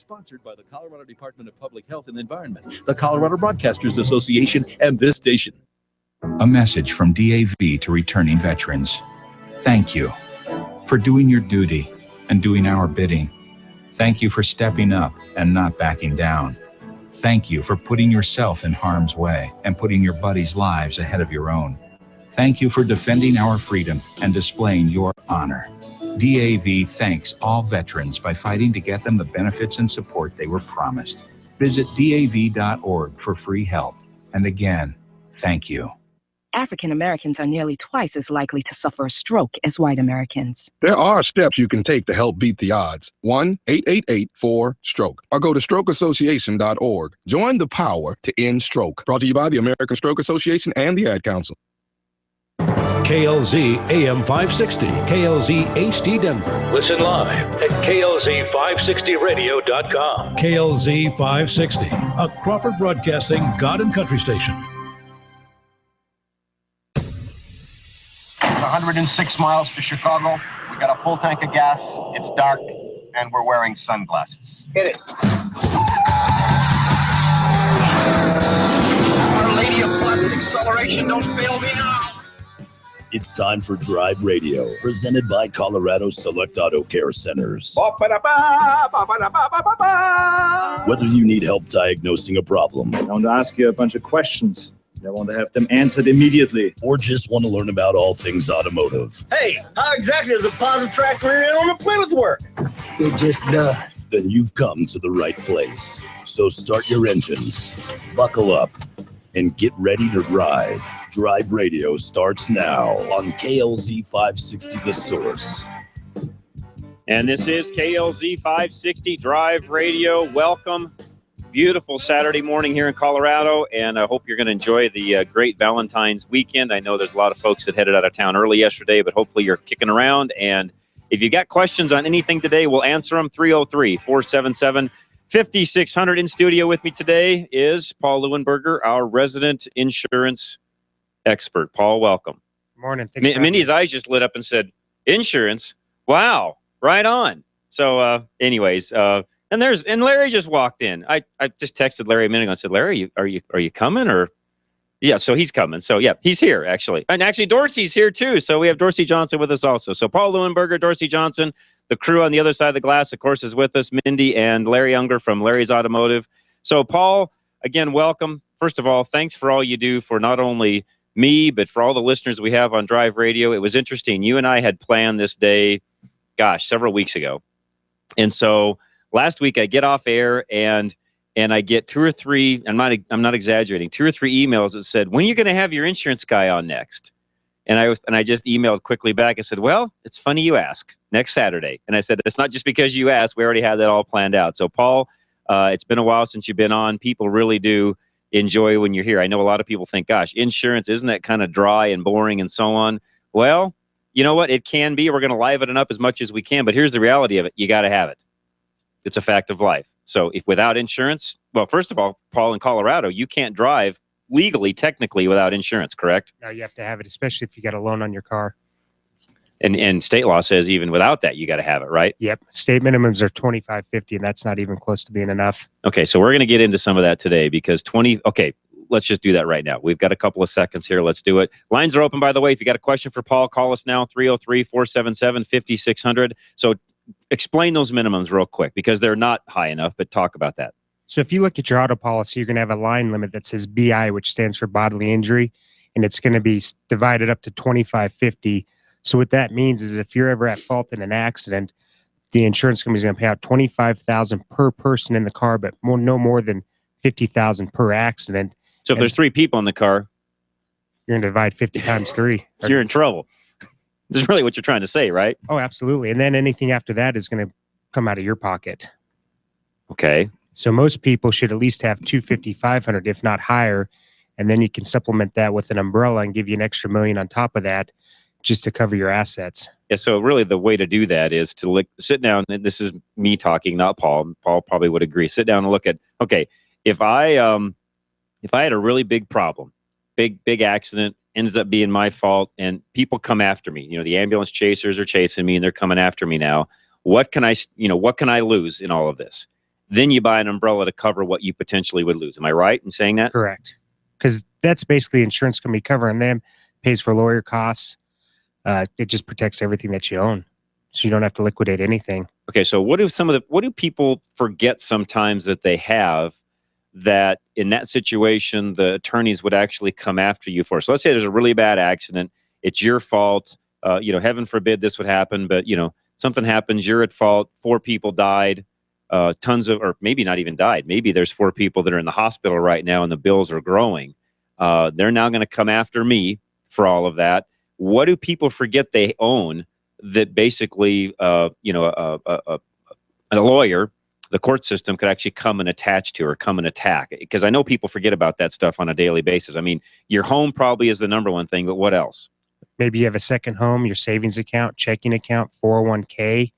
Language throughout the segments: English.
Sponsored by the Colorado Department of Public Health and Environment, the Colorado Broadcasters Association, and this station. A message from DAV to returning veterans. Thank you for doing your duty and doing our bidding. Thank you for stepping up and not backing down. Thank you for putting yourself in harm's way and putting your buddies' lives ahead of your own. Thank you for defending our freedom and displaying your honor. DAV thanks all veterans by fighting to get them the benefits and support they were promised. Visit DAV.org for free help. And again, thank you. African Americans are nearly twice as likely to suffer a stroke as white Americans. There are steps you can take to help beat the odds. 1-888-4-STROKE or go to strokeassociation.org. Join the power to end stroke. Brought to you by the American Stroke Association and the Ad Council. KLZ AM 560, KLZ HD Denver. Listen live at KLZ560radio.com. KLZ 560, a Crawford Broadcasting God and Country station. It's 106 miles to Chicago. We got a full tank of gas. It's dark, and we're wearing sunglasses. Hit it. Our Lady of Blessed Acceleration, don't fail me now. It's time for Drive Radio, presented by Colorado Select Auto Care Centers. Whether you need help diagnosing a problem, I want to ask you a bunch of questions. I want to have them answered immediately. Or just want to learn about all things automotive. Hey, how exactly does a positive tractor rear end on a Plymouth work? It just does. Then you've come to the right place. So start your engines, buckle up, and get ready to ride. Drive Radio starts now on KLZ 560 The Source. And this is KLZ 560 Drive Radio. Welcome. Beautiful Saturday morning here in Colorado, and I hope you're going to enjoy the great Valentine's weekend. I know there's a lot of folks that headed out of town early yesterday, but hopefully you're kicking around. And if you got questions on anything today, we'll answer them. 303-477-5600. In studio with me today is Paul Leuenberger, our resident insurance expert. Paul, welcome. Morning. Mindy's eyes just lit up and said, "Insurance? Wow, right on." So, anyways, and Larry just walked in. I just texted Larry a minute ago and said, "Larry, are you coming?" Or yeah, so he's coming. So yeah, he's here actually, and actually Dorsey's here too. So we have Dorsey Johnson with us also. So Paul Leuenberger, Dorsey Johnson, the crew on the other side of the glass, of course, is with us. Mindy and Larry Unger from Larry's Automotive. So Paul, again, welcome. First of all, thanks for all you do for not only me, but for all the listeners we have on Drive Radio. It was interesting. You and I had planned this day, several weeks ago. And so last week I get off air and I get two or three, I'm not exaggerating, 2 or 3 emails that said, "When are you going to have your insurance guy on next?" And I just emailed quickly back and said, "Well, it's funny you ask. Next Saturday." And I said, "It's not just because you asked. We already had that all planned out." So Paul, it's been a while since you've been on. People really do enjoy when you're here. I know a lot of people think, gosh, insurance, isn't that kind of dry and boring and so on? Well, you know what? It can be. We're going to liven it up as much as we can. But here's the reality of it. You got to have it. It's a fact of life. So if without insurance, well, first of all, Paul, in Colorado, you can't drive legally, technically, without insurance, correct? No, you have to have it, especially if you got a loan on your car. And state law says even without that, you got to have it, right? Yep. State minimums are $25.50, and that's not even close to being enough. Okay, so we're going to get into some of that today because let's just do that right now. We've got a couple of seconds here. Let's do it. Lines are open, by the way. If you got a question for Paul, call us now, 303-477-5600. So explain those minimums real quick because they're not high enough, but talk about that. So if you look at your auto policy, you're going to have a line limit that says BI, which stands for bodily injury, and it's going to be divided up to $25.50. So what that means is if you're ever at fault in an accident, the insurance company is going to pay out $25,000 per person in the car, but no more than $50,000 per accident. So if there's 3 people in the car, you're going to divide 50 times 3. So you're in trouble. This is really what you're trying to say, right? Oh, absolutely. And then anything after that is going to come out of your pocket. Okay. So most people should at least have $250,000, $500,000, if not higher. And then you can supplement that with an umbrella and give you an extra $1 million on top of that just to cover your assets. Yeah, so really the way to do that is to sit down, and this is me talking, not Paul. Paul probably would agree. Sit down and look at, okay, if I had a really big problem, big accident, ends up being my fault, and people come after me, the ambulance chasers are chasing me and they're coming after me now. What can I lose in all of this? then you buy an umbrella to cover what you potentially would lose. Am I right in saying that? Correct. Because that's basically insurance company covering them, pays for lawyer costs. It just protects everything that you own, so you don't have to liquidate anything. Okay, so what do people forget sometimes that they have, that in that situation the attorneys would actually come after you for? So let's say there's a really bad accident, it's your fault. Heaven forbid this would happen, but something happens, you're at fault. 4 people died. Or maybe not even died. Maybe there's 4 people that are in the hospital right now and the bills are growing. They're now going to come after me for all of that. What do people forget they own that basically, a lawyer, the court system could actually come and attach to or come and attack? Because I know people forget about that stuff on a daily basis. I mean, your home probably is the number one thing, but what else? Maybe you have a second home, your savings account, checking account, 401k,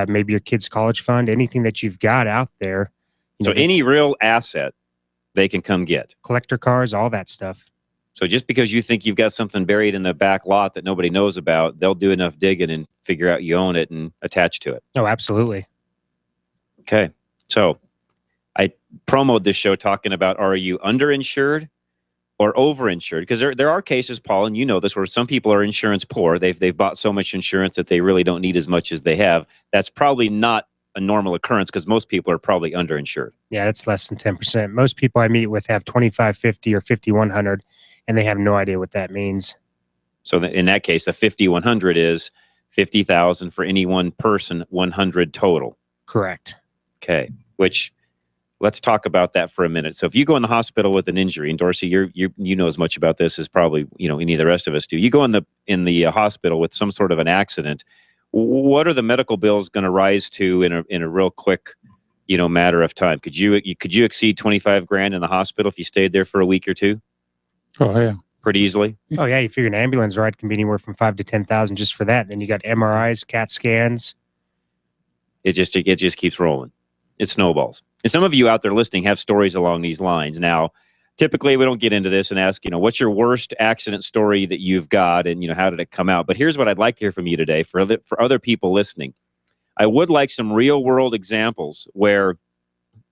maybe your kid's college fund, anything that you've got out there. So any real asset they can come get. Collector cars, all that stuff. So just because you think you've got something buried in the back lot that nobody knows about, they'll do enough digging and figure out you own it and attach to it. Oh, absolutely. Okay. So I promoted this show talking about, are you underinsured or overinsured? Because there are cases, Paul, and you know this, where some people are insurance poor. They've bought so much insurance that they really don't need as much as they have. That's probably not a normal occurrence, because most people are probably underinsured. Yeah, that's less than 10%. Most people I meet with have 2550 or 5100, and they have no idea what that means. So in that case, the 5100 is 50,000 for any one person, 100 total. Correct. Okay. Which, let's talk about that for a minute. So if you go in the hospital with an injury, and Dorsey, you know as much about this as probably any of the rest of us do. You go in the hospital with some sort of an accident. What are the medical bills going to rise to in a real quick, matter of time? Could you exceed 25 grand in the hospital if you stayed there for a week or two? Oh yeah, pretty easily. Oh yeah, you figure an ambulance ride can be anywhere from 5,000 to 10,000 just for that. Then you got MRIs, CAT scans. It just keeps rolling. It snowballs. And some of you out there listening have stories along these lines. Now, typically we don't get into this and ask, what's your worst accident story that you've got, and how did it come out? But here's what I'd like to hear from you today for other people listening. I would like some real world examples where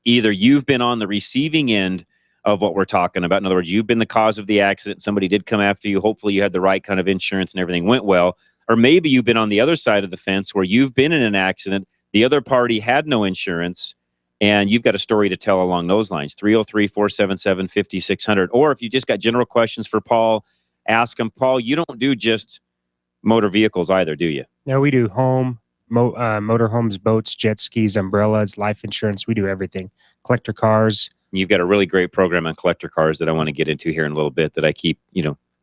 either you've been on the receiving end of what we're talking about. In other words, you've been the cause of the accident. Somebody did come after you. Hopefully you had the right kind of insurance and everything went well. Or maybe you've been on the other side of the fence where you've been in an accident. The other party had no insurance, and you've got a story to tell along those lines. 303-477-5600. Or if you just got general questions for Paul, ask him. Paul, you don't do just motor vehicles either, do you? No, we do home, motor homes, boats, jet skis, umbrellas, life insurance. We do everything. Collector cars. You've got a really great program on collector cars that I want to get into here in a little bit, that I keep,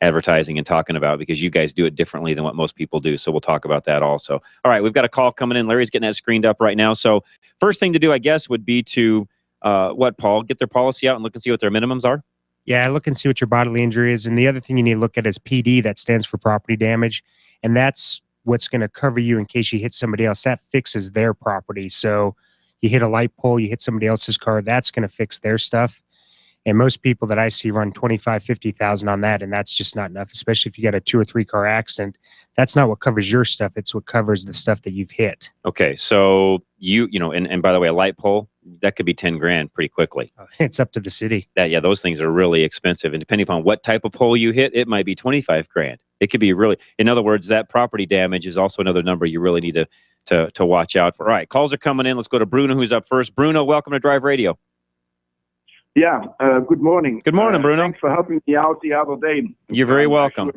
advertising and talking about, because you guys do it differently than what most people do. So we'll talk about that also. All right, we've got a call coming in. Larry's getting that screened up right now. So first thing to do, I guess, would be to, Paul? Get their policy out and look and see what their minimums are? Yeah, look and see what your bodily injury is. And the other thing you need to look at is PD. That stands for property damage. And that's what's going to cover you in case you hit somebody else. That fixes their property. So you hit a light pole, you hit somebody else's car, that's going to fix their stuff. And most people that I see run 25, 50,000 on that, and that's just not enough, especially if you got a 2 or 3 car accident. That's not what covers your stuff. It's what covers the stuff that you've hit. Okay, so and by the way, a light pole, that could be 10 grand pretty quickly. It's up to the city. Those things are really expensive. And depending upon what type of pole you hit, it might be 25 grand. It could be really, in other words, that property damage is also another number you really need to watch out for. All right, calls are coming in. Let's go to Bruno, who's up first. Bruno, welcome to Drive Radio. Yeah, good morning. Good morning, Bruno. Thanks for helping me out the other day. You're very welcome.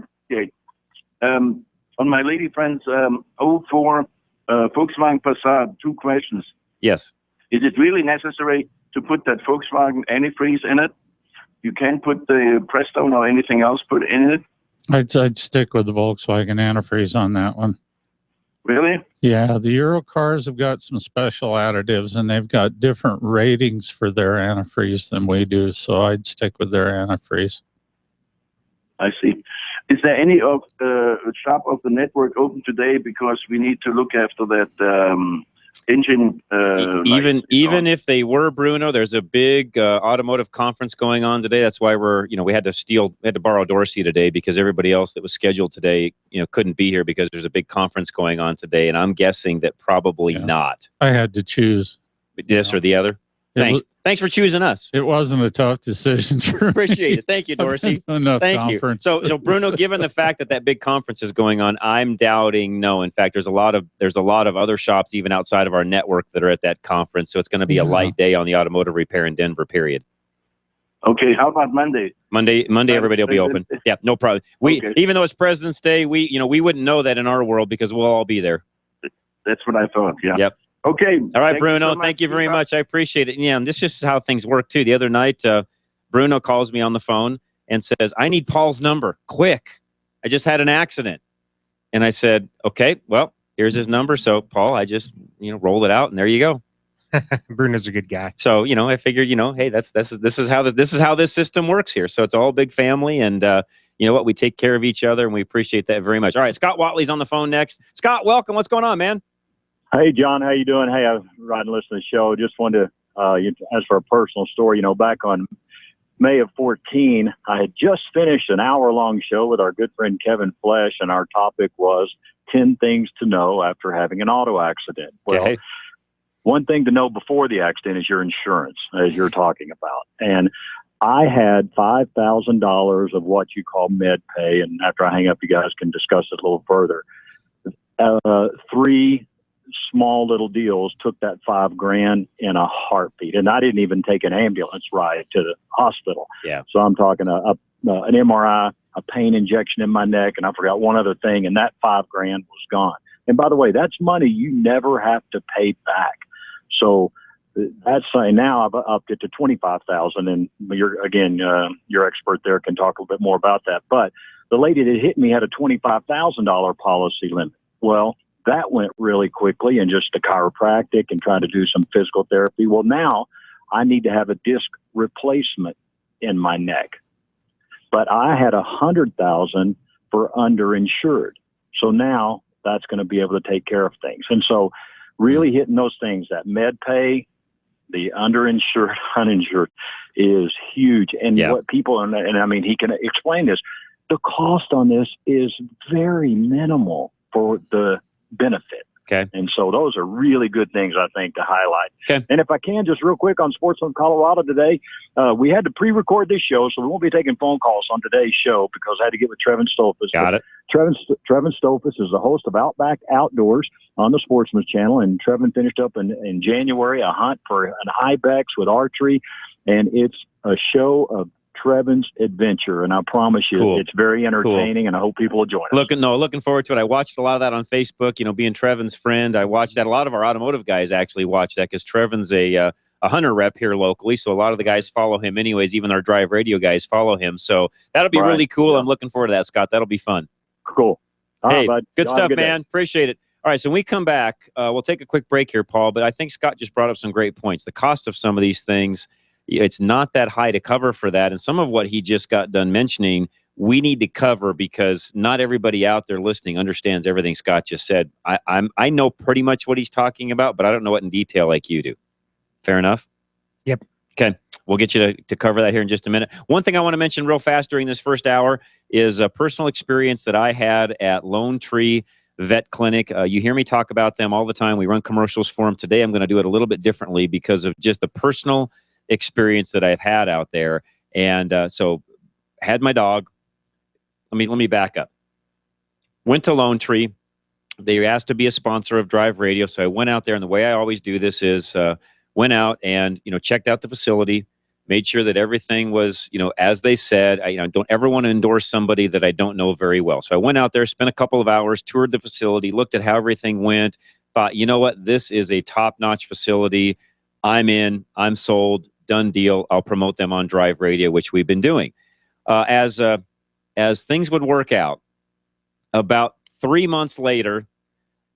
On my lady friend's 04 Volkswagen Passat, 2 questions. Yes. Is it really necessary to put that Volkswagen antifreeze in it? You can't put the Prestone or anything else put in it? I'd stick with the Volkswagen antifreeze on that one. Really? Yeah, the Euro cars have got some special additives, and they've got different ratings for their antifreeze than we do, so I'd stick with their antifreeze. I see. Is there any of shop of the network open today? Because we need to look after that engine. Even if they were, Bruno, there's a big automotive conference going on today. That's why we had to borrow Dorsey today, because everybody else that was scheduled today, couldn't be here because there's a big conference going on today. And I'm guessing that probably not. I had to choose. this or the other. Thanks. Thanks for choosing us. It wasn't a tough decision for me. Appreciate it. Thank you, Dorsey. Thank you. So Bruno, given the fact that big conference is going on, I'm doubting no. In fact, there's a lot of other shops even outside of our network that are at that conference. So it's going to be a light day on the automotive repair in Denver. Period. Okay. How about Monday? Monday, everybody will be open. Yeah, no problem. Even though it's President's Day, we wouldn't know that in our world because we'll all be there. That's what I thought. Yeah. Yep. Okay. All right, Bruno. Thank you very much. I appreciate it. Yeah, and this is how things work too. The other night, Bruno calls me on the phone and says, "I need Paul's number, quick. I just had an accident." And I said, "Okay, well, here's his number." So, Paul, I just rolled it out, and there you go. Bruno's a good guy. So, I figured, hey, this is how this system works here. So it's all big family, and you know what? We take care of each other, and we appreciate that very much. All right, Scott Watley's on the phone next. Scott, welcome. What's going on, man? Hey, John, how you doing? Hey, I was riding listening to the show. Just wanted to, as for a personal story, back on May of 14, I had just finished an hour-long show with our good friend Kevin Flesh, and our topic was 10 things to know after having an auto accident. Well, one thing to know before the accident is your insurance, as you're talking about. And I had $5,000 of what you call med pay, and after I hang up, you guys can discuss it a little further. 3 small little deals took that $5,000 in a heartbeat, and I didn't even take an ambulance ride to the hospital. Yeah. So I'm talking an MRI, a pain injection in my neck, and I forgot one other thing, and that $5,000 was gone. And by the way, that's money you never have to pay back. So that's now I've upped it to $25,000, and your expert there can talk a little bit more about that. But the lady that hit me had a $25,000 policy limit. Well, that went really quickly, and just a chiropractic and trying to do some physical therapy. Well, now I need to have a disc replacement in my neck, but I had $100,000 for underinsured. So now that's going to be able to take care of things. And so really hitting those things, that med pay, the underinsured, uninsured is huge. And what people, and I mean, he can explain this, the cost on this is very minimal for the benefit. Okay. And so those are really good things, I think, to highlight. Okay. And if I can, just real quick on Sportsman Colorado today, we had to pre-record this show, so we won't be taking phone calls on today's show because I had to get with Trevin Stolfus. Got it. Trevin Stolfus is the host of Outback Outdoors on the Sportsman's Channel, and Trevin finished up in January a hunt for an ibex with archery, and it's a show of Trevin's adventure, and I promise you, it's very entertaining, and I hope people will join us. Looking forward to it. I watched a lot of that on Facebook. Being Trevin's friend, I watched that. A lot of our automotive guys actually watch that because Trevin's a hunter rep here locally, so a lot of the guys follow him anyways. Even our Drive Radio guys follow him, so that'll be really cool. Yeah. I'm looking forward to that, Scott. That'll be fun. Cool. Hey, good stuff, man. Appreciate it. All right, so when we come back, we'll take a quick break here, Paul, but I think Scott just brought up some great points. The cost of some of these things, it's not that high to cover for that. And some of what he just got done mentioning, we need to cover because not everybody out there listening understands everything Scott just said. I know pretty much what he's talking about, but I don't know it in detail like you do. Fair enough? Yep. Okay. We'll get you to cover that here in just a minute. One thing I want to mention real fast during this first hour is a personal experience that I had at Lone Tree Vet Clinic. You hear me talk about them all the time. We run commercials for them. Today I'm going to do it a little bit differently because of just the personal experience that I've had out there. And so had my dog. Let me back up. Went to Lone Tree. They asked to be a sponsor of Drive Radio. So I went out there, and the way I always do this is went out and checked out the facility, made sure that everything was as they said. I don't ever want to endorse somebody that I don't know very well. So I went out there, spent a couple of hours, toured the facility, looked at how everything went, thought, you know what, this is a top-notch facility. I'm in, I'm sold. Done deal. I'll promote them on Drive Radio, which we've been doing. As things would work out, about 3 months later,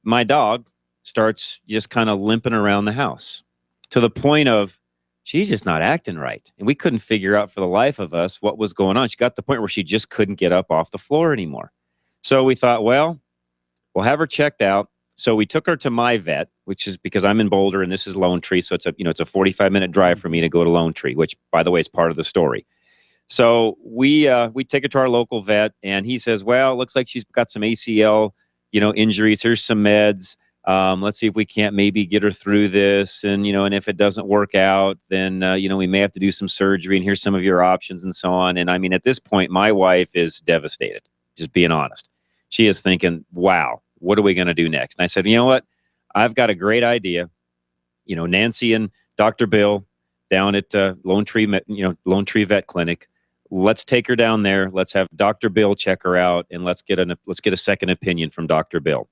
my dog starts just kind of limping around the house to the point of she's just not acting right. And we couldn't figure out for the life of us what was going on. She got to the point where she just couldn't get up off the floor anymore. So we thought, well, we'll have her checked out. So we took her to my vet, which is because I'm in Boulder and this is Lone Tree. So it's a 45-minute drive for me to go to Lone Tree, which, by the way, is part of the story. So we take her to our local vet, and he says, well, it looks like she's got some ACL, injuries. Here's some meds. Let's see if we can't maybe get her through this. And, and if it doesn't work out, then, we may have to do some surgery, and here's some of your options and so on. And I mean, at this point, my wife is devastated, just being honest. She is thinking, wow, what are we going to do next? And I said, you know what? I've got a great idea. Nancy and Dr. Bill down at Lone Tree Vet Clinic. Let's take her down there. Let's have Dr. Bill check her out, and let's get a second opinion from Dr. Bill.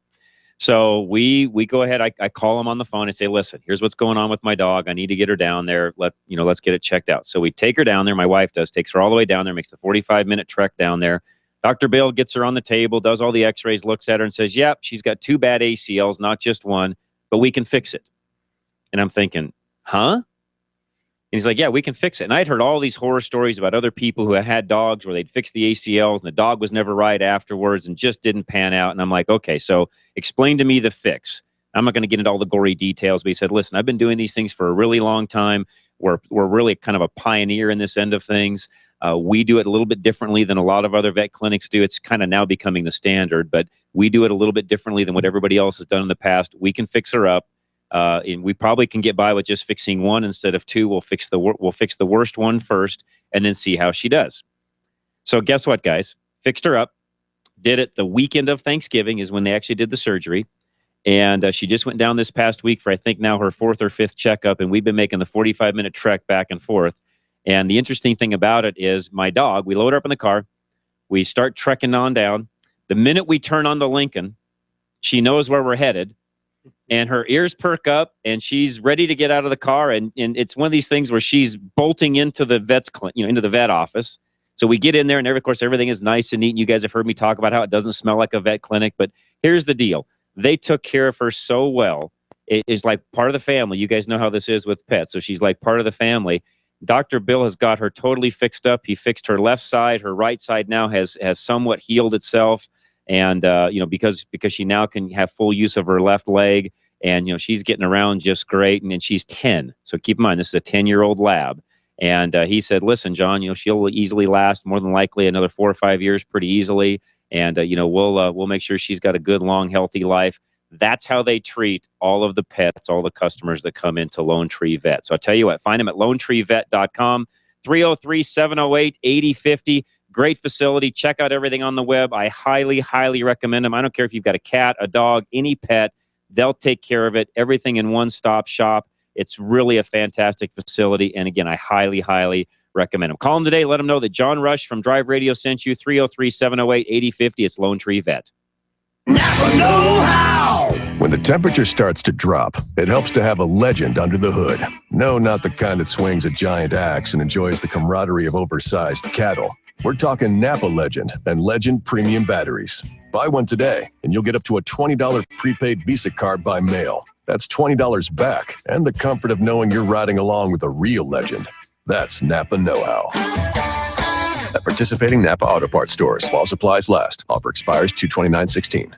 So we go ahead. I call him on the phone and say, listen, here's what's going on with my dog. I need to get her down there. Let's get it checked out. So we take her down there. My wife takes her all the way down there, makes the 45-minute trek down there. Dr. Bill gets her on the table, does all the x-rays, looks at her and says, yep, she's got 2 bad ACLs, not just one, but we can fix it. And I'm thinking, huh? And he's like, yeah, we can fix it. And I'd heard all these horror stories about other people who had dogs where they'd fix the ACLs and the dog was never right afterwards and just didn't pan out. And I'm like, okay, so explain to me the fix. I'm not going to get into all the gory details, but he said, listen, I've been doing these things for a really long time. We're really kind of a pioneer in this end of things. We do it a little bit differently than a lot of other vet clinics do. It's kind of now becoming the standard, but we do it a little bit differently than what everybody else has done in the past. We can fix her up. And we probably can get by with just fixing one instead of 2. We'll fix the worst one first and then see how she does. So guess what, guys? Fixed her up. Did it the weekend of Thanksgiving is when they actually did the surgery. And she just went down this past week for, I think, now her 4th or 5th checkup. And we've been making the 45-minute trek back and forth. And the interesting thing about it is my dog, we load her up in the car. We start trekking on down. The minute we turn on the Lincoln, she knows where we're headed. And her ears perk up, and she's ready to get out of the car. And it's one of these things where she's bolting into the into the vet office. So we get in there, and of course, everything is nice and neat. And you guys have heard me talk about how it doesn't smell like a vet clinic. But here's the deal. They took care of her so well. It is like part of the family. You guys know how this is with pets. So she's like part of the family. Dr. Bill has got her totally fixed up. He fixed her left side. Her right side now has somewhat healed itself. And, because she now can have full use of her left leg, and, she's getting around just great. And she's 10. So keep in mind, this is a 10-year-old lab. And he said, listen, John, she'll easily last more than likely another 4 or 5 years pretty easily. And, we'll make sure she's got a good, long, healthy life. That's how they treat all of the pets, all the customers that come into Lone Tree Vet. So I'll tell you what, find them at LoneTreeVet.com, 303-708-8050. Great facility. Check out everything on the web. I highly, highly recommend them. I don't care if you've got a cat, a dog, any pet. They'll take care of it. Everything in one-stop shop. It's really a fantastic facility. And again, I highly, highly recommend them. Call them today. Let them know that John Rush from Drive Radio sent you. 303-708-8050. It's Lone Tree Vet. Napa know-how! When the temperature starts to drop, it helps to have a legend under the hood. No, not the kind that swings a giant axe and enjoys the camaraderie of oversized cattle. We're talking Napa Legend and Legend Premium Batteries. Buy one today, and you'll get up to a $20 prepaid Visa card by mail. That's $20 back, and the comfort of knowing you're riding along with a real legend. That's Napa know-how. At participating Napa Auto Parts stores, while supplies last. Offer expires 2/29/16.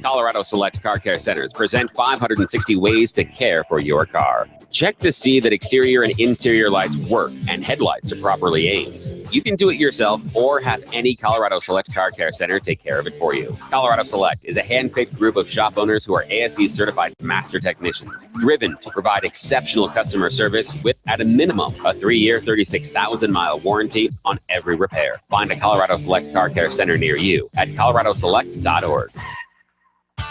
Colorado Select Car Care Centers present 560 ways to care for your car. Check to see that exterior and interior lights work and headlights are properly aimed. You can do it yourself or have any Colorado Select Car Care Center take care of it for you. Colorado Select is a hand-picked group of shop owners who are ASE certified master technicians, driven to provide exceptional customer service with, at a minimum, a 3-year, 36,000-mile warranty on every repair. Find a Colorado Select Car Care Center near you at coloradoselect.org.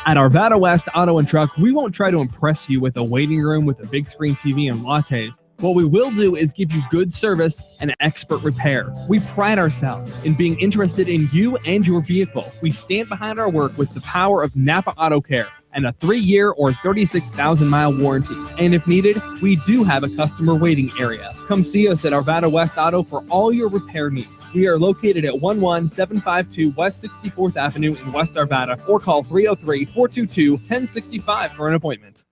At Arvada West Auto and Truck, we won't try to impress you with a waiting room with a big screen TV and lattes. What we will do is give you good service and expert repair. We pride ourselves in being interested in you and your vehicle. We stand behind our work with the power of Napa Auto Care and a 3-year or 36,000-mile warranty. And if needed, we do have a customer waiting area. Come see us at Arvada West Auto for all your repair needs. We are located at 11752 West 64th Avenue in West Arvada, or call 303-422-1065 for an appointment.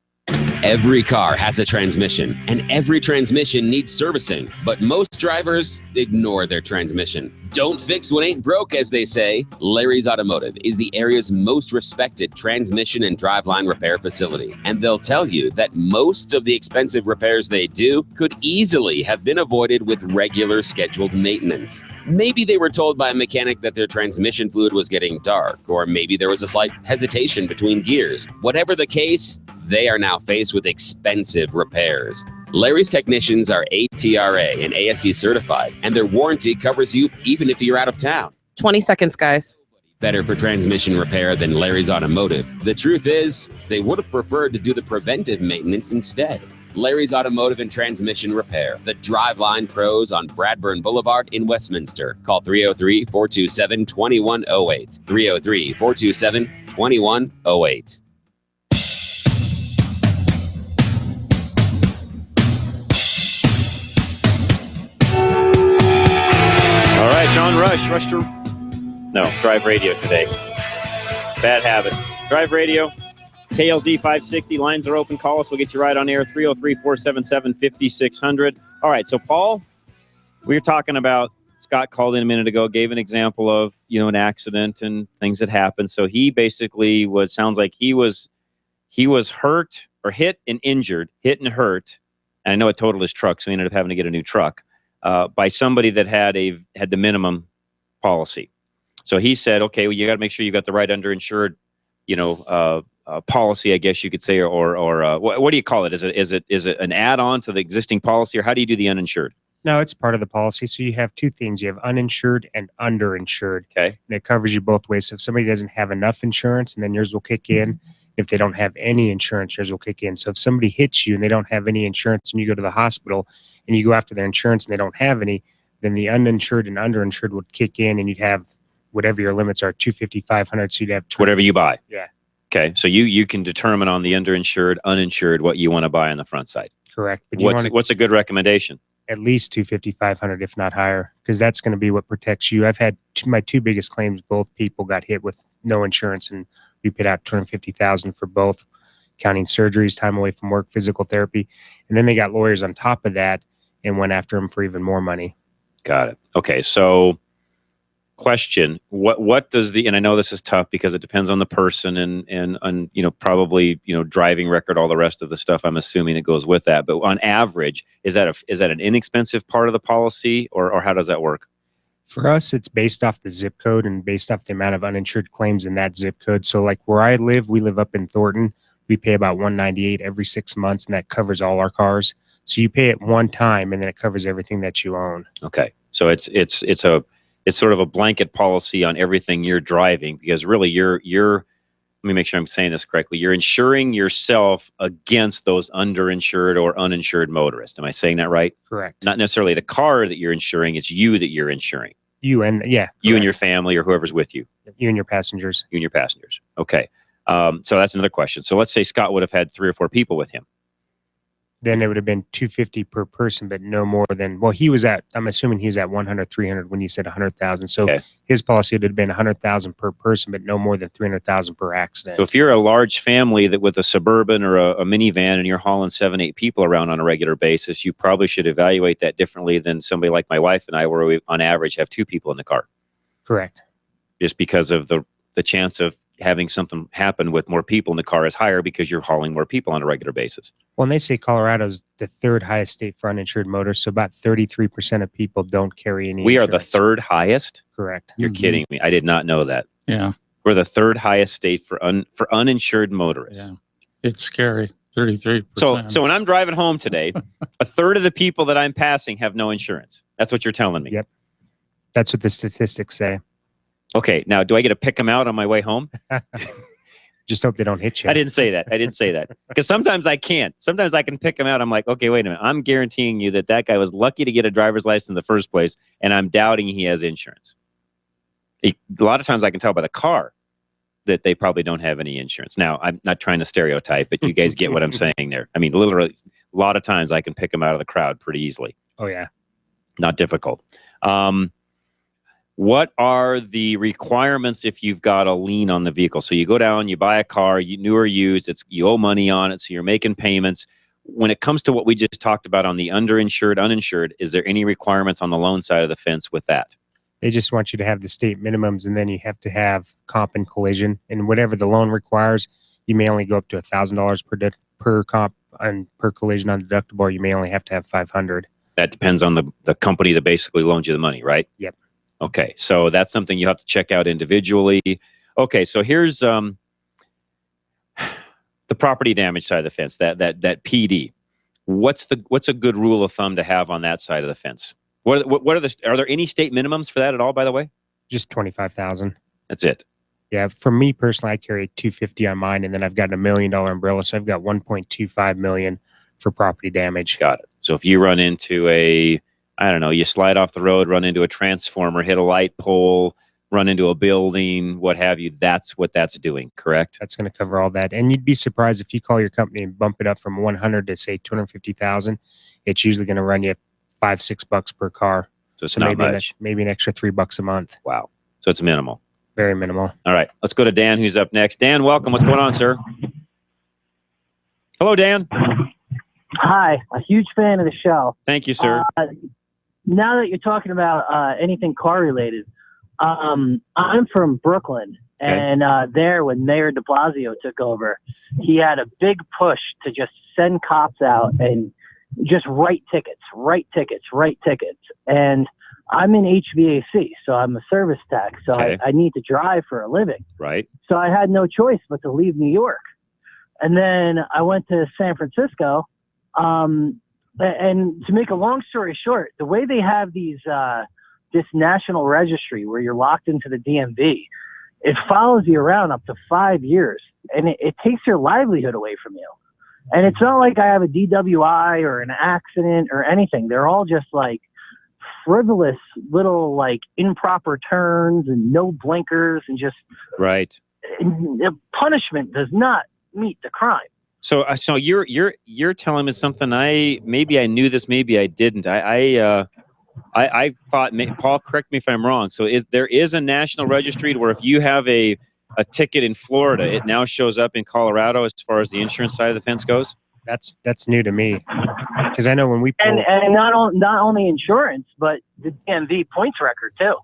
Every car has a transmission, and every transmission needs servicing, but most drivers ignore their transmission. Don't fix what ain't broke, as they say. Larry's Automotive is the area's most respected transmission and driveline repair facility, and they'll tell you that most of the expensive repairs they do could easily have been avoided with regular scheduled maintenance. Maybe they were told by a mechanic that their transmission fluid was getting dark, or maybe there was a slight hesitation between gears. Whatever the case, they are now faced with expensive repairs. Larry's technicians are ATRA and ASE certified, and their warranty covers you even if you're out of town. 20 seconds, guys. Better for transmission repair than Larry's Automotive. The truth is, they would have preferred to do the preventive maintenance instead. Larry's Automotive and Transmission Repair, the Driveline Pros on Bradburn Boulevard in Westminster. Call 303-427-2108. 303-427-2108. All right, John Rush to... No, Drive Radio today. Bad habit. Drive Radio, KLZ 560. Lines are open. Call us. We'll get you right on air. 303-477-5600. All right, so Paul, we were talking about, Scott called in a minute ago, gave an example of, an accident and things that happened. So he basically sounds like he was hurt or hit and injured, hit and hurt. And I know it totaled his truck, so he ended up having to get a new truck by somebody that had the minimum policy. So he said, okay, well, you got to make sure you got the right underinsured, policy, I guess you could say, or what do you call it? Is it an add-on to the existing policy, or how do you do the uninsured? No, it's part of the policy. So you have two things. You have uninsured and underinsured. Okay. And it covers you both ways. So if somebody doesn't have enough insurance, and then yours will kick in. If they don't have any insurance, yours will kick in. So if somebody hits you and they don't have any insurance and you go to the hospital and you go after their insurance and they don't have any, then the uninsured and underinsured would kick in, and you'd have whatever your limits are, 250, 500. So you'd have 20. Whatever you buy. Yeah. Okay. So you can determine on the underinsured, uninsured, what you want to buy on the front side. Correct. But What's a good recommendation? At least 250, 500, if not higher, because that's going to be what protects you. I've had my two biggest claims. Both people got hit with no insurance, and we paid out $250,000 for both, counting surgeries, time away from work, physical therapy, and then they got lawyers on top of that and went after them for even more money. Got it. Okay. So question, what does and I know this is tough because it depends on the person and probably, driving record, all the rest of the stuff I'm assuming that goes with that. But on average, is that an inexpensive part of the policy, or how does that work? For us, it's based off the zip code and based off the amount of uninsured claims in that zip code. So like where I live, we live up in Thornton. We pay about $198 every 6 months, and that covers all our cars. So you pay it one time, and then it covers everything that you own. Okay. So it's sort of a blanket policy on everything you're driving, because really you're let me make sure I'm saying this correctly. You're insuring yourself against those underinsured or uninsured motorists. Am I saying that right? Correct. Not necessarily the car that you're insuring, it's you that you're insuring. You and your family or whoever's with you. You and your passengers. You and your passengers. Okay. So that's another question. So let's say Scott would have had 3 or 4 people with him. Then it would have been $250 per person, but no more than, I'm assuming he was at 100, 300 when you said 100,000. So his policy would have been 100,000 per person, but no more than 300,000 per accident. So if you're a large family that with a Suburban or a minivan and you're hauling 7, 8 people around on a regular basis, you probably should evaluate that differently than somebody like my wife and I, where we on average have 2 people in the car. Correct. Just because of the chance of having something happen with more people in the car is higher because you're hauling more people on a regular basis. Well, and they say Colorado's the 3rd highest state for uninsured motorists, so about 33% of people don't carry any We insurance. are the 3rd highest? Correct. You're kidding me. I did not know that. Yeah. We're the 3rd highest state for uninsured motorists. Yeah. It's scary. 33%. So when I'm driving home today, a third of the people that I'm passing have no insurance. That's what you're telling me. Yep. That's what the statistics say. Okay, now do I get to pick them out on my way home? Just hope they don't hit you. I didn't say that. Because sometimes I can't. Sometimes I can pick them out. I'm like, okay, wait a minute. I'm guaranteeing you that guy was lucky to get a driver's license in the first place, and I'm doubting he has insurance. A lot of times I can tell by the car that they probably don't have any insurance. Now, I'm not trying to stereotype, but you guys get what I'm saying there. I mean, literally, a lot of times I can pick them out of the crowd pretty easily. Oh, yeah. Not difficult. what are the requirements if you've got a lien on the vehicle? So you go down, you buy a car, new or used, you owe money on it, so you're making payments. When it comes to what we just talked about on the underinsured, uninsured, is there any requirements on the loan side of the fence with that? They just want you to have the state minimums, and then you have to have comp and collision. And whatever the loan requires, you may only go up to $1,000 per comp and per collision on deductible, or you may only have to have $500. That depends on the company that basically loans you the money, right? Yep. Okay, so that's something you have to check out individually. Okay, so here's the property damage side of the fence, that PD. What's a good rule of thumb to have on that side of the fence? What are there any state minimums for that at all, by the way? Just $25,000. That's it. Yeah, for me personally, I carry $250 on mine, and then I've got a $1 million umbrella, so I've got $1.25 million for property damage. Got it. So if you run into you slide off the road, run into a transformer, hit a light pole, run into a building, what have you, that's what that's doing, correct? That's going to cover all that. And you'd be surprised if you call your company and bump it up from 100 to say 250,000, it's usually going to run you $5-6 per car. So it's not much. Maybe an extra $3 a month. Wow. So it's minimal. Very minimal. All right. Let's go to Dan, who's up next. Dan, welcome. What's going on, sir? Hello, Dan. Hi. A huge fan of the show. Thank you, sir. Now that you're talking about anything car related, I'm from Brooklyn, and there when Mayor de Blasio took over, he had a big push to just send cops out and just write tickets. And I'm in HVAC, so I'm a service tech, so I need to drive for a living. Right. So I had no choice but to leave New York. And then I went to San Francisco. And to make a long story short, the way they have this national registry where you're locked into the DMV, it follows you around up to 5 years, and it takes your livelihood away from you. And it's not like I have a DWI or an accident or anything. They're all just like frivolous little like improper turns and no blinkers and just right. The punishment does not meet the crime. So you're telling me something maybe I knew this, maybe I didn't. I thought, Paul, correct me if I'm wrong. So there is a national registry where if you have a ticket in Florida, it now shows up in Colorado as far as the insurance side of the fence goes? That's new to me, because I know when we pull, and not only insurance, but the DMV points record too.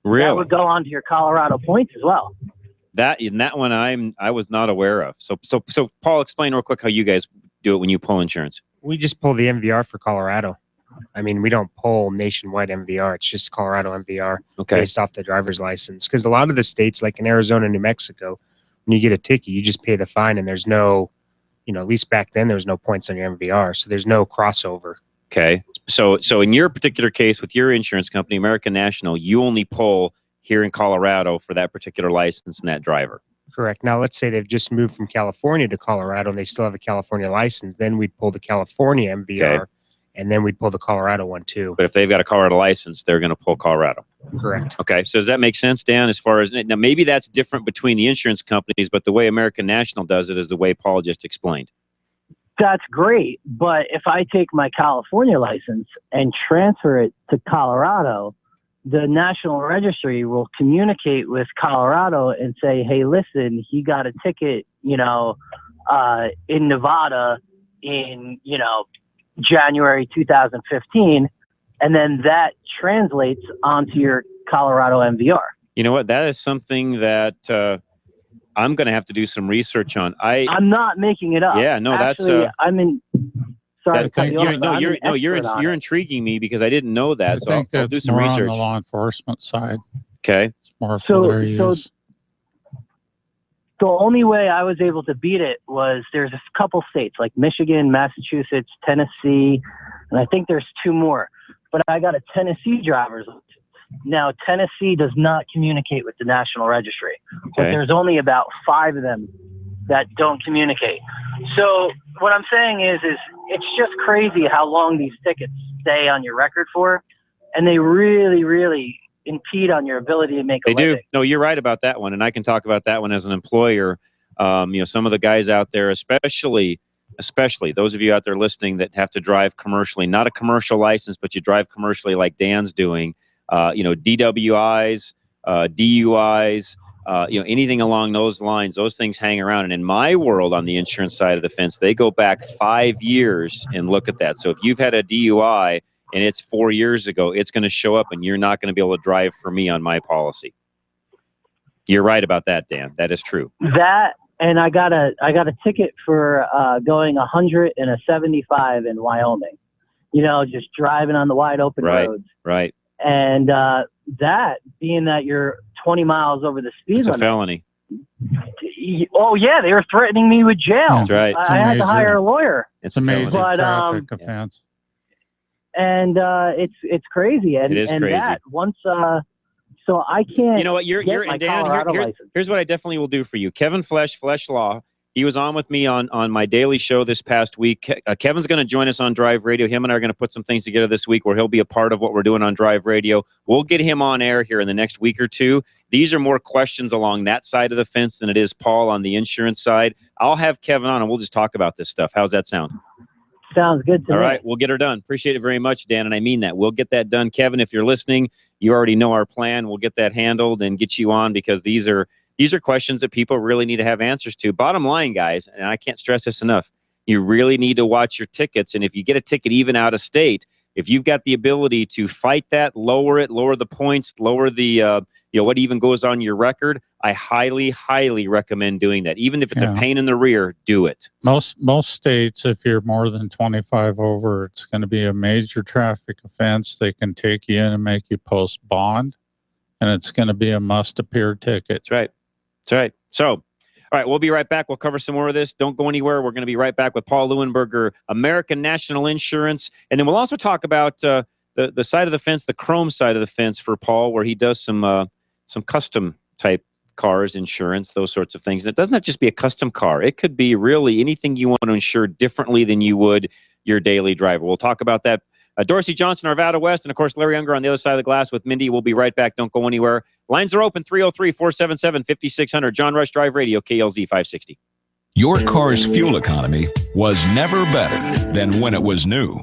Really? That would go onto your Colorado points as well. That one I was not aware of. So Paul, explain real quick how you guys do it when you pull insurance. We just pull the MVR for Colorado. I mean, we don't pull nationwide MVR. It's just Colorado MVR based off the driver's license. Because a lot of the states, like in Arizona and New Mexico, when you get a ticket, you just pay the fine, and there's no, at least back then, there was no points on your MVR. So there's no crossover. Okay. So in your particular case with your insurance company, American National, you only pull here in Colorado for that particular license and that driver. Correct. Now, let's say they've just moved from California to Colorado and they still have a California license. Then we'd pull the California MVR, and then we'd pull the Colorado one too. But if they've got a Colorado license, they're going to pull Colorado. Correct. Okay. So does that make sense, Dan, as far as now, maybe that's different between the insurance companies, but the way American National does it is the way Paul just explained. That's great. But if I take my California license and transfer it to Colorado, the National Registry will communicate with Colorado and say, hey, listen, he got a ticket, in Nevada in, January 2015. And then that translates onto your Colorado MVR. You know what? That is something that I'm going to have to do some research on. I'm not making it up. Yeah, no, actually, that's. I'm in. Sorry, you're intriguing me because I didn't know that. So I'll do some more research on the law enforcement side. Okay. It's more for their use. The only way I was able to beat it was there's a couple states like Michigan, Massachusetts, Tennessee, and I think there's 2 more. But I got a Tennessee driver's license. Now, Tennessee does not communicate with the National Registry, but there's only about 5 of them that don't communicate. So what I'm saying is it's just crazy how long these tickets stay on your record for, and they really, really impede on your ability to make a living. They do. No, you're right about that one, and I can talk about that one as an employer. Some of the guys out there, especially those of you out there listening that have to drive commercially, not a commercial license, but you drive commercially like Dan's doing. DWIs, DUIs, anything along those lines. Those things hang around. And in my world, on the insurance side of the fence, they go back 5 years and look at that. So if you've had a DUI and it's 4 years ago, it's going to show up, and you're not going to be able to drive for me on my policy. You're right about that, Dan. That is true. That, and I got a ticket for going 175 in Wyoming. Just driving on the wide open roads. Right. And that, being that you're 20 miles over the speed limit. It's a felony. Oh, yeah, they were threatening me with jail. That's right. I had to hire a lawyer. It's a major traffic offense. And it's crazy. And, it is and crazy. That once, so I can't. You know what? You're my and Dan. Here's what I definitely will do for you. Kevin Flesh Law. He was on with me on my daily show this past week. Kevin's going to join us on Drive Radio. Him and I are going to put some things together this week where he'll be a part of what we're doing on Drive Radio. We'll get him on air here in the next week or two. These are more questions along that side of the fence than it is Paul on the insurance side. I'll have Kevin on and we'll just talk about this stuff. How's that sound? Sounds good to me. All right, we'll get her done. Appreciate it very much, Dan, and I mean that. We'll get that done. Kevin, if you're listening, you already know our plan. We'll get that handled and get you on, because these are questions that people really need to have answers to. Bottom line, guys, and I can't stress this enough, you really need to watch your tickets. And if you get a ticket even out of state, if you've got the ability to fight that, lower the points, lower the what even goes on your record, I highly, highly recommend doing that. Even if it's a pain in the rear, do it. Most states, if you're more than 25 over, it's going to be a major traffic offense. They can take you in and make you post bond, and it's going to be a must-appear ticket. That's right. That's right. So, all right, we'll be right back. We'll cover some more of this. Don't go anywhere. We're going to be right back with Paul Leuenberger, American National Insurance. And then we'll also talk about the side of the fence, the chrome side of the fence for Paul, where he does some custom type cars, insurance, those sorts of things. And it doesn't have to just be a custom car. It could be really anything you want to insure differently than you would your daily driver. We'll talk about that. Dorsey Johnson, Arvada West, and of course, Larry Unger on the other side of the glass with Mindy. We'll be right back. Don't go anywhere. Lines are open, 303-477-5600. John Rush Drive Radio, KLZ 560. Your car's fuel economy was never better than when it was new.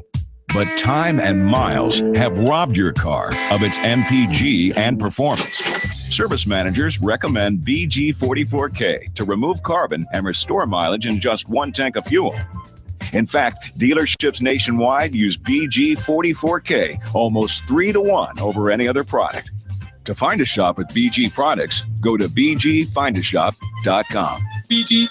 But time and miles have robbed your car of its MPG and performance. Service managers recommend BG44K to remove carbon and restore mileage in just one tank of fuel. In fact, dealerships nationwide use BG44K almost 3-to-1 over any other product. To find a shop with BG products, go to bgfindashop.com. BG.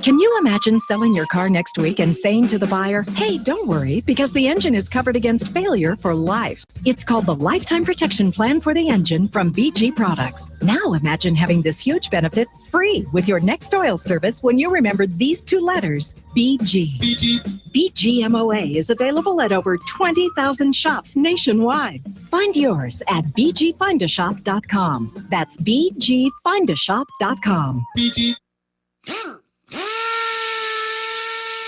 Can you imagine selling your car next week and saying to the buyer, hey, don't worry, because the engine is covered against failure for life. It's called the Lifetime Protection Plan for the Engine from BG Products. Now imagine having this huge benefit free with your next oil service when you remember these two letters, BG. BGMOA is available at over 20,000 shops nationwide. Find yours at bgfindashop.com. That's bgfindashop.com. BG.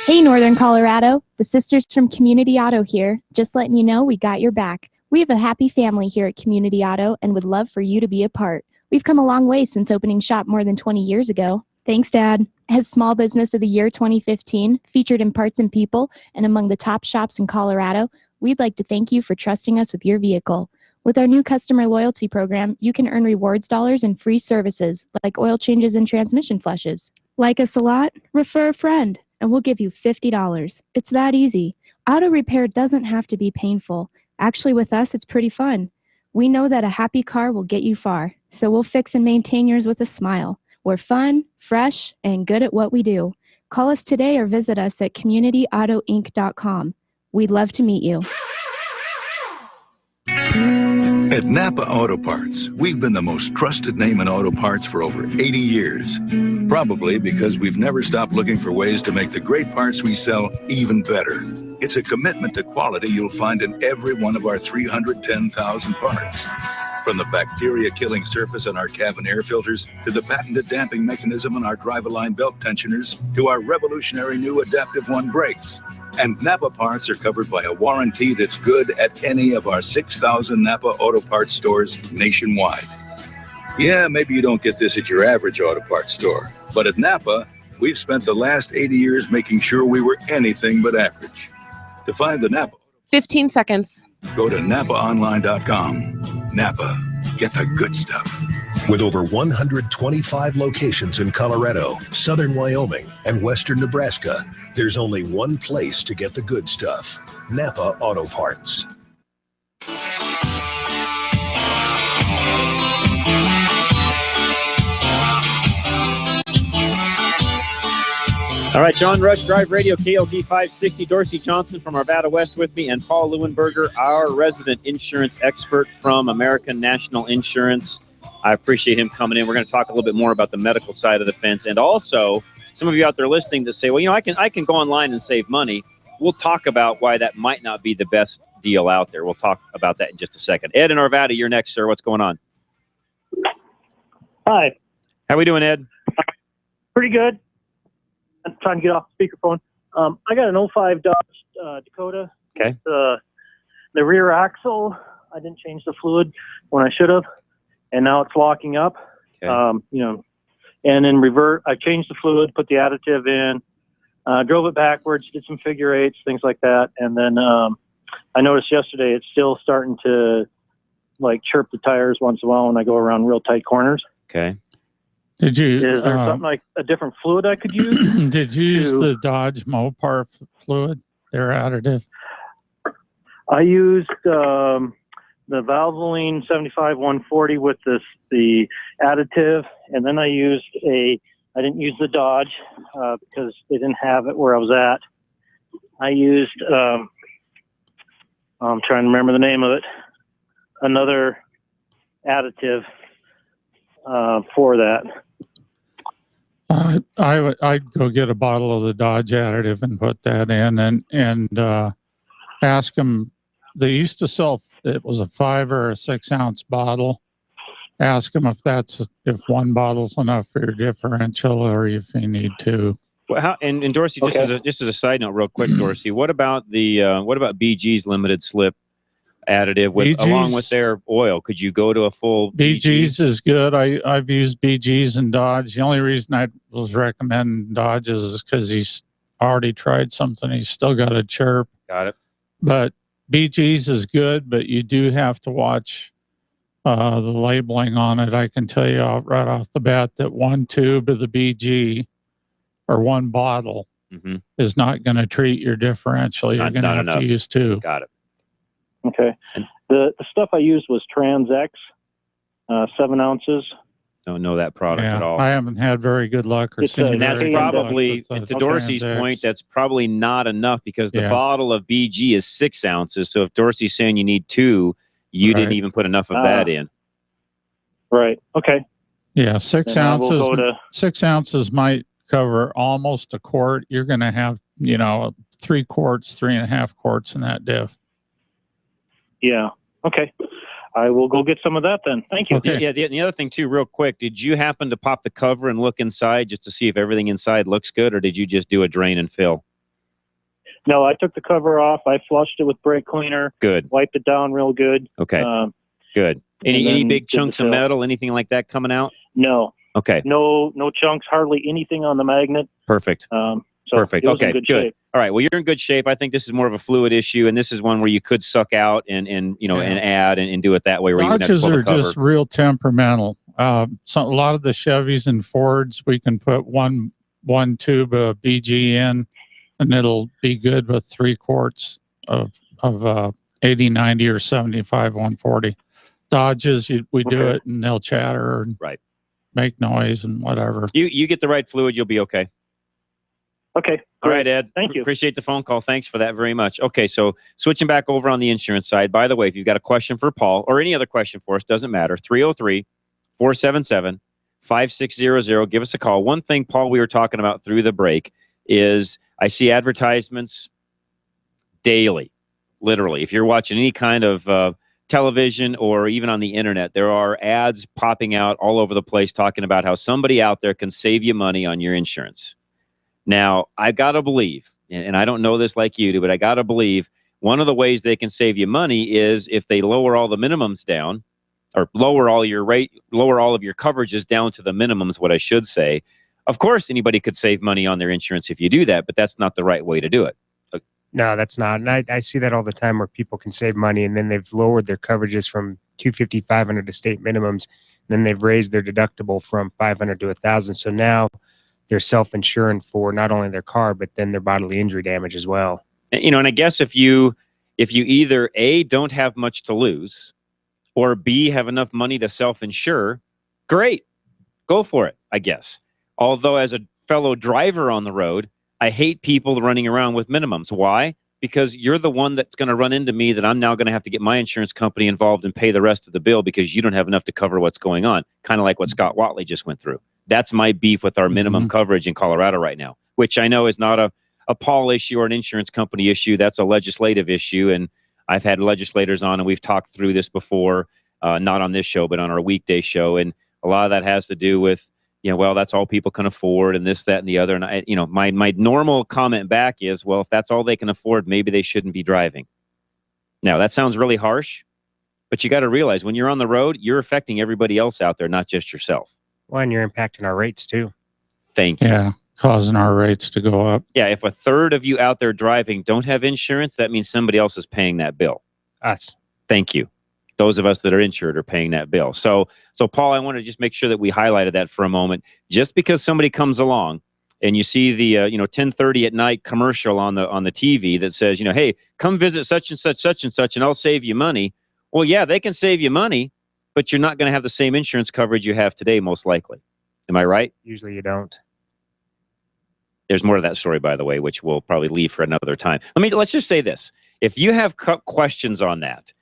Hey, Northern Colorado, the sisters from Community Auto here. Just letting you know we got your back. We have a happy family here at Community Auto and would love for you to be a part. We've come a long way since opening shop more than 20 years ago. Thanks, Dad. As Small Business of the Year 2015, featured in Parts and People and among the top shops in Colorado, we'd like to thank you for trusting us with your vehicle. With our new customer loyalty program, you can earn rewards dollars and free services like oil changes and transmission flushes. Like us a lot? Refer a friend, and we'll give you $50. It's that easy. Auto repair doesn't have to be painful. Actually, with us, it's pretty fun. We know that a happy car will get you far, so we'll fix and maintain yours with a smile. We're fun, fresh, and good at what we do. Call us today or visit us at communityautoinc.com. We'd love to meet you. At Napa Auto Parts, we've been the most trusted name in auto parts for over 80 years. Probably because we've never stopped looking for ways to make the great parts we sell even better. It's a commitment to quality you'll find in every one of our 310,000 parts. From the bacteria-killing surface on our cabin air filters, to the patented damping mechanism on our drive-a-line belt tensioners, to our revolutionary new Adaptive One brakes. And Napa parts are covered by a warranty that's good at any of our 6,000 Napa Auto Parts stores nationwide. Yeah, maybe you don't get this at your average auto parts store, but at Napa, we've spent the last 80 years making sure we were anything but average. To find the Napa. 15 seconds. Go to NapaOnline.com. Napa, get the good stuff. With over 125 locations in Colorado, southern Wyoming, and western Nebraska, there's only one place to get the good stuff: Napa Auto Parts. All right, John Rush, Drive Radio, KLZ 560. Dorsey Johnson from Arvada West with me, and Paul Leuenberger, our resident insurance expert from American National Insurance. I appreciate him coming in. We're going to talk a little bit more about the medical side of the fence, and also some of you out there listening that say, well, you know, I can go online and save money. We'll talk about why that might not be the best deal out there. We'll talk about that in just a second. Ed in Arvada, you're next, sir. What's going on? Hi. How we doing, Ed? Pretty good. I'm trying to get off the speakerphone. I got an 05 Dodge Dakota. Okay. The rear axle, I didn't change the fluid when I should have, and now it's locking up. Okay. You know, and in revert, I changed the fluid, put the additive in, drove it backwards, did some figure eights, things like that, and then I noticed yesterday it's still starting to like chirp the tires once in a while when I go around real tight corners. Okay. Did you? Is there something like a different fluid I could use? Did you use the Dodge Mopar fluid, their additive? I used the Valvoline 75-140 with the additive, and then I didn't use the Dodge because they didn't have it where I was at. I used, I'm trying to remember the name of it, another additive for that. I'd go get a bottle of the Dodge additive and put that in, and ask them. They used to sell, it was a 5 or a 6 ounce bottle. Ask them if one bottle's enough for your differential, or if you need two. Well, and Dorsey, just as a side note, real quick, Dorsey, what about BG's limited slip additive along with their oil? Could you go to a full BG's is good. I've used BG's and Dodge. The only reason I was recommending Dodge is because he's already tried something. He's still got a chirp. Got it. But BG's is good, but you do have to watch the labeling on it. I can tell you right off the bat that one tube of the BG or one bottle is not going to treat your differential. You're going to have to use two. Got it. Okay. The stuff I used was TransX, 7 ounces. Don't know that product at all. I haven't had very good luck. And that's probably, to Dorsey's point, that's probably not enough because the bottle of BG is 6 ounces. So if Dorsey's saying you need 2, you didn't even put enough of that in. Right. Okay. Yeah, 6 ounces. 6 ounces might cover almost a quart. You're going to have, 3 quarts, 3.5 quarts in that diff. Yeah. Okay. I will go get some of that then. Thank you. Okay. Yeah. The other thing too, real quick, did you happen to pop the cover and look inside just to see if everything inside looks good, or did you just do a drain and fill? No, I took the cover off. I flushed it with brake cleaner. Good. Wiped it down real good. Okay. Good. Any big chunks of metal, anything like that coming out? No. Okay. No chunks, hardly anything on the magnet. Perfect. Perfect. It was in Okay. good Good. shape. All right. Well, you're in good shape. I think this is more of a fluid issue, and this is one where you could suck out and add and do it that way. Where Dodges you are just real temperamental. A lot of the Chevys and Fords, we can put one tube of BG in, and it'll be good with 3 quarts of 80, 90, or 75, 140. Dodges, we do it, and they'll chatter and make noise and whatever. You get the right fluid, you'll be okay. Okay. All right, Ed. Thank you. Appreciate the phone call. Thanks for that very much. Okay, so switching back over on the insurance side. By the way, if you've got a question for Paul or any other question for us, doesn't matter. 303-477-5600. Give us a call. One thing, Paul, we were talking about through the break is I see advertisements daily, literally. If you're watching any kind of television or even on the internet, there are ads popping out all over the place talking about how somebody out there can save you money on your insurance. Now, I got to believe, and I don't know this like you do, but I got to believe one of the ways they can save you money is if they lower all the minimums down, or lower all of your coverages down to the minimums, what I should say. Of course, anybody could save money on their insurance if you do that, but that's not the right way to do it. No, that's not. And I see that all the time where people can save money and then they've lowered their coverages from 250, 500 to state minimums. Then they've raised their deductible from 500 to 1,000. So now they're self-insuring for not only their car, but then their bodily injury damage as well. And I guess if you either A, don't have much to lose, or B, have enough money to self-insure, great, go for it, I guess. Although as a fellow driver on the road, I hate people running around with minimums. Why? Because you're the one that's going to run into me that I'm now going to have to get my insurance company involved and pay the rest of the bill because you don't have enough to cover what's going on. Kind of like what Scott Watley just went through. That's my beef with our minimum coverage in Colorado right now, which I know is not a Paul issue or an insurance company issue. That's a legislative issue. And I've had legislators on and we've talked through this before, not on this show, but on our weekday show. And a lot of that has to do with, well, that's all people can afford and this, that, and the other. And my normal comment back is, well, if that's all they can afford, maybe they shouldn't be driving. Now, that sounds really harsh, but you got to realize when you're on the road, you're affecting everybody else out there, not just yourself. Well, and you're impacting our rates too. Thank you. Yeah, causing our rates to go up. Yeah, if a third of you out there driving don't have insurance, that means somebody else is paying that bill. Us. Thank you. Those of us that are insured are paying that bill. So Paul, I want to just make sure that we highlighted that for a moment. Just because somebody comes along and you see the 10:30 at night commercial on the TV that says, hey, come visit such and such, and I'll save you money. Well, yeah, they can save you money, but you're not going to have the same insurance coverage you have today, most likely. Am I right? Usually you don't. There's more to that story, by the way, which we'll probably leave for another time. Let's just say this. If you have questions on that,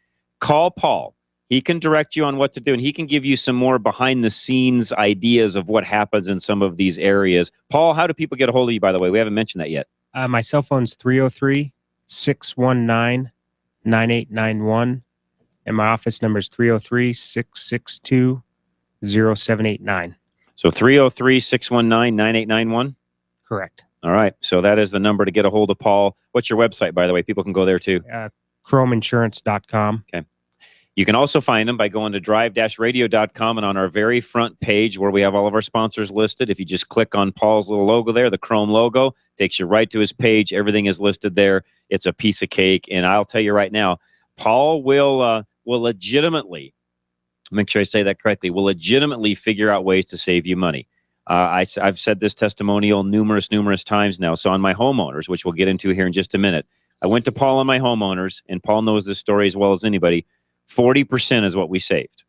call Paul. He can direct you on what to do, and he can give you some more behind-the-scenes ideas of what happens in some of these areas. Paul, how do people get a hold of you, by the way? We haven't mentioned that yet. My cell phone's 303-619-9891, and my office number is 303-662-0789. So 303-619-9891? Correct. All right. So that is the number to get a hold of Paul. What's your website, by the way? People can go there too. ChromeInsurance.com. Okay. You can also find them by going to drive-radio.com, and on our very front page where we have all of our sponsors listed, if you just click on Paul's little logo there, the Chrome logo, takes you right to his page. Everything is listed there. It's a piece of cake. And I'll tell you right now, Paul will legitimately, make sure I say that correctly, will legitimately figure out ways to save you money. I've said this testimonial numerous times now. So on my homeowners, which we'll get into here in just a minute, I went to Paul on my homeowners, and Paul knows this story as well as anybody. 40% is what we saved.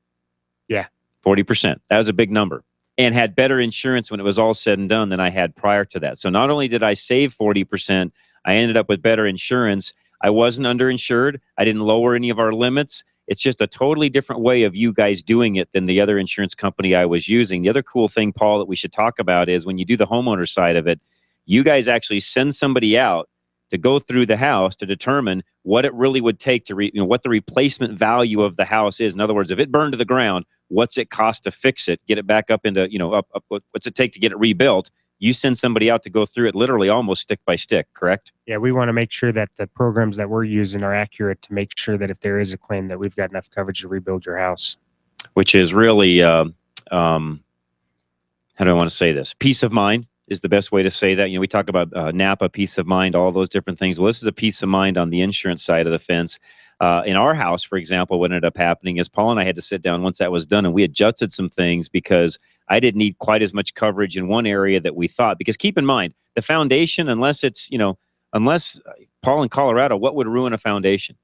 Yeah. 40%. That was a big number. And had better insurance when it was all said and done than I had prior to that. So not only did I save 40%, I ended up with better insurance. I wasn't underinsured. I didn't lower any of our limits. It's just a totally different way of you guys doing it than the other insurance company I was using. The other cool thing, Paul, that we should talk about is when you do the homeowner side of it, you guys actually send somebody out to go through the house to determine what it really would take to, what the replacement value of the house is. In other words, if it burned to the ground, what's it cost to fix it, get it back up into, what's it take to get it rebuilt? You send somebody out to go through it literally almost stick by stick, correct? Yeah, we want to make sure that the programs that we're using are accurate to make sure that if there is a claim that we've got enough coverage to rebuild your house. Which is really, how do I want to say this? Peace of mind is the best way to say that. We talk about Napa, peace of mind, all those different things. Well, this is a peace of mind on the insurance side of the fence. In our house, for example, what ended up happening is Paul and I had to sit down once that was done, and we adjusted some things because I didn't need quite as much coverage in one area that we thought. Because keep in mind, the foundation, unless Paul in Colorado, what would ruin a foundation?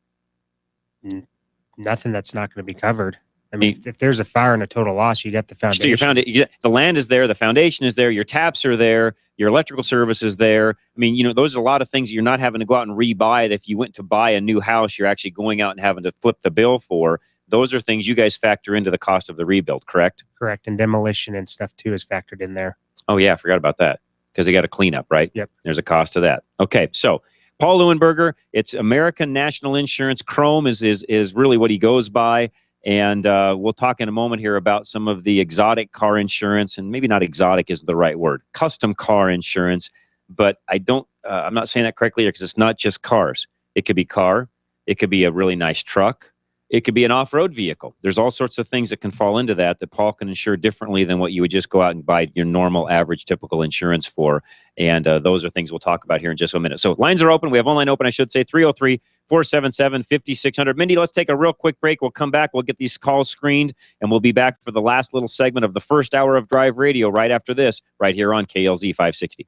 Nothing that's not going to be covered. I mean, if there's a fire and a total loss, you got the foundation. The land is there, the foundation is there, your taps are there, your electrical service is there. I mean, those are a lot of things that you're not having to go out and rebuy. That if you went to buy a new house, you're actually going out and having to flip the bill for. Those are things you guys factor into the cost of the rebuild, correct? Correct. And demolition and stuff too is factored in there. Oh yeah, I forgot about that because they got to clean up, right? Yep. There's a cost to that. Okay, so Paul Leuenberger, it's American National Insurance. Chrome is really what he goes by. And we'll talk in a moment here about some of the exotic car insurance, and maybe not exotic isn't the right word, custom car insurance. But I'm not saying that correctly because it's not just cars. It could be car. It could be a really nice truck. It could be an off-road vehicle. There's all sorts of things that can fall into that Paul can insure differently than what you would just go out and buy your normal, average, typical insurance for. And those are things we'll talk about here in just a minute. So lines are open. We have one line open, I should say, 303-477-5600. Mindy, let's take a real quick break. We'll come back. We'll get these calls screened, and we'll be back for the last little segment of the first hour of Drive Radio right after this, right here on KLZ 560.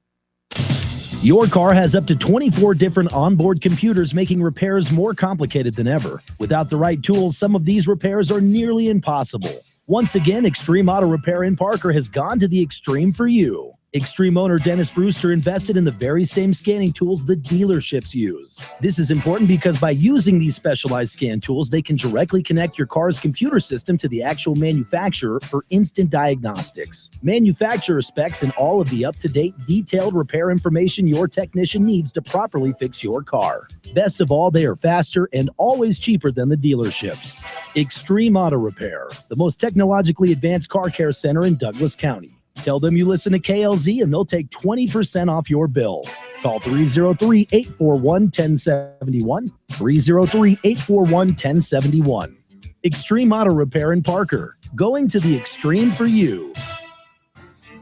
Your car has up to 24 different onboard computers, making repairs more complicated than ever. Without the right tools, some of these repairs are nearly impossible. Once again, Extreme Auto Repair in Parker has gone to the extreme for you. Extreme owner Dennis Brewster invested in the very same scanning tools the dealerships use. This is important because by using these specialized scan tools, they can directly connect your car's computer system to the actual manufacturer for instant diagnostics. Manufacturer specs and all of the up-to-date, detailed repair information your technician needs to properly fix your car. Best of all, they are faster and always cheaper than the dealerships. Extreme Auto Repair, the most technologically advanced car care center in Douglas County. Tell them you listen to KLZ and they'll take 20% off your bill. Call 303-841-1071, 303-841-1071. Extreme Auto Repair in Parker, going to the extreme for you.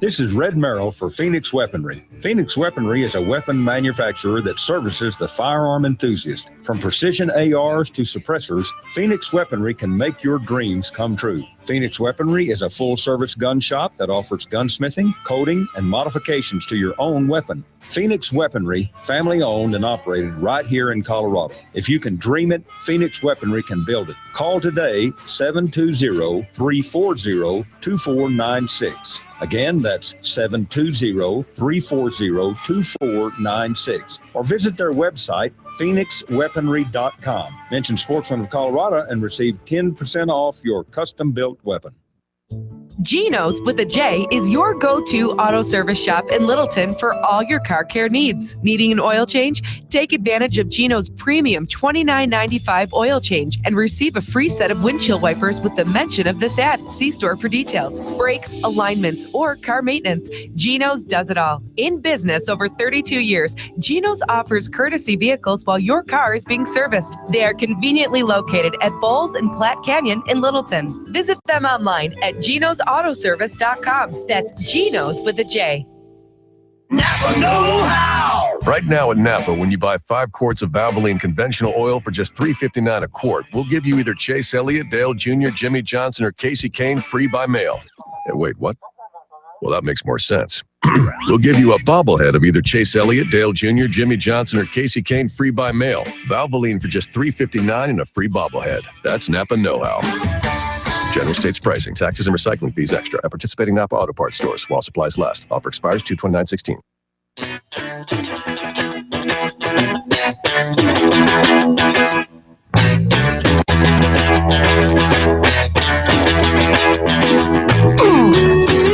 This is Red Merrill for Phoenix Weaponry. Phoenix Weaponry is a weapon manufacturer that services the firearm enthusiast. From precision ARs to suppressors, Phoenix Weaponry can make your dreams come true. Phoenix Weaponry is a full-service gun shop that offers gunsmithing, coating, and modifications to your own weapon. Phoenix Weaponry, family-owned and operated right here in Colorado. If you can dream it, Phoenix Weaponry can build it. Call today, 720-340-2496. Again, that's 720-340-2496. Or visit their website, phoenixweaponry.com. Mention Sportsman of Colorado and receive 10% off your custom-built weapon. Geno's with a J is your go-to auto service shop in Littleton for all your car care needs. Needing an oil change? Take advantage of Geno's premium $29.95 oil change and receive a free set of windshield wipers with the mention of this ad. See store for details. Brakes, alignments, or car maintenance. Geno's does it all. In business over 32 years, Geno's offers courtesy vehicles while your car is being serviced. They are conveniently located at Bowles and Platte Canyon in Littleton. Visit them online at genosautoservice.com. That's Geno's with a J. Napa know-how! Right now at Napa, when you buy 5 quarts of Valvoline conventional oil for just $3.59 a quart, we'll give you either Chase Elliott, Dale Jr., Jimmy Johnson, or Casey Kane free by mail. Hey, wait, what? Well, that makes more sense. We'll give you a bobblehead of either Chase Elliott, Dale Jr., Jimmy Johnson, or Casey Kane free by mail. Valvoline for just $3.59 and a free bobblehead. That's Napa know-how. General states pricing, taxes, and recycling fees extra at participating Napa Auto Parts stores while supplies last. Offer expires 2/29/16.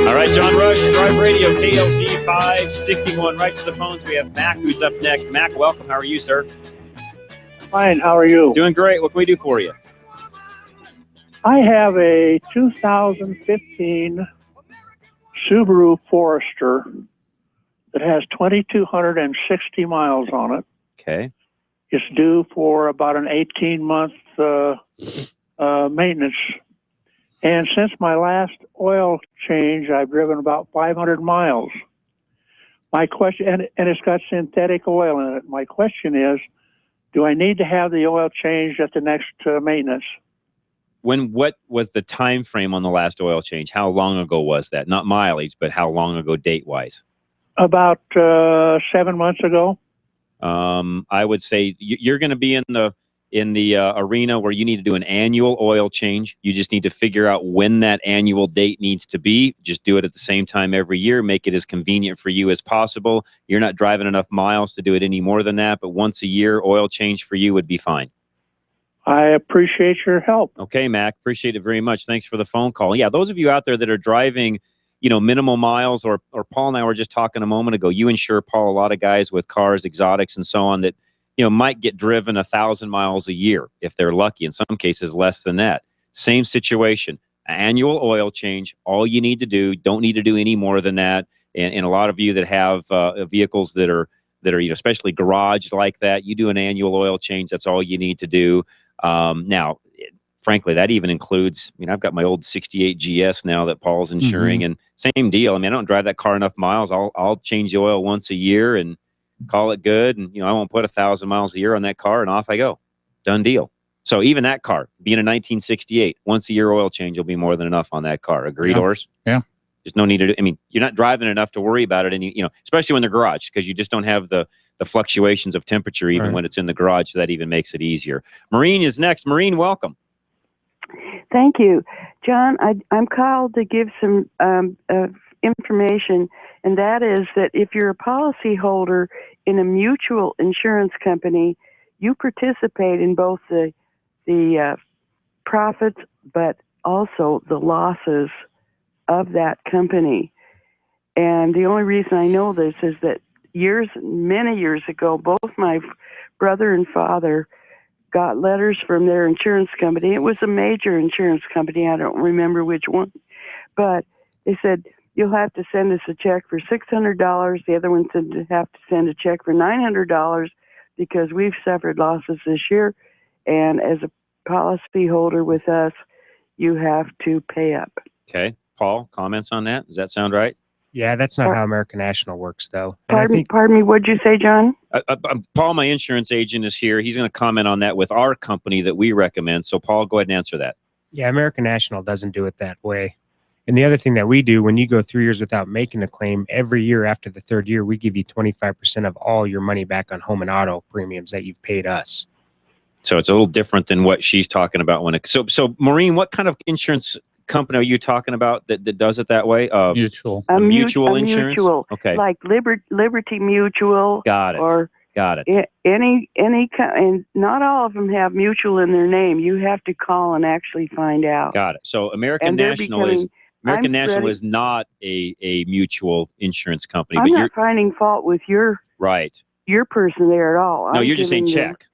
All right, John Rush, Drive Radio, KLZ 561. Right to the phones. We have Mac, who's up next. Mac, welcome. How are you, sir? Fine. How are you? Doing great. What can we do for you? I have a 2015 Subaru Forester that has 2,260 miles on it. Okay. It's due for about an 18-month maintenance. And since my last oil change, I've driven about 500 miles. My question, and it's got synthetic oil in it. My question is, do I need to have the oil changed at the next maintenance? What was the time frame on the last oil change? How long ago was that? Not mileage, but how long ago date-wise? About 7 months ago. I would say you're going to be in the arena where you need to do an annual oil change. You just need to figure out when that annual date needs to be. Just do it at the same time every year. Make it as convenient for you as possible. You're not driving enough miles to do it any more than that, but once a year, oil change for you would be fine. I appreciate your help. Okay, Mac. Appreciate it very much. Thanks for the phone call. Yeah, those of you out there that are driving, minimal miles, or Paul and I were just talking a moment ago, you insure, Paul, a lot of guys with cars, exotics, and so on that, might get driven 1,000 miles a year if they're lucky. In some cases, less than that. Same situation. Annual oil change. All you need to do. Don't need to do any more than that. And a lot of you that have vehicles that are especially garaged like that, you do an annual oil change. That's all you need to do. Now, frankly, that even includes, I've got my old 68 GS now that Paul's insuring, and same deal. I don't drive that car enough miles. I'll change the oil once a year and call it good. And, I won't put 1,000 miles a year on that car, and off I go. Done deal. So even that car, being a 1968, once a year oil change will be more than enough on that car. Agreed, Horace? Yeah. There's no need to, you're not driving enough to worry about it. And, especially when they're garage, because you just don't have the fluctuations of temperature even when it's in the garage. So that even makes it easier. Maureen is next. Maureen, welcome. Thank you. John, I'm called to give some information, and that is that if you're a policyholder in a mutual insurance company, you participate in both the profits, but also the losses of that company. And the only reason I know this is that many years ago, both my brother and father got letters from their insurance company. It was a major insurance company. I don't remember which one. But they said, you'll have to send us a check for $600. The other one said to have to send a check for $900 because we've suffered losses this year. And as a policy holder with us, you have to pay up. Okay. Paul, comments on that? Does that sound right? Yeah, that's not how American National works, though. Pardon me, what'd you say, John? Paul, my insurance agent, is here. He's going to comment on that with our company that we recommend. So, Paul, go ahead and answer that. Yeah, American National doesn't do it that way. And the other thing that we do, when you go 3 years without making a claim, every year after the third year, we give you 25% of all your money back on home and auto premiums that you've paid us. So it's a little different than what she's talking about. So Maureen, what kind of insurance company are you talking about that does it that way? Mutual. Mutual insurance? Mutual, okay. Like Liberty Mutual. Got it. Or got it. Any and not all of them have mutual in their name. You have to call and actually find out. Got it. So American National is not a mutual insurance company. I'm but not finding fault with your person there at all. No, you're just saying check.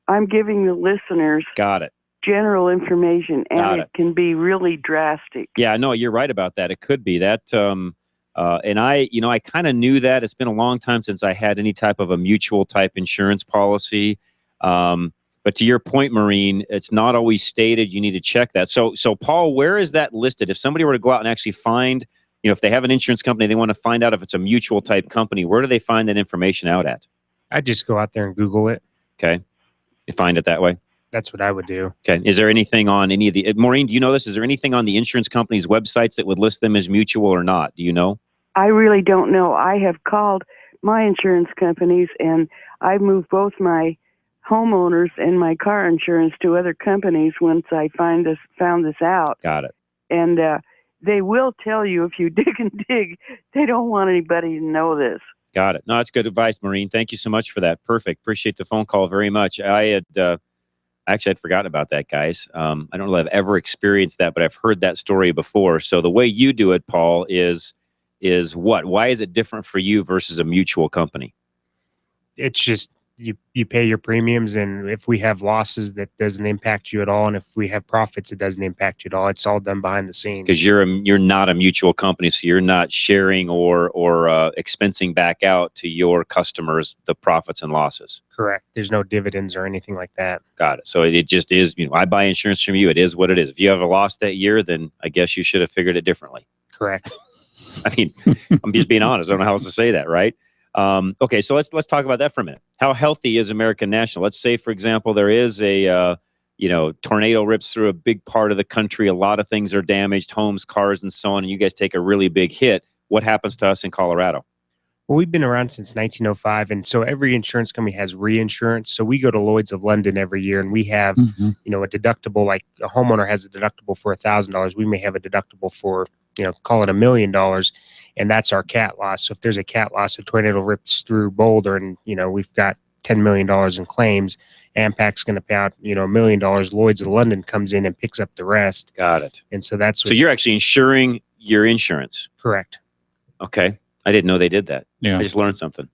I'm giving the listeners got it. General information, and Got it can be really drastic. Yeah, no, you're right about that. It could be that. And I kind of knew that. It's been a long time since I had any type of a mutual type insurance policy. But to your point, Maureen, it's not always stated. You need to check that. So Paul, where is that listed? If somebody were to go out and actually find, if they have an insurance company, they want to find out if it's a mutual type company, where do they find that information out at? I just go out there and Google it. Okay. You find it that way? That's what I would do. Okay. Is there anything on any of the, Maureen, do you know this? Is there anything on the insurance company's websites that would list them as mutual or not? Do you know? I really don't know. I have called my insurance companies, and I've moved both my homeowners and my car insurance to other companies once I found this out. Got it. And they will tell you if you dig and dig. They don't want anybody to know this. Got it. No, that's good advice, Maureen. Thank you so much for that. Perfect. Appreciate the phone call very much. Actually, I'd forgotten about that, guys. I don't know if I've ever experienced that, but I've heard that story before. So the way you do it, Paul, is what? Why is it different for you versus a mutual company? It's just you pay your premiums, and if we have losses, that doesn't impact you at all, and if we have profits, it doesn't impact you at all. It's all done behind the scenes. Because you're not a mutual company, so you're not sharing or expensing back out to your customers the profits and losses. Correct. There's no dividends or anything like that. Got it. So it just is. I buy insurance from you. It is what it is. If you have a loss that year, then I guess you should have figured it differently. Correct. I mean, I'm just being honest. I don't know how else to say that, right? Okay, so let's talk about that for a minute. How healthy is American National? Let's say, for example, there is a tornado rips through a big part of the country. A lot of things are damaged, homes, cars, and so on. And you guys take a really big hit. What happens to us in Colorado? Well, we've been around since 1905, and so every insurance company has reinsurance. So we go to Lloyd's of London every year, and we have, a deductible. Like a homeowner has a deductible for $1,000. We may have a deductible for, call it $1 million, and that's our cat loss. So if there's a cat loss, a tornado rips through Boulder, and we've got $10 million in claims, AMPAC's going to pay out, $1 million. Lloyd's of London comes in and picks up the rest. Got it. And so that's so you're actually insuring your insurance. Correct. Okay. I didn't know they did that. Yeah. I just learned something.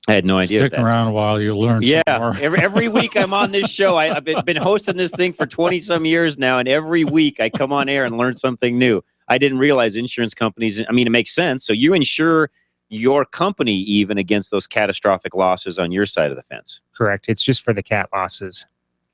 I had no idea. Stick around a while, you'll learn some more. every week I'm on this show. I've been hosting this thing for 20-some years now, and every week I come on air and learn something new. I didn't realize insurance companies, it makes sense. So you insure your company even against those catastrophic losses on your side of the fence. Correct. It's just for the cat losses.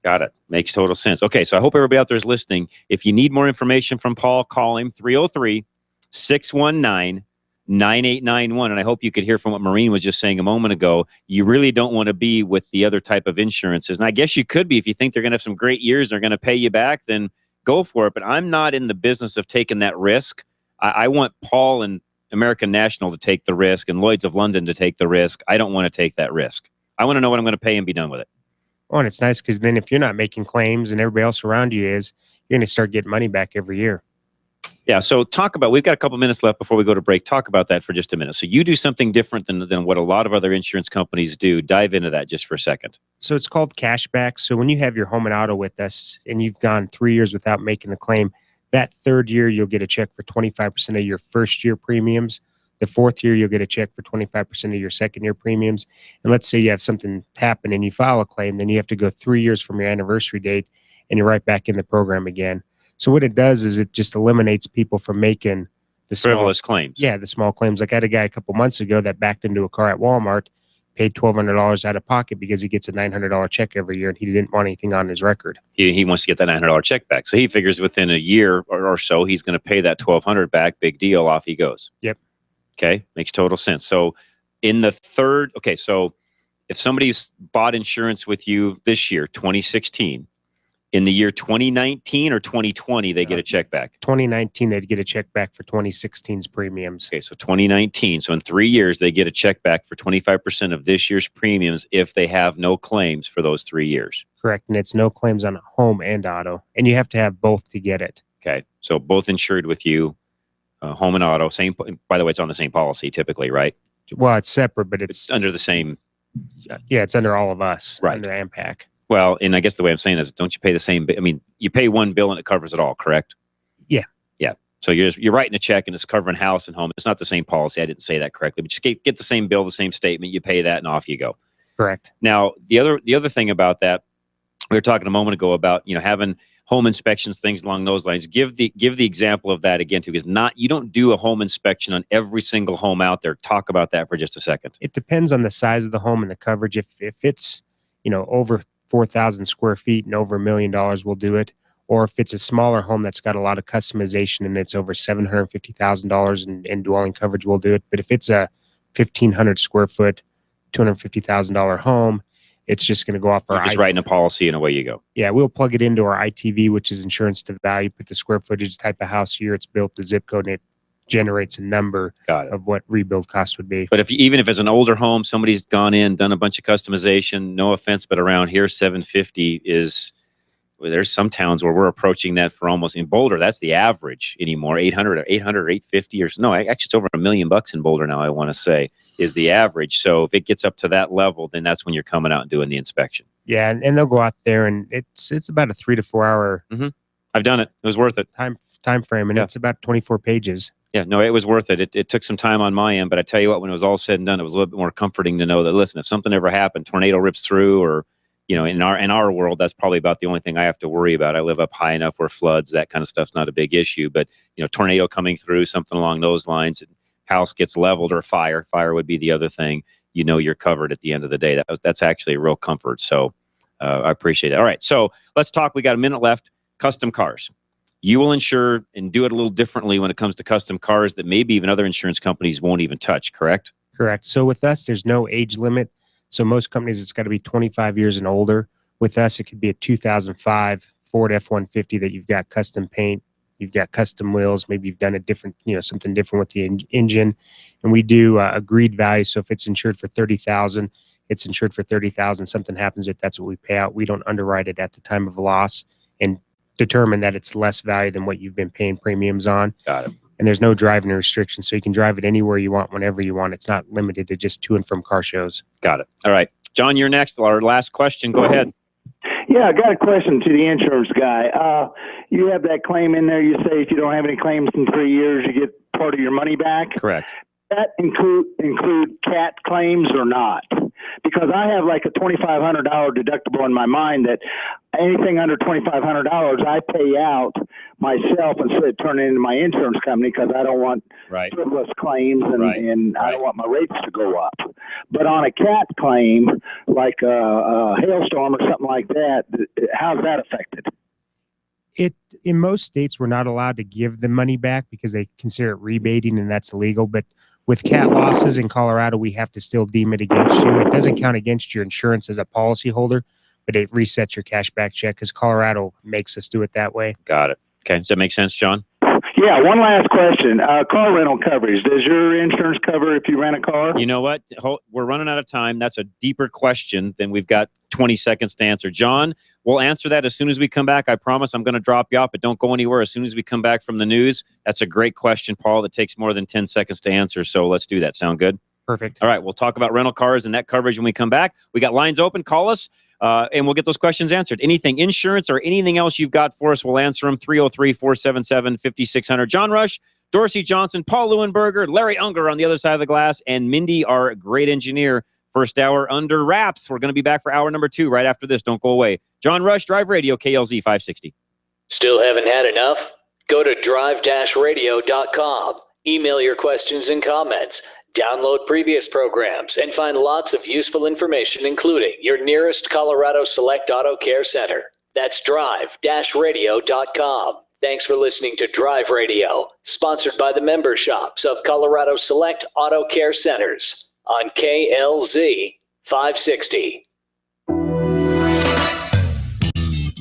Got it. Makes total sense. Okay, so I hope everybody out there is listening. If you need more information from Paul, call him 303-619-9891. And I hope you could hear from what Maureen was just saying a moment ago. You really don't want to be with the other type of insurances. And I guess you could be if you think they're going to have some great years, they're going to pay you back, then go for it. But I'm not in the business of taking that risk. I want Paul and American National to take the risk and Lloyd's of London to take the risk. I don't want to take that risk. I want to know what I'm going to pay and be done with it. Oh, and it's nice because then if you're not making claims and everybody else around you is, you're going to start getting money back every year. Yeah, so we've got a couple minutes left before we go to break. Talk about that for just a minute. So you do something different than what a lot of other insurance companies do. Dive into that just for a second. So it's called cashback. So when you have your home and auto with us and you've gone 3 years without making a claim, that third year you'll get a check for 25% of your first year premiums. The fourth year, you'll get a check for 25% of your second year premiums. And let's say you have something happen and you file a claim, then you have to go 3 years from your anniversary date and you're right back in the program again. So what it does is it just eliminates people from making the frivolous claims. Yeah, the small claims. Like I had a guy a couple months ago that backed into a car at Walmart, paid $1,200 out of pocket because he gets a $900 check every year and he didn't want anything on his record. He wants to get that $900 check back. So he figures within a year or so, he's going to pay that $1,200 back. Big deal. Off he goes. Yep. Okay, makes total sense. So in the third, so if somebody's bought insurance with you this year, 2016, in the year 2019 or 2020, they get a check back? 2019, they'd get a check back for 2016's premiums. Okay, so 2019. So in 3 years, they get a check back for 25% of this year's premiums if they have no claims for those 3 years. Correct, and it's no claims on home and auto, and you have to have both to get it. Okay, so both insured with you. Home and auto, same. By the way, it's on the same policy typically, right? Well, it's separate, but it's under the same. Yeah, it's under all of us, right? Under AMPAC. Well, and I guess the way I'm saying is, don't you pay the same? I mean, you pay one bill and it covers it all, correct? Yeah. Yeah. So you're writing a check and it's covering house and home. It's not the same policy. I didn't say that correctly, but just get the same bill, the same statement. You pay that, and off you go. Correct. Now, the other thing about that, we were talking a moment ago about having home inspections, things along those lines. Give the example of that again too, because you don't do a home inspection on every single home out there. Talk about that for just a second. It depends on the size of the home and the coverage. If it's over 4,000 square feet and over $1 million, we'll do it. Or if it's a smaller home that's got a lot of customization and it's over $750,000 in dwelling coverage, we'll do it. But if it's a 1,500 square foot, $250,000 home, it's just going to go off our... You're just writing a policy and away you go. Yeah, we'll plug it into our ITV, which is insurance to value, put the square footage, type of house, year it's built, the zip code, and it generates a number of what rebuild costs would be. But even if it's an older home, somebody's gone in, done a bunch of customization, no offense, but around here, 750 is... Well, there's some towns where we're approaching that for almost... In Boulder, that's the average anymore. 800 or 850 or... No, actually, it's over $1 million in Boulder now, I want to say, is the average. So if it gets up to that level, then that's when you're coming out and doing the inspection. Yeah, and they'll go out there, and it's about a 3 to 4 hour... Mm-hmm. I've done it. It was worth it. Time frame, and it's about 24 pages. Yeah, no, it was worth it. It took some time on my end, but I tell you what, when it was all said and done, it was a little bit more comforting to know that, listen, if something ever happened, tornado rips through, or in our world, that's probably about the only thing I have to worry about. I live up high enough where floods, that kind of stuff's not a big issue. But tornado coming through, something along those lines, house gets leveled, or fire would be the other thing. You're covered at the end of the day. That's actually a real comfort. So I appreciate it. All right, so let's talk. We got a minute left. Custom cars. You will insure and do it a little differently when it comes to custom cars that maybe even other insurance companies won't even touch. Correct? Correct. So with us, there's no age limit. So most companies, it's got to be 25 years and older. With us, it could be a 2005 Ford F-150 that you've got custom paint, you've got custom wheels, maybe you've done a different, something different with the engine. And we do agreed value. So if it's insured for $30,000, it's insured for $30,000. Something happens, that's what we pay out. We don't underwrite it at the time of loss and determine that it's less value than what you've been paying premiums on. Got it. And there's no driving restrictions, so you can drive it anywhere you want, whenever you want. It's not limited to just to and from car shows. Got it. All right. John, you're next. Our last question. Go ahead. Yeah, I got a question to the insurance guy. You have that claim in there. You say if you don't have any claims in 3 years, you get part of your money back. Correct. That include cat claims or not? Because I have like a $2,500 deductible in my mind that anything under $2,500, I pay out myself instead of turning it into my insurance company because I don't want frivolous claims and I don't want my rates to go up. But on a cat claim, like a hailstorm or something like that, how's that affected? In most states, we're not allowed to give the money back because they consider it rebating, and that's illegal. But with cat losses in Colorado, we have to still deem it against you. It doesn't count against your insurance as a policyholder, but it resets your cashback check because Colorado makes us do it that way. Got it. Okay. Does that make sense, John? Yeah, one last question. Car rental coverage. Does your insurance cover if you rent a car? You know what? We're running out of time. That's a deeper question than we've got 20 seconds to answer. John, we'll answer that as soon as we come back. I promise I'm going to drop you off, but don't go anywhere as soon as we come back from the news. That's a great question, Paul, that takes more than 10 seconds to answer. So let's do that. Sound good? Perfect. All right. We'll talk about rental cars and net coverage when we come back. We got lines open. Call us. And we'll get those questions answered. Anything insurance or anything else you've got for us, we'll answer them. 303-477-5600. John Rush, Dorsey Johnson, Paul Leuenberger, Larry Unger on the other side of the glass, and Mindy, our great engineer. First hour under wraps. We're going to be back for hour number 2 right after this. Don't go away. John Rush, Drive Radio, KLZ 560. Still haven't had enough? Go to drive-radio.com. Email your questions and comments. Download previous programs and find lots of useful information, including your nearest Colorado Select Auto Care Center. That's drive-radio.com. Thanks for listening to Drive Radio, sponsored by the member shops of Colorado Select Auto Care Centers on KLZ 560.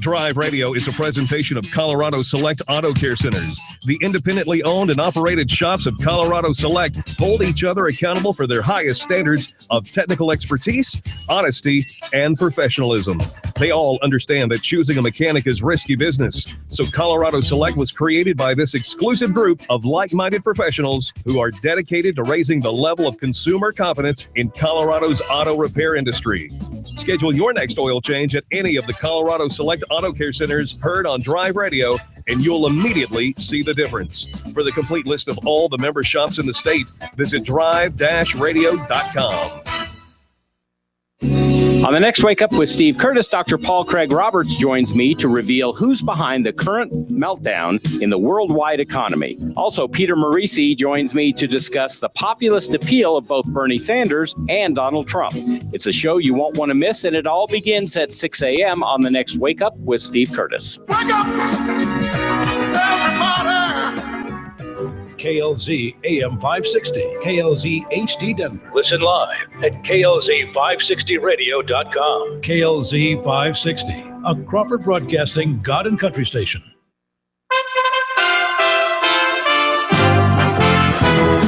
Drive Radio is a presentation of Colorado Select Auto Care Centers. The independently owned and operated shops of Colorado Select hold each other accountable for their highest standards of technical expertise, honesty, and professionalism. They all understand that choosing a mechanic is risky business. So Colorado Select was created by this exclusive group of like-minded professionals who are dedicated to raising the level of consumer confidence in Colorado's auto repair industry. Schedule your next oil change at any of the Colorado Select Auto Care Centers heard on Drive Radio, and you'll immediately see the difference. For the complete list of all the member shops in the state, visit drive-radio.com. On the next Wake Up with Steve Curtis, Dr. Paul Craig Roberts joins me to reveal who's behind the current meltdown in the worldwide economy. Also, Peter Marisi joins me to discuss the populist appeal of both Bernie Sanders and Donald Trump. It's a show you won't want to miss, and it all begins at 6 a.m. on the next Wake Up with Steve Curtis. Wake up, everybody! KLZ AM 560, KLZ HD Denver. Listen live at KLZ560radio.com. KLZ 560, a Crawford Broadcasting God and Country station.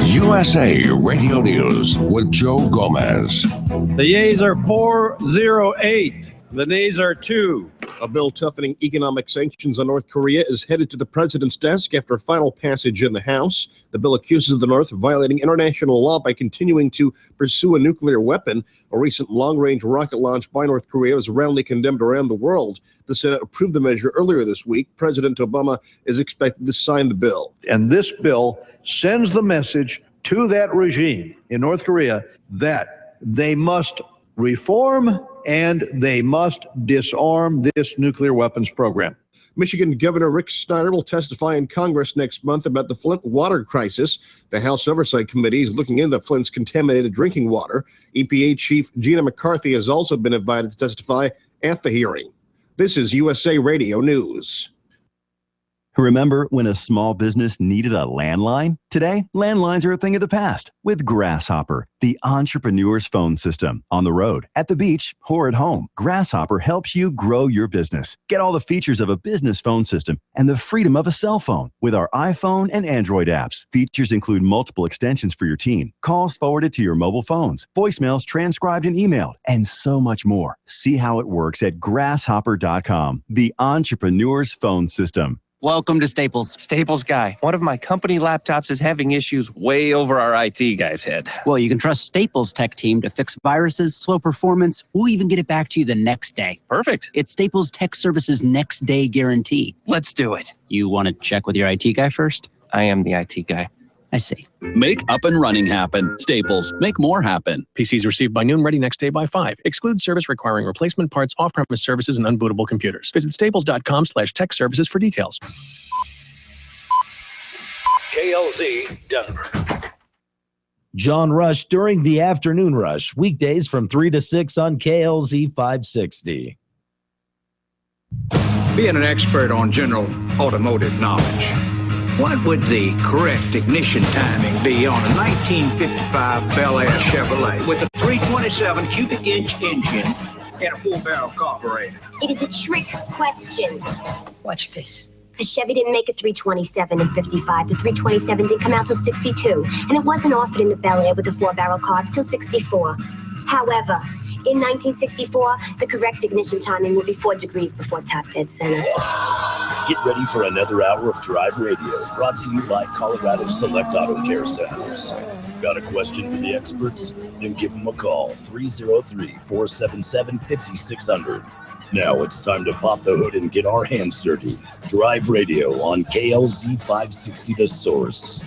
USA Radio News with Joe Gomez. The yeas are 408. The nays are 2. A bill toughening economic sanctions on North Korea is headed to the president's desk after final passage in the House. The bill accuses the North of violating international law by continuing to pursue a nuclear weapon. A recent long-range rocket launch by North Korea was roundly condemned around the world. The Senate approved the measure earlier this week. President Obama is expected to sign the bill. And this bill sends the message to that regime in North Korea that they must reform and they must disarm this nuclear weapons program. Michigan Governor Rick Snyder will testify in Congress next month about the Flint water crisis. The House Oversight Committee is looking into Flint's contaminated drinking water. EPA Chief Gina McCarthy has also been invited to testify at the hearing. This is USA Radio News. Remember when a small business needed a landline? Today, landlines are a thing of the past with Grasshopper, the entrepreneur's phone system. On the road, at the beach, or at home, Grasshopper helps you grow your business. Get all the features of a business phone system and the freedom of a cell phone with our iPhone and Android apps. Features include multiple extensions for your team, calls forwarded to your mobile phones, voicemails transcribed and emailed, and so much more. See how it works at grasshopper.com, the entrepreneur's phone system. Welcome to Staples. Staples guy. One of my company laptops is having issues way over our IT guy's head. Well, you can trust Staples tech team to fix viruses, slow performance. We'll even get it back to you the next day. Perfect. It's Staples Tech Services next day guarantee. Let's do it. You want to check with your IT guy first? I am the IT guy. I see. Make up and running happen. Staples. Make more happen. PCs received by noon, ready next day by 5. Exclude service requiring replacement parts, off-premise services, and unbootable computers. Visit staples.com/tech services for details. KLZ Denver. John Rush during the afternoon rush, weekdays from 3 to 6 on KLZ 560. Being an expert on general automotive knowledge, what would the correct ignition timing be on a 1955 Bel Air Chevrolet with a 327 cubic inch engine and a 4-barrel carburetor? It is a trick question. Watch this. Because Chevy didn't make a 327 in 55. The 327 didn't come out till 62. And it wasn't offered in the Bel Air with a 4-barrel carb till 64. However, in 1964, the correct ignition timing will be 4 degrees before top dead center. Get ready for another hour of Drive Radio, brought to you by Colorado Select Auto Care Centers. Got a question for the experts? Then give them a call, 303-477-5600. Now it's time to pop the hood and get our hands dirty. Drive Radio on KLZ 560 The Source.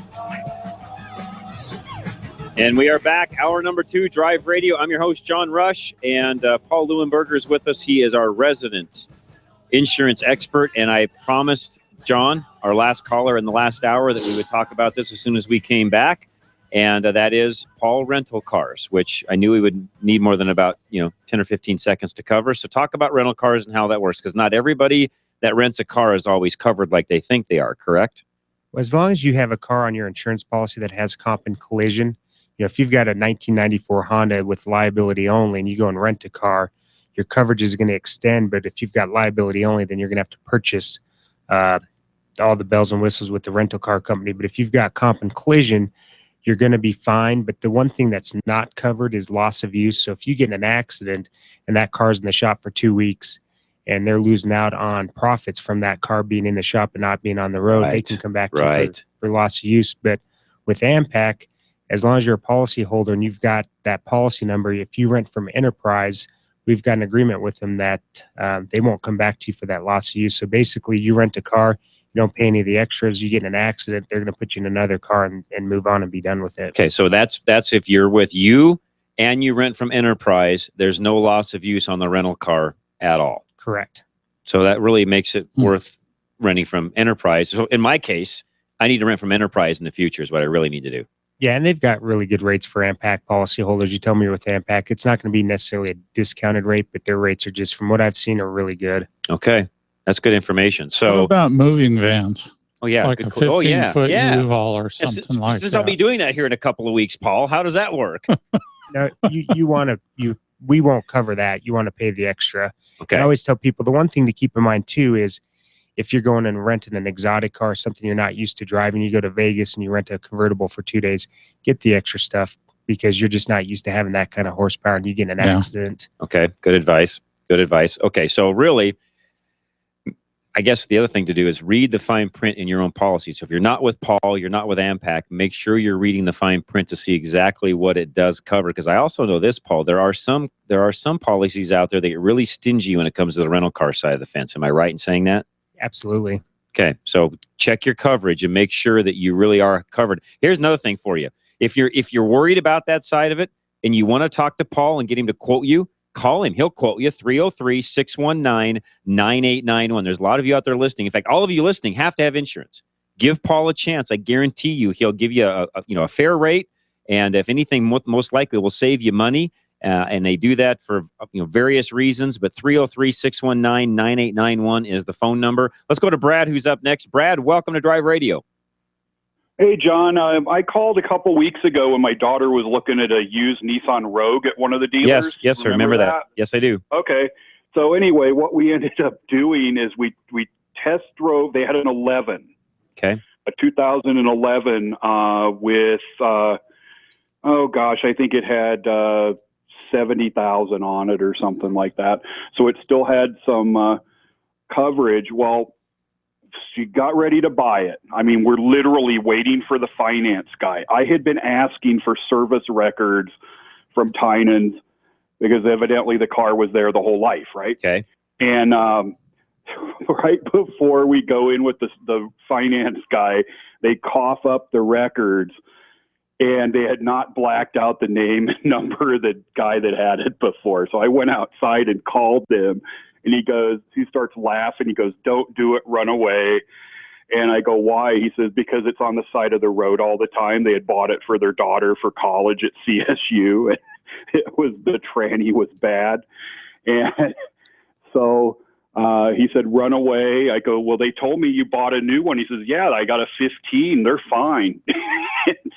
And we are back, hour number 2, Drive Radio. I'm your host, John Rush, and Paul Leuenberger is with us. He is our resident insurance expert, and I promised John, our last caller in the last hour, that we would talk about this as soon as we came back, and that is Paul rental cars, which I knew we would need more than about 10 or 15 seconds to cover. So talk about rental cars and how that works, because not everybody that rents a car is always covered like they think they are, correct? Well, as long as you have a car on your insurance policy that has comp and collision, if you've got a 1994 Honda with liability only and you go and rent a car, your coverage is going to extend. But if you've got liability only, then you're going to have to purchase all the bells and whistles with the rental car company. But if you've got comp and collision, you're going to be fine. But the one thing that's not covered is loss of use. So if you get in an accident and that car's in the shop for 2 weeks and they're losing out on profits from that car being in the shop and not being on the road, they can come back to you for loss of use. But with AMPAC, as long as you're a policy holder and you've got that policy number, if you rent from Enterprise, we've got an agreement with them that they won't come back to you for that loss of use. So basically, you rent a car, you don't pay any of the extras, you get in an accident, they're going to put you in another car and move on and be done with it. Okay, so that's if you're with you and you rent from Enterprise, there's no loss of use on the rental car at all. Correct. So that really makes it worth renting from Enterprise. So in my case, I need to rent from Enterprise in the future is what I really need to do. Yeah, and they've got really good rates for AMPAC policyholders. You tell me you're with AMPAC, it's not going to be necessarily a discounted rate, but their rates are just, from what I've seen, are really good. Okay, that's good information. So, what about moving vans? Oh yeah, like a 15-foot U-Haul or something like that. Since I'll be doing that here in a couple of weeks, Paul, how does that work? No, we won't cover that. You want to pay the extra. Okay. I always tell people the one thing to keep in mind too is, if you're going and renting an exotic car, something you're not used to driving, you go to Vegas and you rent a convertible for 2 days, get the extra stuff because you're just not used to having that kind of horsepower and you get in an accident. Okay, good advice. Good advice. Okay, so really, I guess the other thing to do is read the fine print in your own policy. So if you're not with Paul, you're not with AMPAC, make sure you're reading the fine print to see exactly what it does cover. Because I also know this, Paul, there are some policies out there that get really stingy when it comes to the rental car side of the fence. Am I right in saying that? Absolutely. Okay, so check your coverage and make sure that you really are covered. Here's another thing for you. If you're worried about that side of it and you want to talk to Paul and get him to quote you, call him. He'll quote you, 303-619-9891. There's a lot of you out there listening. In fact, all of you listening have to have insurance. Give Paul a chance. I guarantee you he'll give you a fair rate, and if anything, most likely will save you money. And they do that for various reasons, but 303-619-9891 is the phone number. Let's go to Brad, who's up next. Brad, welcome to Drive Radio. Hey, John. I called a couple weeks ago when my daughter was looking at a used Nissan Rogue at one of the dealers. Yes, sir. Remember that? Yes, I do. Okay. So anyway, what we ended up doing is we test drove. They had an 11. Okay. A 2011 with, I think it had 70,000 on it or something like that. So it still had some coverage. Well, she got ready to buy it. I mean, we're literally waiting for the finance guy. I had been asking for service records from Tynan's because evidently the car was there the whole life, right? Okay. And right before we go in with the finance guy, they cough up the records. And they had not blacked out the name and number of the guy that had it before. So I went outside and called them, and he starts laughing. He goes, "Don't do it, run away." And I go, why? He says, because it's on the side of the road all the time. They had bought it for their daughter for college at CSU. And the tranny was bad. And so he said, run away. I go, well, they told me you bought a new one. He says, yeah, I got a 15. They're fine.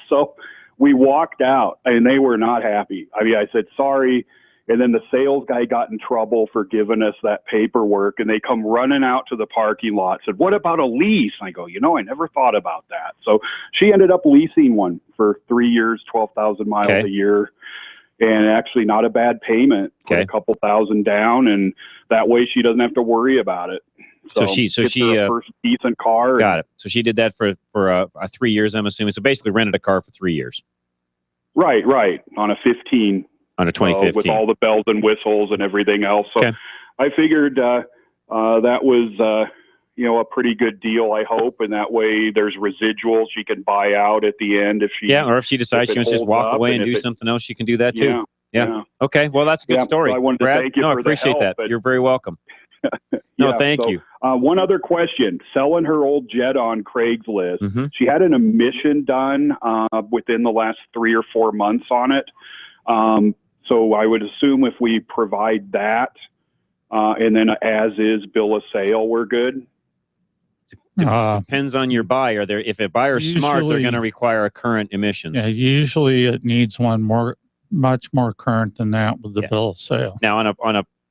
So we walked out and they were not happy. I mean, I said, sorry. And then the sales guy got in trouble for giving us that paperwork, and they come running out to the parking lot, said, what about a lease? And I go, I never thought about that. So she ended up leasing one for 3 years, 12,000 miles a year, and actually not a bad payment, put a couple thousand down, and that way she doesn't have to worry about it. So she her first decent car. Got it. So she did that for 3 years, I'm assuming. So basically rented a car for 3 years. Right. On a 15. On a 2015. With all the bells and whistles and everything else. So I figured that was, a pretty good deal, I hope. And that way there's residuals she can buy out at the end if she... Yeah, or if she decides she wants to just walk away and do something else, she can do that too. Yeah. Okay, well, that's a good story. So I wanted Brad, to thank you for I appreciate the help, that. You're very welcome. Thank you. One other question. Selling her old Jet on Craigslist. Mm-hmm. She had an emission done within the last 3 or 4 months on it. So I would assume if we provide that and then as is bill of sale, we're good. Depends on your buyer. If a buyer's smart, they're going to require a current emissions. Yeah, usually it needs one much more current than that with the bill of sale. Now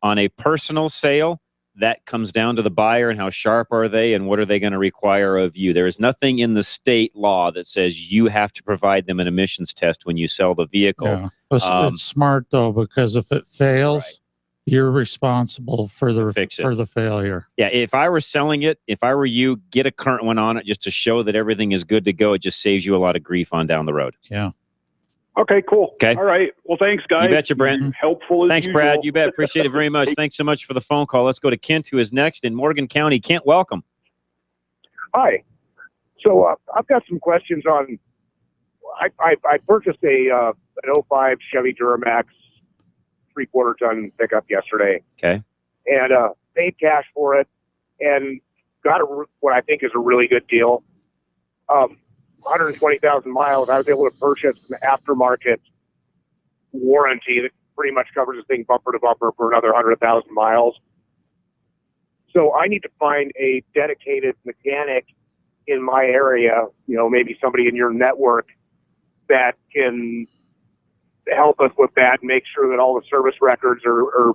on a personal sale, that comes down to the buyer and how sharp are they and what are they going to require of you. There is nothing in the state law that says you have to provide them an emissions test when you sell the vehicle. Yeah. It's smart though, because if it fails, you're responsible for the failure. Yeah, if I were selling it, if I were you, get a current one on it just to show that everything is good to go. It just saves you a lot of grief on down the road. Yeah. Okay, cool. Okay. All right. Well, thanks, guys. You betcha, Brent. Helpful as Thanks, usual. Brad. You bet. Appreciate it very much. Thanks so much for the phone call. Let's go to Kent, who is next in Morgan County. Kent, welcome. Hi. So I've got some questions on. I purchased an 05 Chevy Duramax 3/4 ton pickup yesterday. Okay. And paid cash for it, and got what I think is a really good deal. 120,000 miles. I was able to purchase an aftermarket warranty that pretty much covers this thing bumper to bumper for another 100,000 miles. So I need to find a dedicated mechanic in my area, maybe somebody in your network that can help us with that and make sure that all the service records are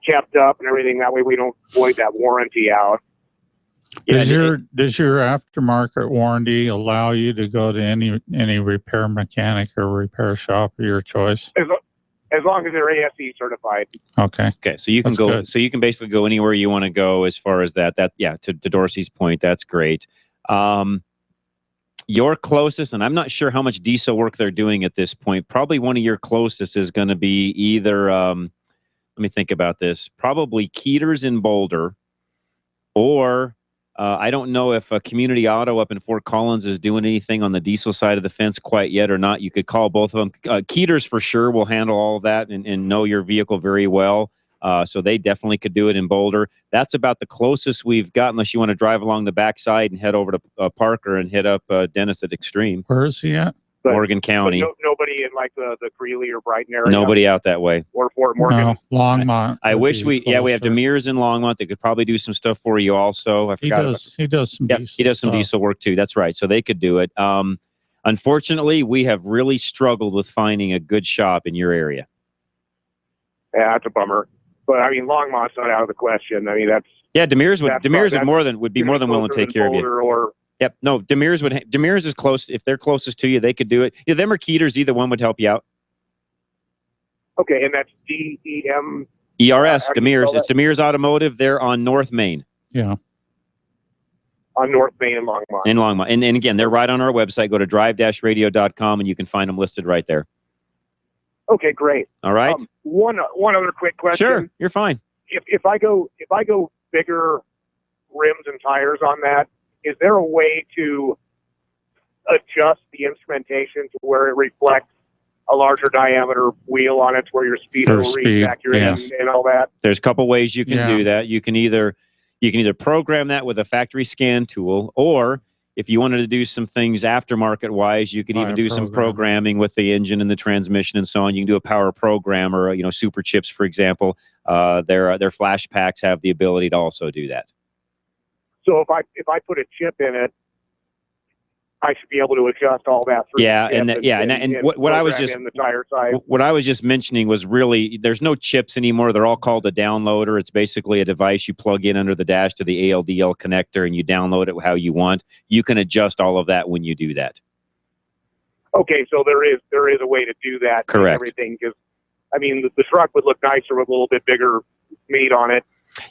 kept up and everything. That way we don't void that warranty out. Does your aftermarket warranty allow you to go to any repair mechanic or repair shop of your choice? As long as they're ASE certified. Okay. Okay. So you can go. Good. So you can basically go anywhere you want to go as far as that. To Dorsey's point, that's great. Your closest, and I'm not sure how much diesel work they're doing at this point. Probably one of your closest is going to be either. Let me think about this. Probably Keeters in Boulder, or. I don't know if a Community Auto up in Fort Collins is doing anything on the diesel side of the fence quite yet or not. You could call both of them. Keeters for sure will handle all of that and know your vehicle very well. So they definitely could do it in Boulder. That's about the closest we've got, unless you want to drive along the backside and head over to Parker and hit up Dennis at Extreme. Where is he at? Morgan County. Nobody in like the Greeley or Brighton area. Nobody out that way. Or Fort Morgan. No, Longmont. I wish we have Demir's in Longmont. They could probably do some stuff for you also. He does some diesel work too. That's right. So they could do it. Unfortunately, we have really struggled with finding a good shop in your area. Yeah, that's a bummer. But I mean, Longmont's not out of the question. I mean, Demir's would be more than willing to take care of you. Yep. No, Demir's is close. If they're closest to you, they could do it. Them or Keeters, either one would help you out. Okay, and that's DEM? ERS, Demir's. It's Demir's Automotive. They're on North Main. Yeah. On North Main in Longmont. In Longmont. And again, they're right on our website. Go to drive-radio.com and you can find them listed right there. Okay, great. All right. One other quick question. Sure, you're fine. If I go bigger rims and tires on that, is there a way to adjust the instrumentation to where it reflects a larger diameter wheel on it, to where your speed will read accurate and all that? There's a couple ways you can do that. You can either You can either program that with a factory scan tool, or if you wanted to do some things aftermarket wise, you could even do some programming with the engine and the transmission and so on. You can do a power programmer, Super Chips, for example. Their flash packs have the ability to also do that. So if I put a chip in it, I should be able to adjust all that. What I was just mentioning was really there's no chips anymore. They're all called a downloader. It's basically a device you plug in under the dash to the ALDL connector and you download it how you want. You can adjust all of that when you do that. Okay, so there is a way to do that. Correct. Everything, because the truck would look nicer with a little bit bigger meat on it.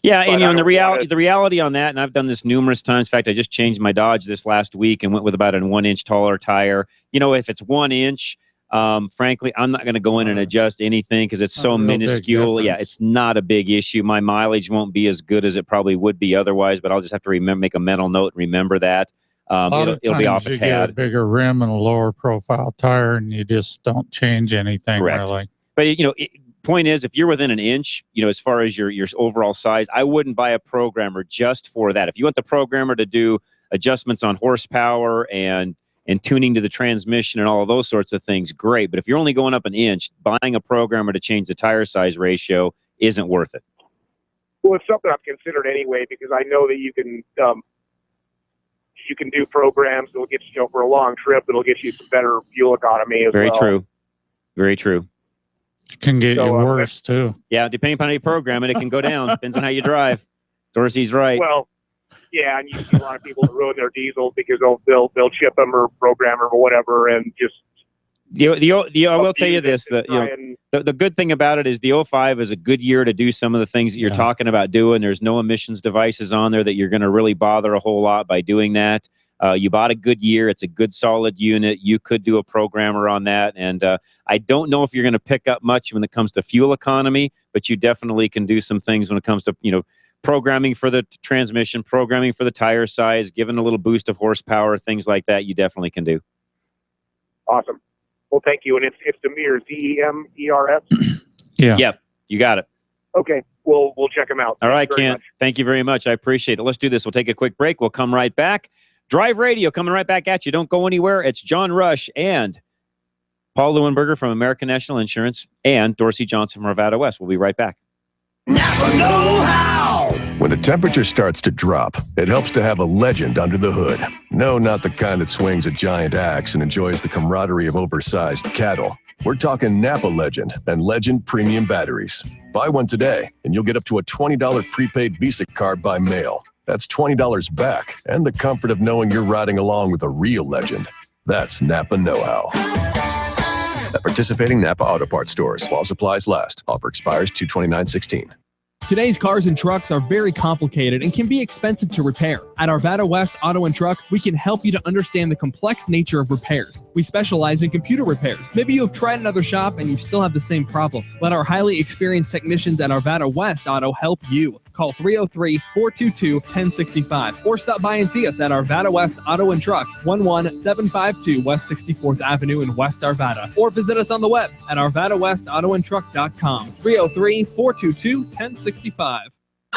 Yeah, and the reality on that, and I've done this numerous times. In fact, I just changed my Dodge this last week and went with about a 1 inch taller tire. If it's 1 inch, frankly, I'm not going to go in and adjust anything because it's so minuscule. Yeah, it's not a big issue. My mileage won't be as good as it probably would be otherwise, but I'll just have to make a mental note and remember that. It'll be off a tad. Get a bigger rim and a lower profile tire, and you just don't change anything. Correct. Really. But point is, if you're within an inch, as far as your overall size, I wouldn't buy a programmer just for that. If you want the programmer to do adjustments on horsepower and tuning to the transmission and all of those sorts of things, great. But if you're only going up an inch, buying a programmer to change the tire size ratio isn't worth it. Well, it's something I've considered anyway, because I know that you can do programs that'll get you for a long trip. It'll get you some better fuel economy as well. Very true. Very true. It can get you worse too. Yeah, depending upon how you program it, it can go down. Depends on how you drive. Dorsey's right. Well, yeah, and you see a lot of people that ruin their diesels because they'll chip them or program them or whatever, and just. I will tell you this: the good thing about it is the 05 is a good year to do some of the things that you're talking about doing. There's no emissions devices on there that you're going to really bother a whole lot by doing that. You bought a good year. It's a good solid unit. You could do a programmer on that. And I don't know if you're going to pick up much when it comes to fuel economy, but you definitely can do some things when it comes to, programming for the transmission, programming for the tire size, giving a little boost of horsepower, things like that. You definitely can do. Awesome. Well, thank you. And it's Demers, DEMERS? Yeah. Yep. You got it. Okay. We'll check them out. All right, Kent. Thank you very much. I appreciate it. Let's do this. We'll take a quick break. We'll come right back. Drive Radio coming right back at you. Don't go anywhere. It's John Rush and Paul Leuenberger from American National Insurance and Dorsey Johnson from Arvada West. We'll be right back. Napa know-how! When the temperature starts to drop, it helps to have a legend under the hood. No, not the kind that swings a giant axe and enjoys the camaraderie of oversized cattle. We're talking Napa Legend and Legend Premium Batteries. Buy one today, and you'll get up to a $20 prepaid Visa card by mail. That's $20 back and the comfort of knowing you're riding along with a real legend. That's Napa know-how. At participating Napa Auto Parts stores while supplies last. Offer expires 2/29/16. Today's cars and trucks are very complicated and can be expensive to repair. At Arvada West Auto and Truck, we can help you to understand the complex nature of repairs. We specialize in computer repairs. Maybe you have tried another shop and you still have the same problem. Let our highly experienced technicians at Arvada West Auto help you. Call 303-422-1065 or stop by and see us at Arvada West Auto and Truck, 11752 West 64th Avenue in West Arvada, or visit us on the web at arvadawestautoandtruck.com. 303-422-1065.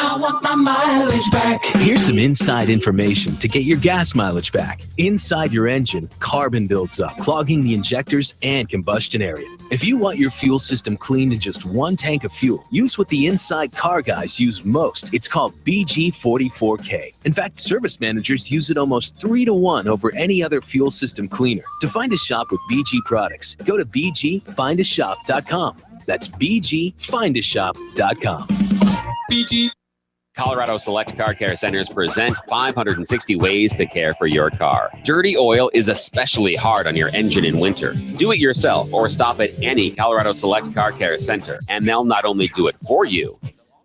I want my mileage back. Here's some inside information to get your gas mileage back. Inside your engine, carbon builds up, clogging the injectors and combustion area. If you want your fuel system cleaned in just one tank of fuel, use what the inside car guys use most. It's called BG44K. In fact, service managers use it almost 3-to-1 over any other fuel system cleaner. To find a shop with BG products, go to bgfindashop.com. That's bgfindashop.com. BG. Colorado Select Car Care Centers present 560 ways to care for your car. Dirty oil is especially hard on your engine in winter. Do it yourself or stop at any Colorado Select Car Care Center, and they'll not only do it for you.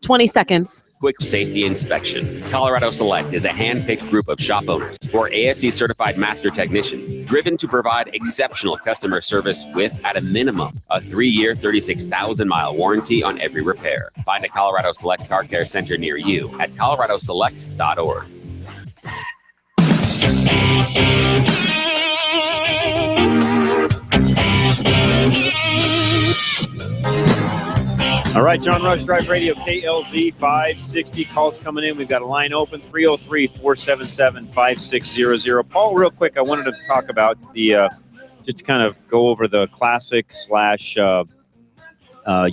20 seconds. Quick safety inspection. Colorado Select is a hand-picked group of shop owners or ASE certified master technicians driven to provide exceptional customer service with, at a minimum, a 3-year, 36,000-mile warranty on every repair. Find a Colorado Select Car Care Center near you at coloradoselect.org. All right, John Rush Drive Radio, KLZ 560. Calls coming in. We've got a line open, 303-477-5600. Paul, real quick, I wanted to talk about the, just to kind of go over the classic /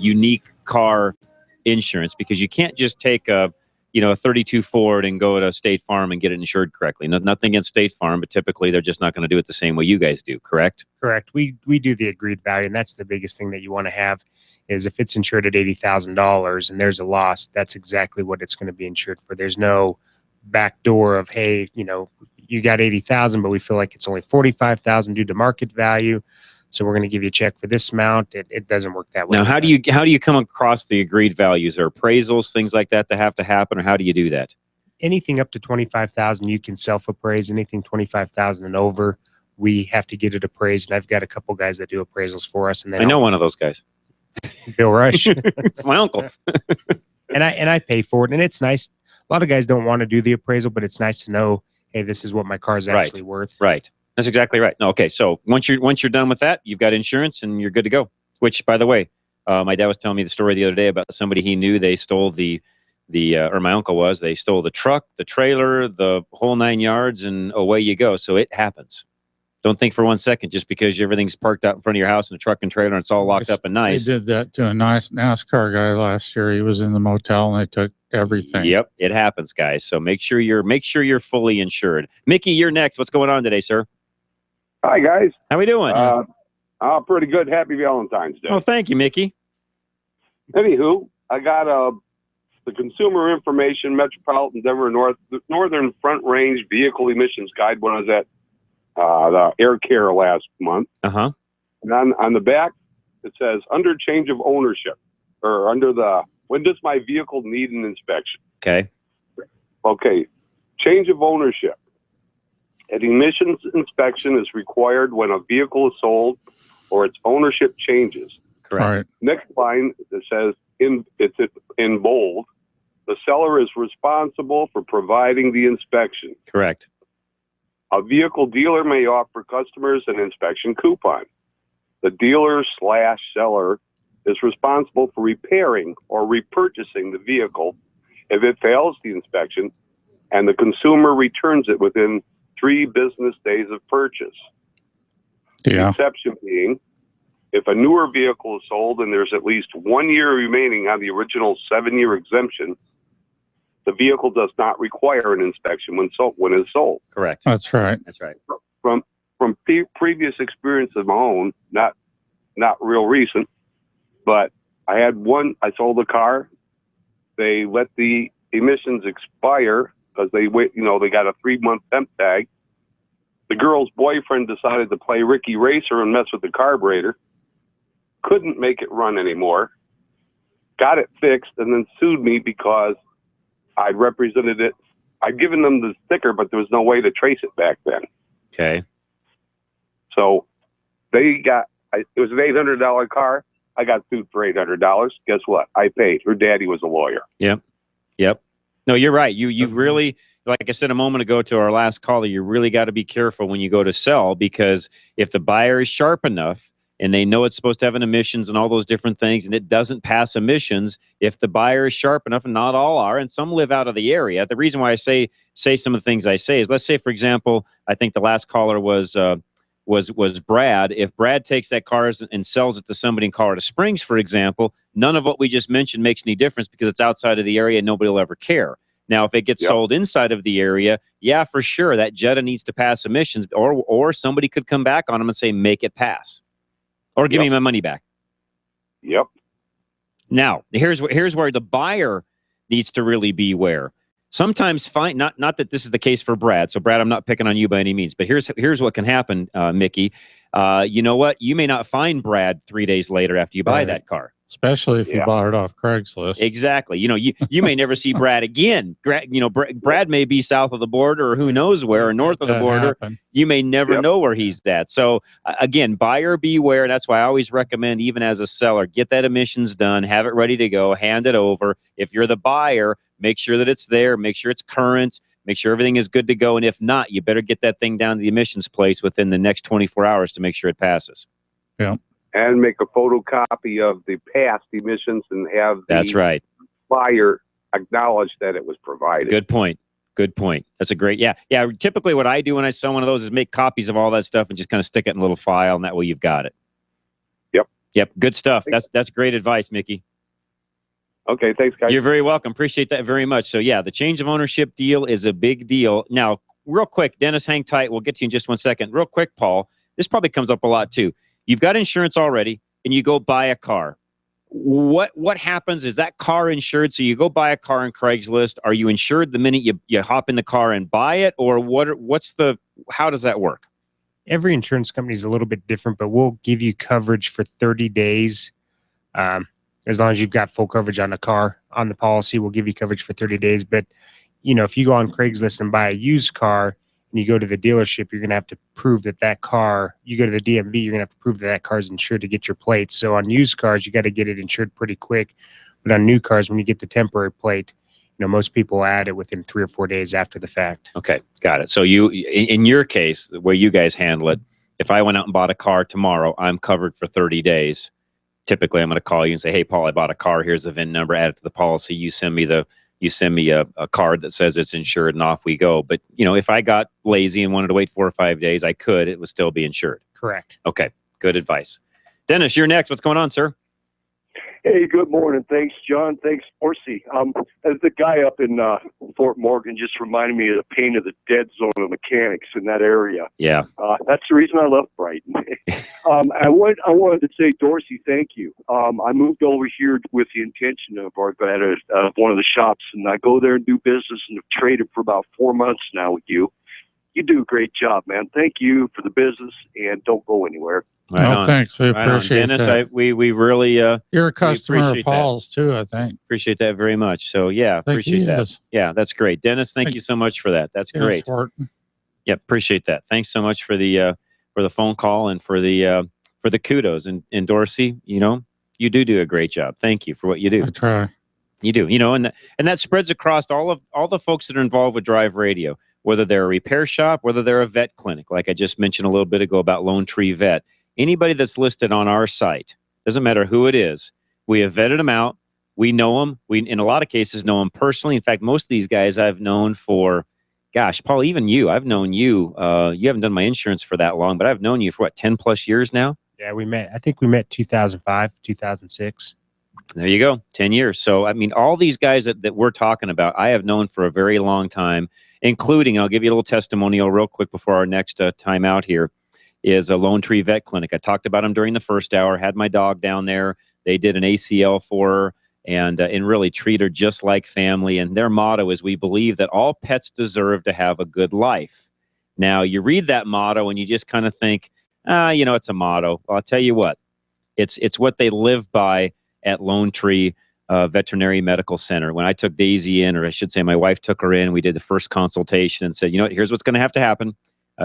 unique car insurance, because you can't just take a 32 Ford and go to State Farm and get it insured correctly. Nothing against State Farm, but typically they're just not going to do it the same way you guys do, correct? Correct. We do the agreed value, and that's the biggest thing that you want to have is if it's insured at $80,000 and there's a loss, that's exactly what it's going to be insured for. There's no back door of, hey, you got 80,000, but we feel like it's only 45,000 due to market value, so we're going to give you a check for this amount. It doesn't work that way. Now, how do you come across the agreed values? Or appraisals, things like that have to happen, or how do you do that? Anything up to 25,000, you can self-appraise. Anything 25,000 and over, we have to get it appraised. And I've got a couple guys that do appraisals for us. And I know one of those guys, Bill Rush, my uncle. and I pay for it, and it's nice. A lot of guys don't want to do the appraisal, but it's nice to know, hey, this is what my car is actually worth. Right. That's exactly right. No, okay, so once you're done with that, you've got insurance and you're good to go. Which, by the way, my dad was telling me the story the other day about somebody he knew. They stole or my uncle was. They stole the truck, the trailer, the whole 9 yards, and away you go. So it happens. Don't think for 1 second just because everything's parked out in front of your house in a truck and trailer and it's all locked up and nice. They did that to a nice NASCAR guy last year. He was in the motel and they took everything. Yep, it happens, guys. So make sure you're fully insured. Mickey, you're next. What's going on today, sir? Hi, guys. How we doing? Pretty good. Happy Valentine's Day. Oh, thank you, Mickey. Anywho, I got the Consumer Information Metropolitan Denver Northern Front Range Vehicle Emissions Guide when I was at the Air Care last month. Uh-huh. And on the back, it says, under change of ownership, or when does my vehicle need an inspection? Okay. Change of ownership. An emissions inspection is required when a vehicle is sold or its ownership changes. Correct. Right. Next line, it says, it's in bold, the seller is responsible for providing the inspection. Correct. A vehicle dealer may offer customers an inspection coupon. The dealer/seller is responsible for repairing or repurchasing the vehicle if it fails the inspection and the consumer returns it within 3 business days of purchase. The exception being, if a newer vehicle is sold and there's at least 1 year remaining on the original 7-year exemption, the vehicle does not require an inspection when it's sold. Correct. That's right. That's right. From previous experience of my own, not real recent, but I sold a car. They let the emissions expire because they got a 3-month temp tag. The girl's boyfriend decided to play Ricky Racer and mess with the carburetor. Couldn't make it run anymore. Got it fixed and then sued me because I'd represented it. I'd given them the sticker, but there was no way to trace it back then. Okay. So it was an $800 car. I got sued for $800. Guess what? I paid. Her daddy was a lawyer. Yep. No, you're right. You really, like I said a moment ago to our last caller, you really got to be careful when you go to sell, because if the buyer is sharp enough and they know it's supposed to have an emissions and all those different things, and it doesn't pass emissions, if the buyer is sharp enough, and not all are, and some live out of the area. The reason why I say some of the things I say is, let's say, for example, I think the last caller was Brad. If Brad takes that car and sells it to somebody in Colorado Springs, for example, none of what we just mentioned makes any difference because it's outside of the area and nobody will ever care. Now, if it gets sold inside of the area, yeah, for sure, that Jetta needs to pass emissions, or somebody could come back on them and say, make it pass, or give me my money back. Yep. Now, here's where the buyer needs to really beware. Sometimes not that this is the case for Brad. So Brad, I'm not picking on you by any means, but here's what can happen, Mickey. You know what? You may not find Brad 3 days later after you buy that car. Especially if you bought it off Craigslist. Exactly. You may never see Brad again. Brad may be south of the border, or who knows where, or north of the border. You may never know where he's at. So again, buyer beware. That's why I always recommend, even as a seller, get that emissions done, have it ready to go, hand it over. If you're the buyer, make sure that it's there, make sure it's current, make sure everything is good to go. And if not, you better get that thing down to the emissions place within the next 24 hours to make sure it passes. Yeah. and make a photocopy of the past emissions and have the That's right. buyer acknowledge that it was provided. Good point. Good point. That's a great, yeah. Typically what I do when I sell one of those is make copies of all that stuff and just kind of stick it in a little file, and that way you've got it. Yep. Good stuff. That's great advice, Mickey. Okay. Thanks, guys. You're very welcome. Appreciate that very much. So yeah, the change of ownership deal is a big deal. Now, real quick, Dennis, hang tight. We'll get to you in just one second. Real quick, Paul, this probably comes up a lot too. You've got insurance already and you go buy a car. What happens? Is that car insured? So you go buy a car on Craigslist. Are you insured the minute you hop in the car and buy it, or how does that work? Every insurance company is a little bit different, but we'll give you coverage for 30 days. As long as you've got full coverage on the car, on the policy, we'll give you coverage for 30 days. But, if you go on Craigslist and buy a used car and you go to the dealership, you're going to have to prove that car, you go to the DMV, you're going to have to prove that car is insured to get your plates. So on used cars, you got to get it insured pretty quick. But on new cars, when you get the temporary plate, most people add it within 3 or 4 days after the fact. Okay, got it. So in your case, the way you guys handle it, if I went out and bought a car tomorrow, I'm covered for 30 days. Typically, I'm going to call you and say, "Hey, Paul, I bought a car. Here's the VIN number. Add it to the policy. You send me a card that says it's insured, and off we go." But if I got lazy and wanted to wait 4 or 5 days, I could. It would still be insured. Correct. Okay, good advice. Dennis, you're next. What's going on, sir? Hey, good morning. Thanks, John. Thanks, Horsey. The guy up in Fort Morgan just reminded me of the pain of the dead zone of mechanics in that area. Yeah. That's the reason I left Brighton. I wanted to say, Dorsey, thank you. I moved over here with the intention of one of the shops, and I go there and do business, and have traded for about 4 months now with you. You do a great job, man. Thank you for the business, and don't go anywhere. Thanks. We appreciate Dennis, that. We really You're a customer of Paul's too, I think. Appreciate that very much. So yeah, appreciate that. Yeah, that's great. Dennis, thank you so much for that. That's great. Yeah, appreciate that. Thanks so much for the phone call and for the kudos. And Dorsey, you do a great job. Thank you for what you do. I try. You do, and that spreads across all the folks that are involved with Drive Radio, whether they're a repair shop, whether they're a vet clinic, like I just mentioned a little bit ago about Lone Tree Vet. Anybody that's listed on our site, doesn't matter who it is, we have vetted them out. We know them. We, in a lot of cases, know them personally. In fact, most of these guys I've known for, gosh, Paul, even you. I've known you. You haven't done my insurance for that long, but I've known you for, 10 plus years now? Yeah, I think we met 2005, 2006. There you go, 10 years. So, all these guys that we're talking about, I have known for a very long time, including, I'll give you a little testimonial real quick before our next time out here, is a Lone Tree Vet Clinic. I talked about them during the first hour, had my dog down there. They did an ACL for her and really treat her just like family. And their motto is, we believe that all pets deserve to have a good life. Now, you read that motto and you just kind of think, it's a motto. Well, I'll tell you what, it's what they live by at Lone Tree Veterinary Medical Center. When I took Daisy in, or I should say my wife took her in, we did the first consultation and said, here's what's going to have to happen.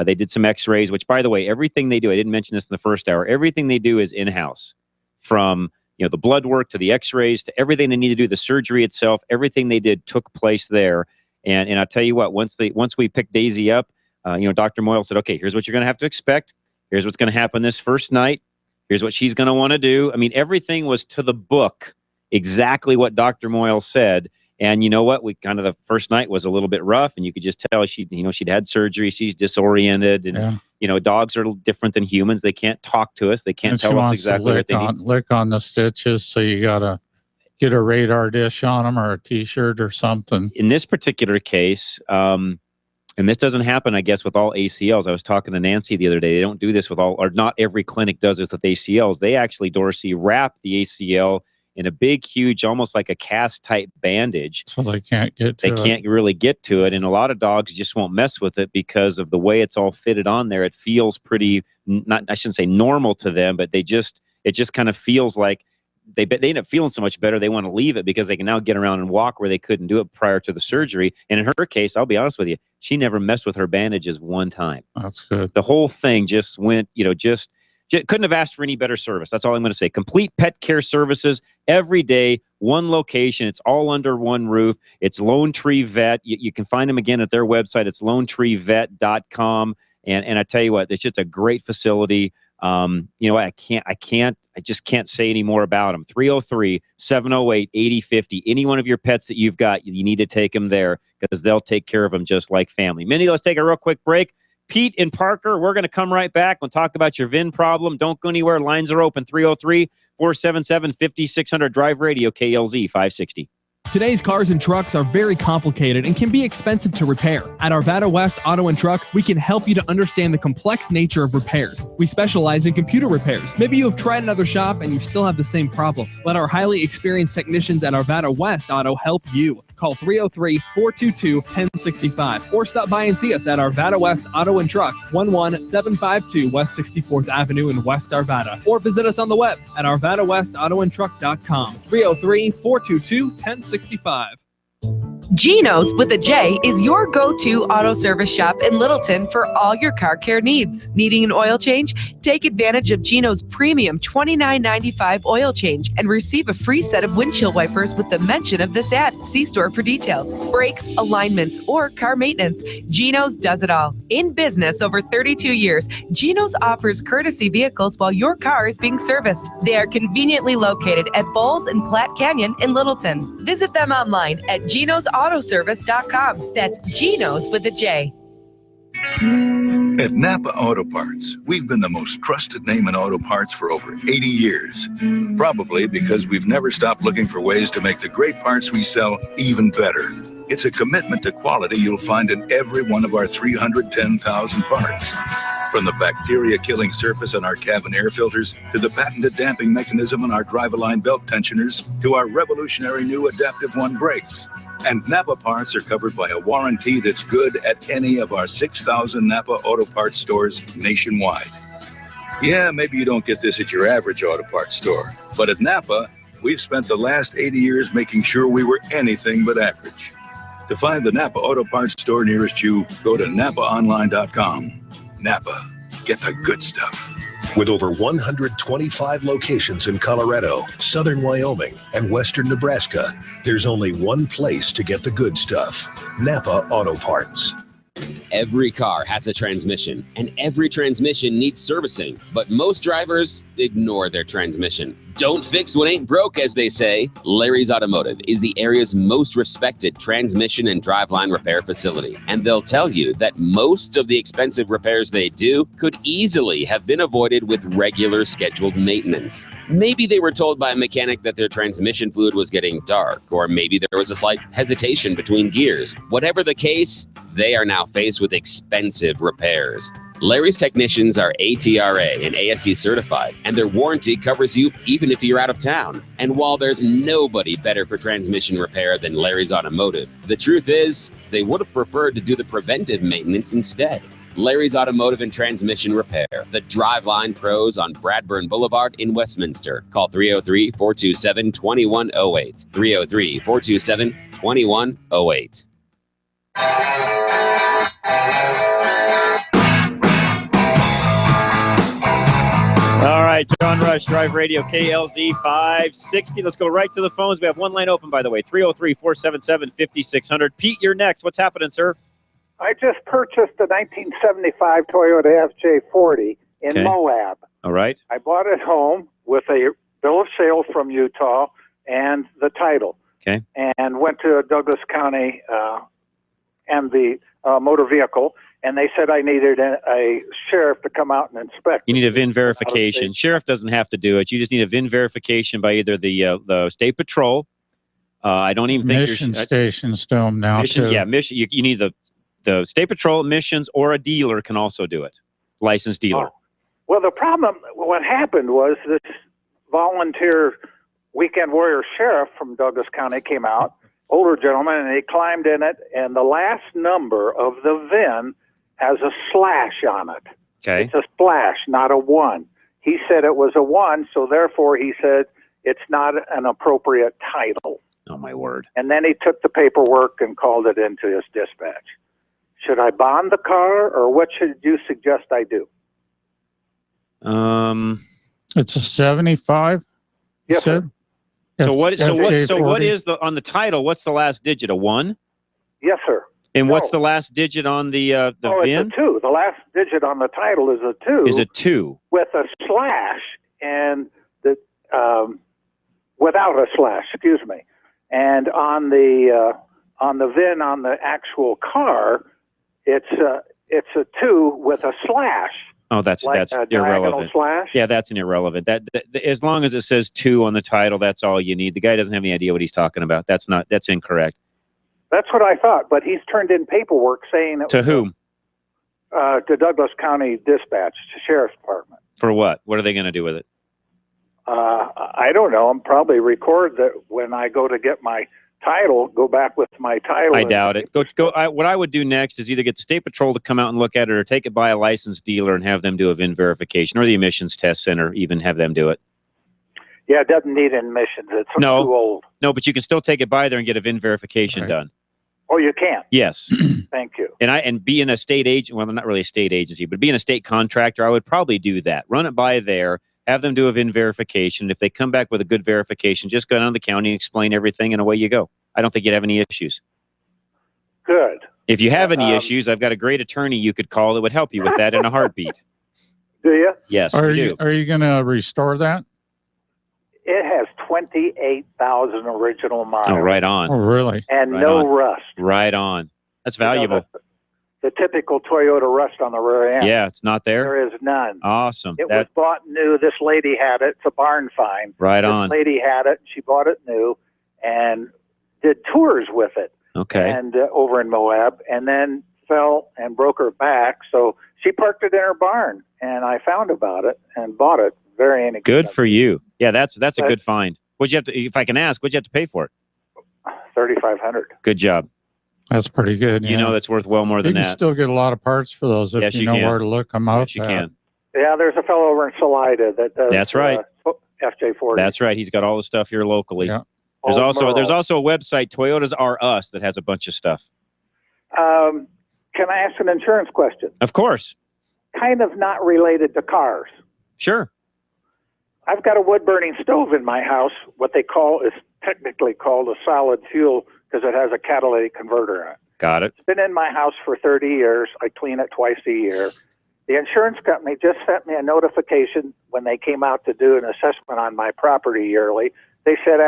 They did some x-rays, which, by the way, everything they do, I didn't mention this in the first hour, everything they do is in-house. From the blood work to the x-rays to everything they need to do, the surgery itself, everything they did took place there. And I'll tell you what, once we picked Daisy up, Dr. Moyle said, okay, here's what you're going to have to expect. Here's what's going to happen this first night. Here's what she's going to want to do. Everything was to the book, exactly what Dr. Moyle said. And you know what? The first night was a little bit rough, and you could just tell she'd had surgery. She's disoriented, and dogs are different than humans. They can't talk to us. They can't tell us exactly what they need. Lick on the stitches, so you gotta get a radar dish on them or a T-shirt or something. In this particular case, and this doesn't happen, I guess, with all ACLs. I was talking to Nancy the other day. They don't do this with all, or not every clinic does this with ACLs. They actually, Dorsey, wrap the ACL in a big, huge, almost like a cast-type bandage. So they can't get to it. They can't really get to it, and a lot of dogs just won't mess with it because of the way it's all fitted on there. It feels pretty, I shouldn't say normal to them, but it just kind of feels like they end up feeling so much better, they want to leave it because they can now get around and walk where they couldn't do it prior to the surgery. And in her case, I'll be honest with you, she never messed with her bandages one time. That's good. The whole thing just went, couldn't have asked for any better service. That's all I'm going to say. Complete pet care services every day, one location. It's all under one roof. It's Lone Tree Vet. You can find them again at their website. It's lonetreevet.com. And I tell you what, it's just a great facility. I just can't say any more about them. 303-708-8050. Any one of your pets that you've got, you need to take them there because they'll take care of them just like family. Mindy, let's take a real quick break. Pete and Parker, we're going to come right back. We'll talk about your VIN problem. Don't go anywhere. Lines are open. 303-477-5600. Drive Radio, KLZ 560. Today's cars and trucks are very complicated and can be expensive to repair. At Arvada West Auto and Truck, we can help you to understand the complex nature of repairs. We specialize in computer repairs. Maybe you have tried another shop and you still have the same problem. Let our highly experienced technicians at Arvada West Auto help you. Call 303-422-1065 or stop by and see us at Arvada West Auto and Truck, 11752 West 64th Avenue in West Arvada, or visit us on the web at arvadawestautoandtruck.com. 303-422-1065. Geno's with a J is your go-to auto service shop in Littleton for all your car care needs. Needing an oil change? Take advantage of Geno's premium $29.95 oil change and receive a free set of windshield wipers with the mention of this ad. See store for details. Brakes, alignments, or car maintenance. Geno's does it all. In business over 32 years, Geno's offers courtesy vehicles while your car is being serviced. They are conveniently located at Bowles and Platte Canyon in Littleton. Visit them online at genosautoservice.com. That's Geno's with a J. At Napa Auto Parts, we've been the most trusted name in auto parts for over 80 years. Probably because we've never stopped looking for ways to make the great parts we sell even better. It's a commitment to quality you'll find in every one of our 310,000 parts. From the bacteria-killing surface on our cabin air filters, to the patented damping mechanism on our drive-align belt tensioners, to our revolutionary new Adaptive One brakes. And Napa parts are covered by a warranty that's good at any of our 6,000 Napa Auto Parts stores nationwide. Yeah, maybe you don't get this at your average auto parts store, but at Napa, we've spent the last 80 years making sure we were anything but average. To find the Napa Auto Parts store nearest you, go to NapaOnline.com. Napa, get the good stuff. With over 125 locations in Colorado, southern Wyoming, and western Nebraska, there's only one place to get the good stuff: Napa Auto Parts. Every car has a transmission, and every transmission needs servicing, but most drivers ignore their transmission. Don't fix what ain't broke, as they say. Larry's Automotive is the area's most respected transmission and driveline repair facility, and they'll tell you that most of the expensive repairs they do could easily have been avoided with regular scheduled maintenance. Maybe they were told by a mechanic that their transmission fluid was getting dark, or maybe there was a slight hesitation between gears. Whatever the case, they are now faced with expensive repairs. Larry's technicians are ATRA and ASE certified, and their warranty covers you even if you're out of town. And while there's nobody better for transmission repair than Larry's Automotive, the truth is they would have preferred to do the preventive maintenance instead. Larry's Automotive and Transmission Repair, the Driveline Pros on Bradburn Boulevard in Westminster. Call 303-427-2108. 303-427-2108. All right, John Rush, Drive Radio, KLZ 560. Let's go right to the phones. We have one line open, by the way, 303-477-5600. Pete, you're next. What's happening, sir? I just purchased a 1975 Toyota FJ40 in Moab. All right. I bought it home with a bill of sale from Utah and the title. Okay. And went to Douglas County and the motor vehicle, and they said I needed a sheriff to come out and inspect. You need a VIN verification. Sheriff doesn't have to do it. You just need a VIN verification by either the State Patrol. I don't even think Mission stations do them now, too. Yeah, Mission. You need the State Patrol, Missions, or a dealer can also do it. Licensed dealer. Oh. Well, the problem, what happened was this volunteer weekend warrior sheriff from Douglas County came out, older gentleman, and he climbed in it, and the last number of the VIN has a slash on it. Okay. It's a slash, not a 1. He said it was a 1, so therefore he said it's not an appropriate title. Oh, my word. And then he took the paperwork and called it into his dispatch. Should I bond the car, or what should you suggest I do? It's a 75. Yes, sir. So what is the on the title? What's the last digit? A 1? Yes, sir. And what's the last digit on the VIN? It's a 2. The last digit on the title is a 2. Is a 2 with a slash, and the without a slash. Excuse me. And on the VIN on the actual car, it's a 2 with a slash. Oh, that's a irrelevant. Slash? Yeah, that's an irrelevant. That as long as it says 2 on the title, that's all you need. The guy doesn't have any idea what he's talking about. That's incorrect. That's what I thought, but he's turned in paperwork saying it To was whom? To Douglas County Dispatch, to Sheriff's Department. For what? What are they going to do with it? I don't know. I'm probably record that when I go to get my title, go back with my title. I doubt it. What I would do next is either get the State Patrol to come out and look at it, or take it by a licensed dealer and have them do a VIN verification, or the emissions test center, even have them do it. Yeah, it doesn't need admissions. It's too old. No, but you can still take it by there and get a VIN verification done. Oh, you can? Yes. Thank you. And being a state agent, well, not really a state agency, but being a state contractor, I would probably do that. Run it by there, have them do a VIN verification. If they come back with a good verification, just go down to the county and explain everything, and away you go. I don't think you'd have any issues. Good. If you have any issues, I've got a great attorney you could call that would help you with that in a heartbeat. Do you? Yes, Are we you do. are you going to restore that? It has 28,000 original miles. Oh, right on. Oh, really? And Right no on. rust. Right on. That's valuable. The typical Toyota rust on the rear end. Yeah, it's not there. There is none. Awesome. It was bought new. This lady had it. It's a barn find. Right this on. Lady had it. She bought it new and did tours with it. Okay. And over in Moab, and then fell and broke her back. So she parked it in her barn, and I found about it and bought it. Very inexpensive. Good for you. Yeah, that's a good find. What'd you have to? If I can ask, what'd you have to pay for it? $3,500. Good job. That's pretty good. You know that's worth well more You than can that. still get a lot of parts for those if Yes, you you know can. where to look them up. Yes, you can. Yeah, there's a fellow over in Salida that does. That's right. FJ40. That's right. He's got all the stuff here locally. Yeah. There's Old also Merle. a website, Toyotas Are Us, that has a bunch of stuff. Can I ask an insurance question? Of course. Kind of not related to cars. Sure. I've got a wood-burning stove in my house. What they call is technically called a solid fuel because it has a catalytic converter in it. Got it. It's been in my house for 30 years. I clean it twice a year. The insurance company just sent me a notification when they came out to do an assessment on my property yearly. They said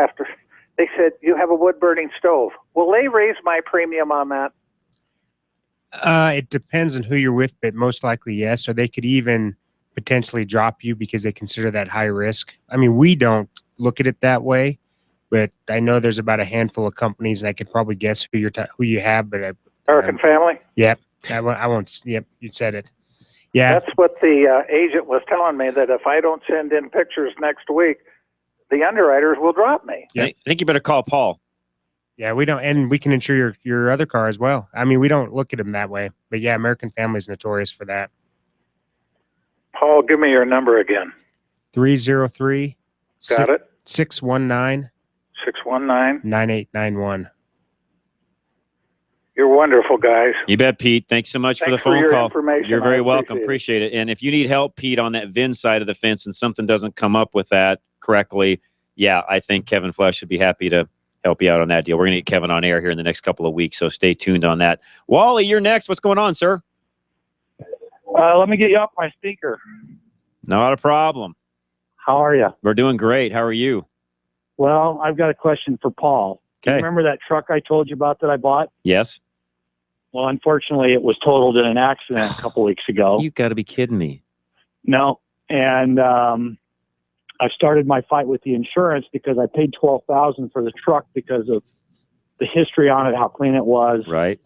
you have a wood-burning stove. Will they raise my premium on that? It depends on who you're with, but most likely yes. Or they could even potentially drop you because they consider that high risk. I mean, we don't look at it that way, but I know there's about a handful of companies, and I could probably guess who you have. But American Family? Yep, I won't. Yep, you said it. Yeah, That's what the agent was telling me, that if I don't send in pictures next week, the underwriters will drop me. I think you better call Paul. yeah, we don't, and we can insure your other car as well. I mean, we don't look at them that way, but yeah, American Family is notorious for that. Paul, give me your number again. 303 Got it. 619 619 9891. You're wonderful, guys. You bet, Pete. Thanks so much for the Thanks for phone your call. information. You're very I welcome. appreciate Appreciate it. And if you need help, Pete, on that VIN side of the fence and something doesn't come up with that correctly, yeah, I think Kevin Flesh would be happy to help you out on that deal. We're going to get Kevin on air here in the next couple of weeks, so stay tuned on that. Wally, you're next. What's going on, sir? Let me get you off my speaker. Not a problem. How are you? We're doing great. How are you? Well, I've got a question for Paul. Do you Okay. remember that truck I told you about that I bought? Yes. Well, unfortunately, it was totaled in an accident a couple weeks ago. You got to be kidding me. No, and I started my fight with the insurance because I paid $12,000 for the truck because of the history on it, how clean it was. Right.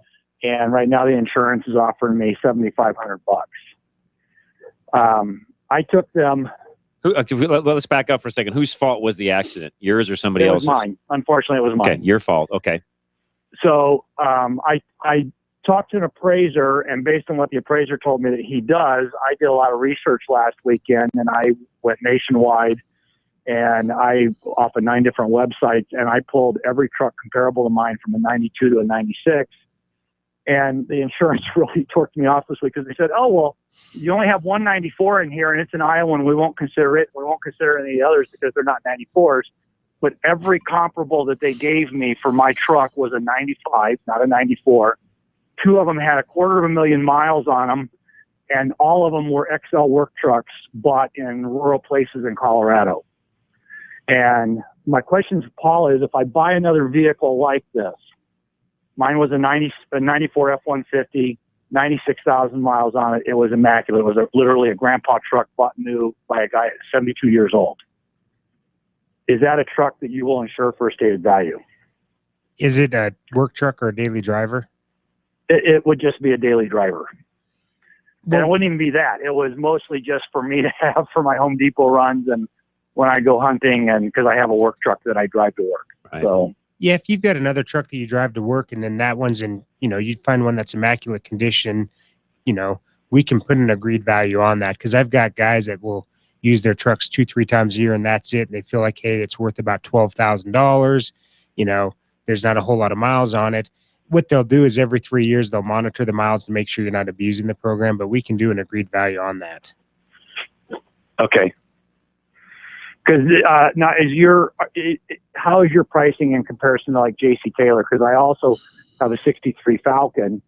And right now, the insurance is offering me $7,500. I took them. Let's back up for a second. Whose fault was the accident? Yours or somebody It was else's? mine. Unfortunately, it was mine. Okay, your fault. Okay. So I talked to an appraiser, and based on what the appraiser told me that he does, I did a lot of research last weekend, and I went nationwide, and I off of 9 different websites, and I pulled every truck comparable to mine from a 92 to a 96. And the insurance really torqued me off this week because they said, oh, well, you only have 194 in here, and it's an Iowa, and we won't consider it. We won't consider any of the others because they're not 94s. But every comparable that they gave me for my truck was a 95, not a 94. 2 of them had 250,000 miles on them, and all of them were XL work trucks bought in rural places in Colorado. And my question to Paul is, if I buy another vehicle like this, mine was a 94 F-150, 96,000 miles on it. It was immaculate. It was literally a grandpa truck bought new by a guy at 72 years old. Is that a truck that you will insure for a stated value? Is it a work truck or a daily driver? It would just be a daily driver. And it wouldn't even be that. It was mostly just for me to have for my Home Depot runs and when I go hunting, and because I have a work truck that I drive to work. Right. So yeah, if you've got another truck that you drive to work and then that one's in, you find one that's immaculate condition, we can put an agreed value on that, because I've got guys that will use their trucks 2-3 times a year and that's it. And they feel like, hey, it's worth about $12,000. There's not a whole lot of miles on it. What they'll do is every 3 years, they'll monitor the miles to make sure you're not abusing the program, but we can do an agreed value on that. okay. Because now how is your pricing in comparison to like JC Taylor? Because I also have a 63 Falcon,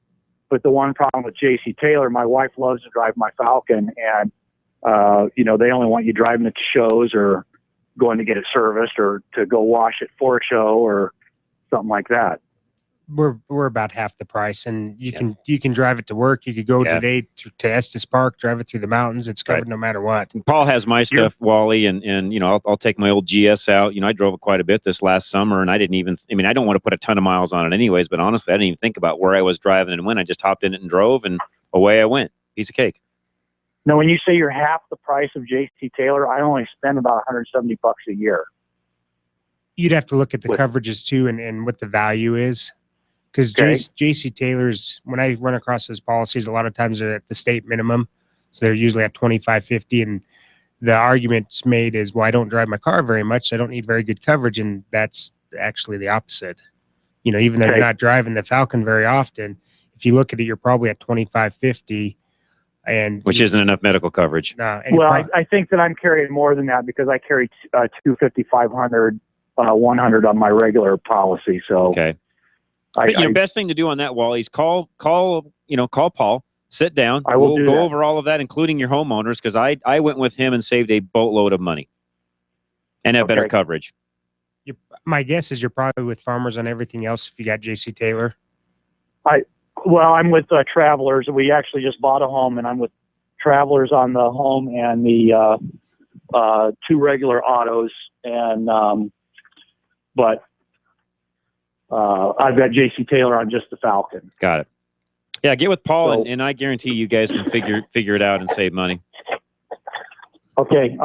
but the one problem with JC Taylor, my wife loves to drive my Falcon, and they only want you driving it to shows or going to get it serviced or to go wash it for a show or something like that. We're about half the price, and you can drive it to work. You could go today to Estes Park, drive it through the mountains. It's covered no matter what. Paul has my stuff, Wally, and I'll take my old GS out. I drove it quite a bit this last summer, and I don't want to put a ton of miles on it anyways, but honestly, I didn't even think about where I was driving and when. I just hopped in it and drove, and away I went. Piece of cake. Now, when you say you're half the price of JC Taylor, I only spend about $170 a year. You'd have to look at the coverages too, and what the value is. Because JC Taylor's, when I run across those policies, a lot of times they're at the state minimum. So they're usually at $2,550. And the argument's made is, well, I don't drive my car very much, so I don't need very good coverage. And that's actually the opposite. Even though you're not driving the Falcon very often, if you look at it, you're probably at $2,550. Which isn't enough medical coverage. I think that I'm carrying more than that because I carry $250, $500, $100 on my regular policy. So okay. Best thing to do on that, Wally, is call Paul, sit down. We'll go over all of that, including your homeowners, because I went with him and saved a boatload of money and have better coverage. My guess is you're probably with Farmers on everything else if you got JC Taylor. I'm with Travelers. We actually just bought a home, and I'm with Travelers on the home and the 2 regular autos. And but I've got JC Taylor on just the Falcon. Got it. Yeah, get with Paul, and I guarantee you guys can figure it out and save money. Okay.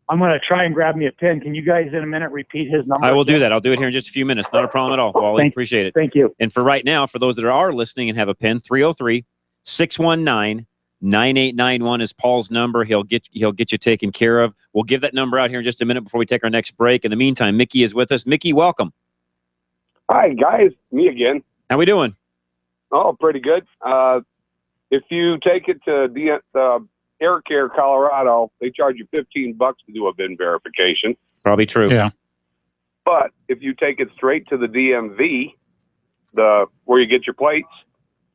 I'm going to try and grab me a pen. Can you guys in a minute repeat his number? I will do that. I'll do it here in just a few minutes. Not a problem at all, Wally. Appreciate it. Thank you. And for right now, for those that are listening and have a pen, 303-619-9891 is Paul's number. He'll get you taken care of. We'll give that number out here in just a minute before we take our next break. In the meantime, Mickey is with us. Mickey, welcome. Hi, guys. Me again. How we doing? Oh, pretty good. If you take it to Air Care, Colorado, they charge you $15 to do a VIN verification. Probably true. Yeah. But if you take it straight to the DMV, where you get your plates,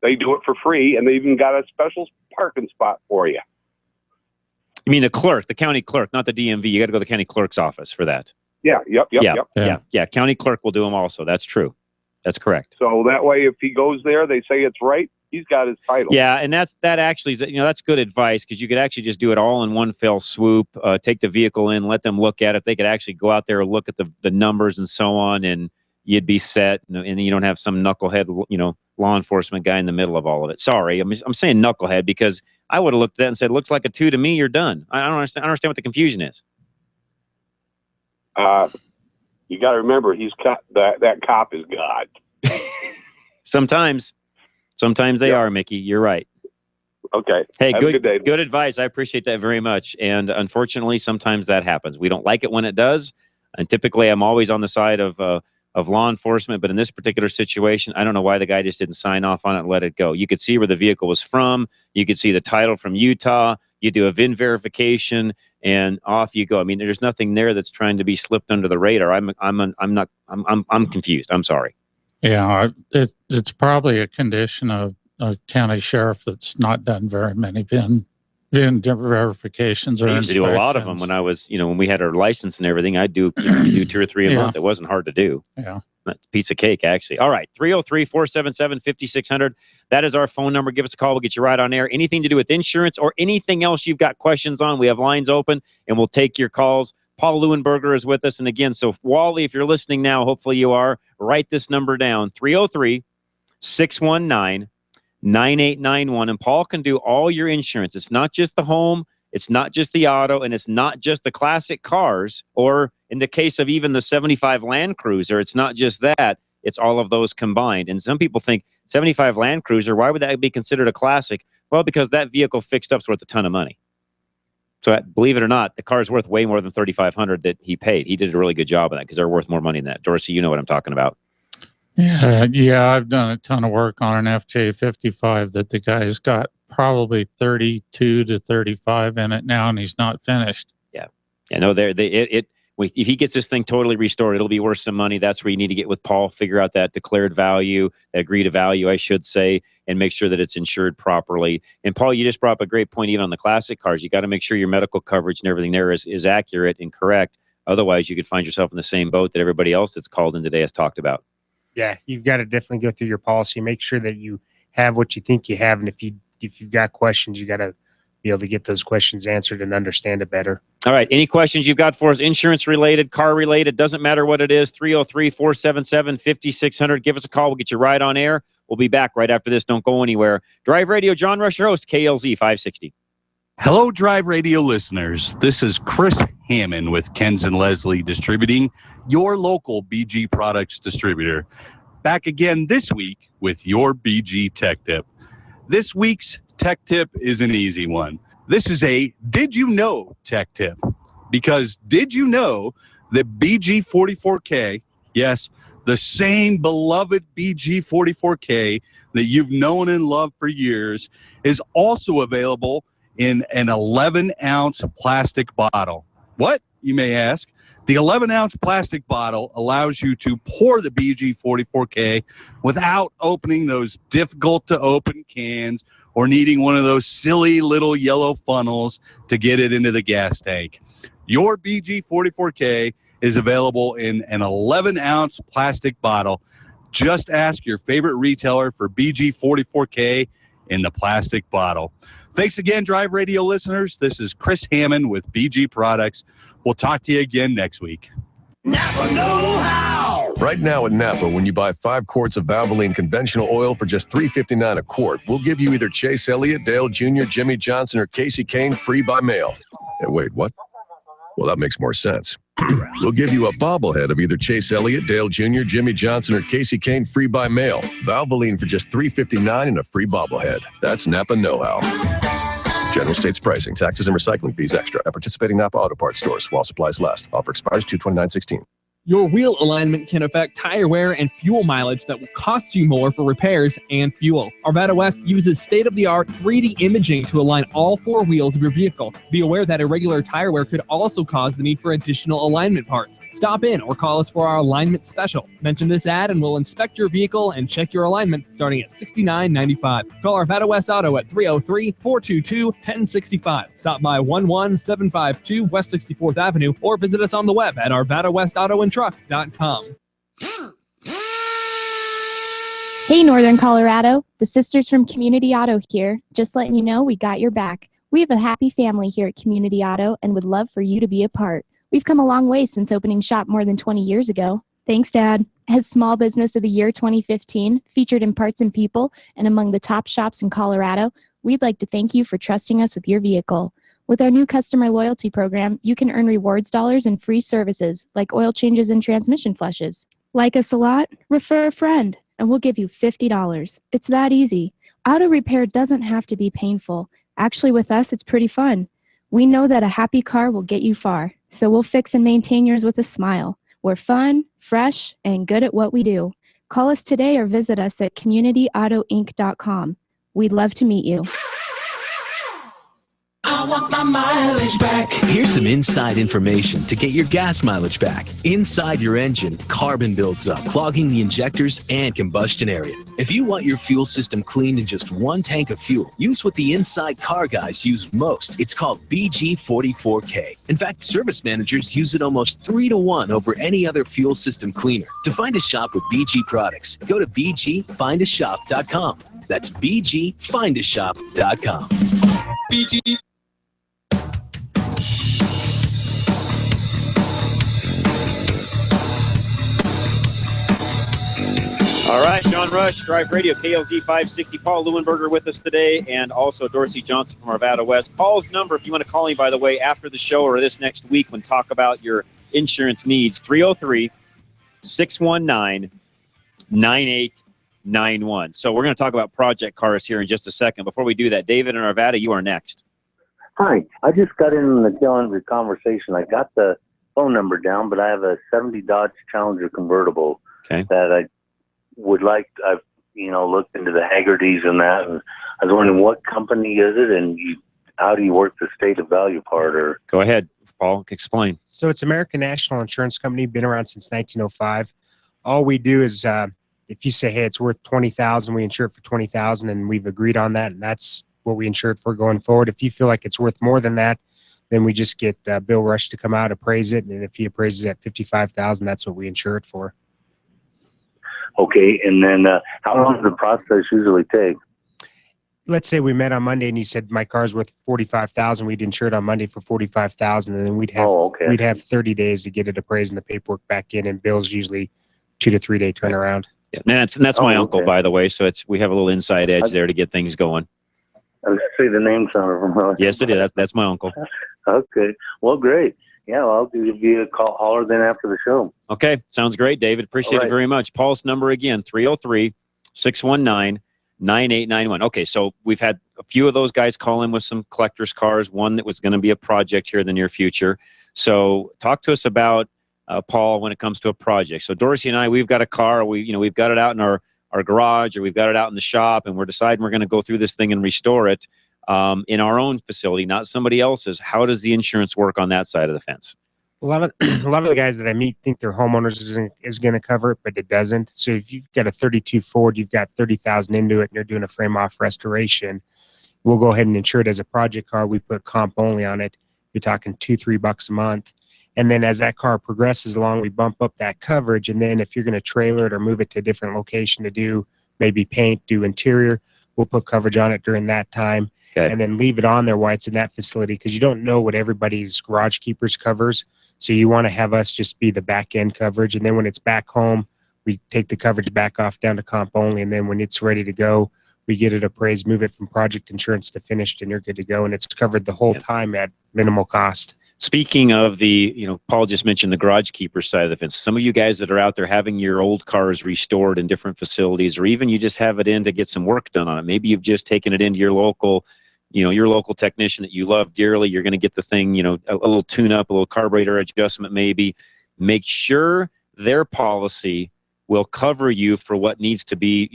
they do it for free, and they even got a special parking spot for you. You mean the clerk, the county clerk, not the DMV. You got to go to the county clerk's office for that. Yeah. Yep. Yeah. County clerk will do them also. That's true. That's correct. So that way, if he goes there, they say it's right. He's got his title. Yeah, and that actually is, that's good advice, because you could actually just do it all in one fell swoop. Take the vehicle in, let them look at it. They could actually go out there and look at the numbers and so on, and you'd be set. And you don't have some knucklehead, law enforcement guy in the middle of all of it. Sorry, I'm saying knucklehead because I would have looked at that and said, "Looks like a 2 to me. You're done." I don't understand. I don't understand what the confusion is. You got to remember, that cop is God. Sometimes they are, Mickey. You're right. Okay. Hey, Have a good day. Good advice. I appreciate that very much. And unfortunately, sometimes that happens. We don't like it when it does. And typically, I'm always on the side of law enforcement. But in this particular situation, I don't know why the guy just didn't sign off on it and let it go. You could see where the vehicle was from. You could see the title from Utah. You do a VIN verification, and off you go. I mean, there's nothing there that's trying to be slipped under the radar. I'm confused. I'm sorry. Yeah, it's probably a condition of a county sheriff that's not done very many VIN verifications or I used to do a lot of them inspections. when I was, when we had our license and everything. I'd do 2 or 3 a Yeah. month. It wasn't hard to do. Yeah. That's a piece of cake, actually. All right, 303-477-5600. That is our phone number. Give us a call. We'll get you right on air. Anything to do with insurance or anything else you've got questions on, we have lines open, and we'll take your calls. Paul Leuenberger is with us. And again, so Wally, if you're listening now, hopefully you are, write this number down, 303-619-9891. And Paul can do all your insurance. It's not just the home, it's not just the auto, and it's not just the classic cars, or in the case of even the 75 Land Cruiser, it's not just that, it's all of those combined. And some people think 75 Land Cruiser, why would that be considered a classic? Well, because that vehicle fixed up's worth a ton of money. So believe it or not, the car's worth way more than $3,500 that he paid. He did a really good job of that because they're worth more money than that. Dorsey, you know what I'm talking about. Yeah, I've done a ton of work on an FJ55 that the guy's got probably 32 to 35 in it now, and he's not finished. Yeah. No, if he gets this thing totally restored, it'll be worth some money. That's where you need to get with Paul, figure out that declared value, agree to value, I should say, and make sure that it's insured properly. And Paul, you just brought up a great point, even on the classic cars. You got to make sure your medical coverage and everything there is accurate and correct. Otherwise, you could find yourself in the same boat that everybody else that's called in today has talked about. Yeah, you've got to definitely go through your policy, make sure that you have what you think you have, and if you've got questions, you got to be able to get those questions answered and understand it better. All right, any questions you've got for us, insurance related, car related, doesn't matter what it is, 303-477-5600. Give us a call. We'll get you right on air. We'll be back right after this. Don't go anywhere. Drive Radio, John Rush, your host, KLZ 560. Hello, Drive Radio listeners. This is Chris Hammond with Ken's and Leslie Distributing, your local BG Products distributor. Back again this week with your BG Tech Tip. This week's Tech Tip is an easy one. This is a Did You Know Tech Tip. Because did you know that BG44K, yes, the same beloved BG44K that you've known and loved for years, is also available in an 11-ounce plastic bottle. What, you may ask? The 11-ounce plastic bottle allows you to pour the BG44K without opening those difficult-to-open cans or needing one of those silly little yellow funnels to get it into the gas tank. Your BG44K is available in an 11-ounce plastic bottle. Just ask your favorite retailer for BG44K in the plastic bottle. Thanks again, Drive Radio listeners. This is Chris Hammond with BG Products. We'll talk to you again next week. Napa know-how! Right now at Napa, when you buy 5 quarts of Valvoline conventional oil for just $3.59 a quart, we'll give you either Chase Elliott, Dale Jr., Jimmy Johnson, or Casey Kane free by mail. Hey, wait, what? Well, that makes more sense. We'll give you a bobblehead of either Chase Elliott, Dale Jr., Jimmy Johnson, or Casey Kane free by mail. Valvoline for just $3.59 and a free bobblehead. That's Napa know-how. General states pricing, taxes, and recycling fees extra at participating Napa Auto Parts stores while supplies last. Offer expires 2/29/16. Your wheel alignment can affect tire wear and fuel mileage that will cost you more for repairs and fuel. Arvada West uses state-of-the-art 3D imaging to align all 4 wheels of your vehicle. Be aware that irregular tire wear could also cause the need for additional alignment parts. Stop in or call us for our alignment special. Mention this ad and we'll inspect your vehicle and check your alignment starting at $69.95. Call Arvada West Auto at 303-422-1065. Stop by 11752 West 64th Avenue or visit us on the web at arvadawestautoandtruck.com. Hey, Northern Colorado. The sisters from Community Auto here. Just letting you know we got your back. We have a happy family here at Community Auto and would love for you to be a part. We've come a long way since opening shop more than 20 years ago. Thanks, Dad. As Small Business of the Year 2015, featured in Parts and People and among the top shops in Colorado, we'd like to thank you for trusting us with your vehicle. With our new customer loyalty program, you can earn rewards dollars and free services like oil changes and transmission flushes. Like us a lot? Refer a friend, and we'll give you $50. It's that easy. Auto repair doesn't have to be painful. Actually, with us, it's pretty fun. We know that a happy car will get you far, so we'll fix and maintain yours with a smile. We're fun, fresh, and good at what we do. Call us today or visit us at communityautoinc.com. We'd love to meet you. I want my mileage back. Here's some inside information to get your gas mileage back. Inside your engine, carbon builds up, clogging the injectors and combustion area. If you want your fuel system cleaned in just one tank of fuel, use what the inside car guys use most. It's called BG44K. In fact, service managers use it almost 3 to 1 over any other fuel system cleaner. To find a shop with BG products, go to bgfindashop.com. That's bgfindashop.com. BG. All right, Sean Rush, Drive Radio, KLZ 560. Paul Leuenberger with us today, and also Dorsey Johnson from Arvada West. Paul's number, if you want to call him, by the way, after the show or this next week when talk about your insurance needs, 303-619-9891. So we're going to talk about project cars here in just a second. Before we do that, David and Arvada, you are next. Hi, I just got in the tail end of the conversation. I got the phone number down, but I have a 70 Dodge Challenger convertible that I would like. I've looked into the Haggertys and that, and I was wondering what company is it, and how do you work the state of value part? Or go ahead, Paul, explain. So it's American National Insurance Company, been around since 1905. All we do is if you say, hey, it's worth $20,000, we insure it for $20,000, and we've agreed on that, and that's what we insure it for going forward. If you feel like it's worth more than that, then we just get Bill Rush to come out, appraise it, and if he appraises at $55,000, that's what we insure it for. Okay, and then how long does the process usually take? Let's say we met on Monday and you said my car's worth $45,000. We'd insure it on Monday for $45,000, and then we'd have 30 days to get it appraised and the paperwork back in. And Bill's usually 2 to 3 day turnaround. Yeah, and that's my uncle, by the way. So we have a little inside edge there to get things going. I was say the name sounded familiar. Yes, it is. That's my uncle. Okay, well, great. Yeah, well, I'll give you a call, holler then after the show. Okay, sounds great, David. Appreciate it very much. Paul's number again, 303-619-9891. Okay, so we've had a few of those guys call in with some collector's cars, one that was going to be a project here in the near future. So talk to us about, Paul, when it comes to a project. So Dorsey and I, we've got a car. We've got it out in our garage, or we've got it out in the shop, and we're deciding we're going to go through this thing and restore it. In our own facility, not somebody else's. How does the insurance work on that side of the fence? A lot of the guys that I meet think their homeowners is going to cover it, but it doesn't. So if you've got a 32 Ford, you've got 30,000 into it, and you're doing a frame off restoration, we'll go ahead and insure it as a project car. We put comp only on it. You're talking $2-3 a month. And then as that car progresses along, we bump up that coverage. And then if you're going to trailer it or move it to a different location to do maybe paint, do interior, we'll put coverage on it during that time. Okay. And then leave it on there while it's in that facility, because you don't know what everybody's garage keepers covers. So you want to have us just be the back end coverage. And then when it's back home, we take the coverage back off down to comp only. And then when it's ready to go, we get it appraised, move it from project insurance to finished, and you're good to go. And it's covered the whole time at minimal cost. Speaking of Paul just mentioned the garage keeper side of the fence. Some of you guys that are out there having your old cars restored in different facilities, or even you just have it in to get some work done on it. Maybe you've just taken it into your local technician that you love dearly. You're going to get the thing, a little tune up, a little carburetor adjustment maybe. Make sure their policy will cover you for what needs to be,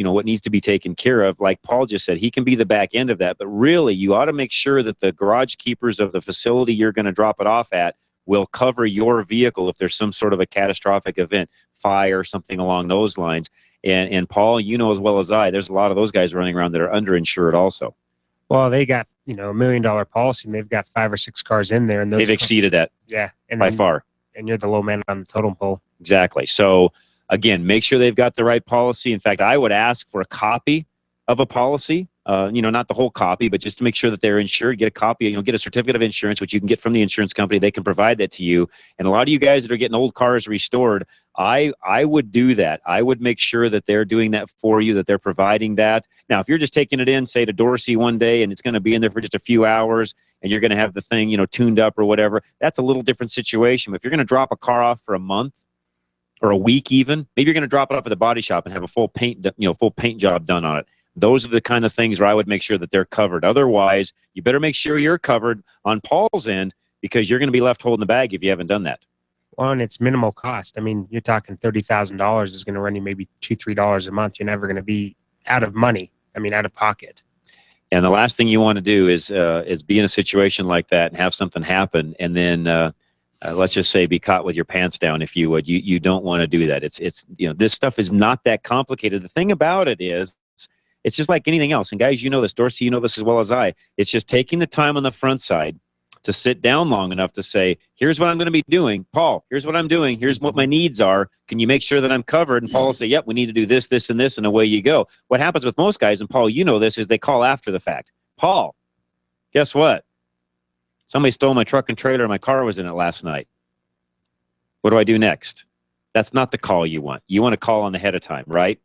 taken care of. Like Paul just said, he can be the back end of that, but really you ought to make sure that the garage keepers of the facility you're going to drop it off at will cover your vehicle if there's some sort of a catastrophic event, fire, something along those lines. And Paul, you know as well as I, there's a lot of those guys running around that are underinsured also. Well, they got, $1 million policy, and they've got 5 or 6 cars in there. And they've exceeded that. Yeah. And by far. And you're the low man on the totem pole. Exactly. So, again, make sure they've got the right policy. In fact, I would ask for a copy of a policy, not the whole copy, but just to make sure that they're insured. Get a copy, get a certificate of insurance, which you can get from the insurance company. They can provide that to you. And a lot of you guys that are getting old cars restored, I would do that. I would make sure that they're doing that for you, that they're providing that. Now, if you're just taking it in, say, to Dorsey one day, and it's going to be in there for just a few hours, and you're going to have the thing, tuned up or whatever, that's a little different situation. But if you're going to drop a car off for a month, or a week even, maybe you're going to drop it off at the body shop and have a full paint job done on it. Those are the kind of things where I would make sure that they're covered. Otherwise, you better make sure you're covered on Paul's end, because you're going to be left holding the bag if you haven't done that. Well, and it's minimal cost. I mean, you're talking $30,000 is going to run you maybe $2-3 a month. You're never going to be out of money. Out of pocket. And the last thing you want to do is be in a situation like that and have something happen, and then let's just say be caught with your pants down, if you would. You don't want to do that. It's this stuff is not that complicated. The thing about it is, it's just like anything else. And guys, you know this, Dorsey, you know this as well as I. It's just taking the time on the front side to sit down long enough to say, here's what I'm going to be doing. Paul, here's what I'm doing. Here's what my needs are. Can you make sure that I'm covered? And Paul will say, yep, we need to do this, this, and this, and away you go. What happens with most guys, and Paul, you know this, is they call after the fact. Paul, guess what? Somebody stole my truck and trailer and my car was in it last night. What do I do next? That's not the call you want. You want to call on ahead of time, right?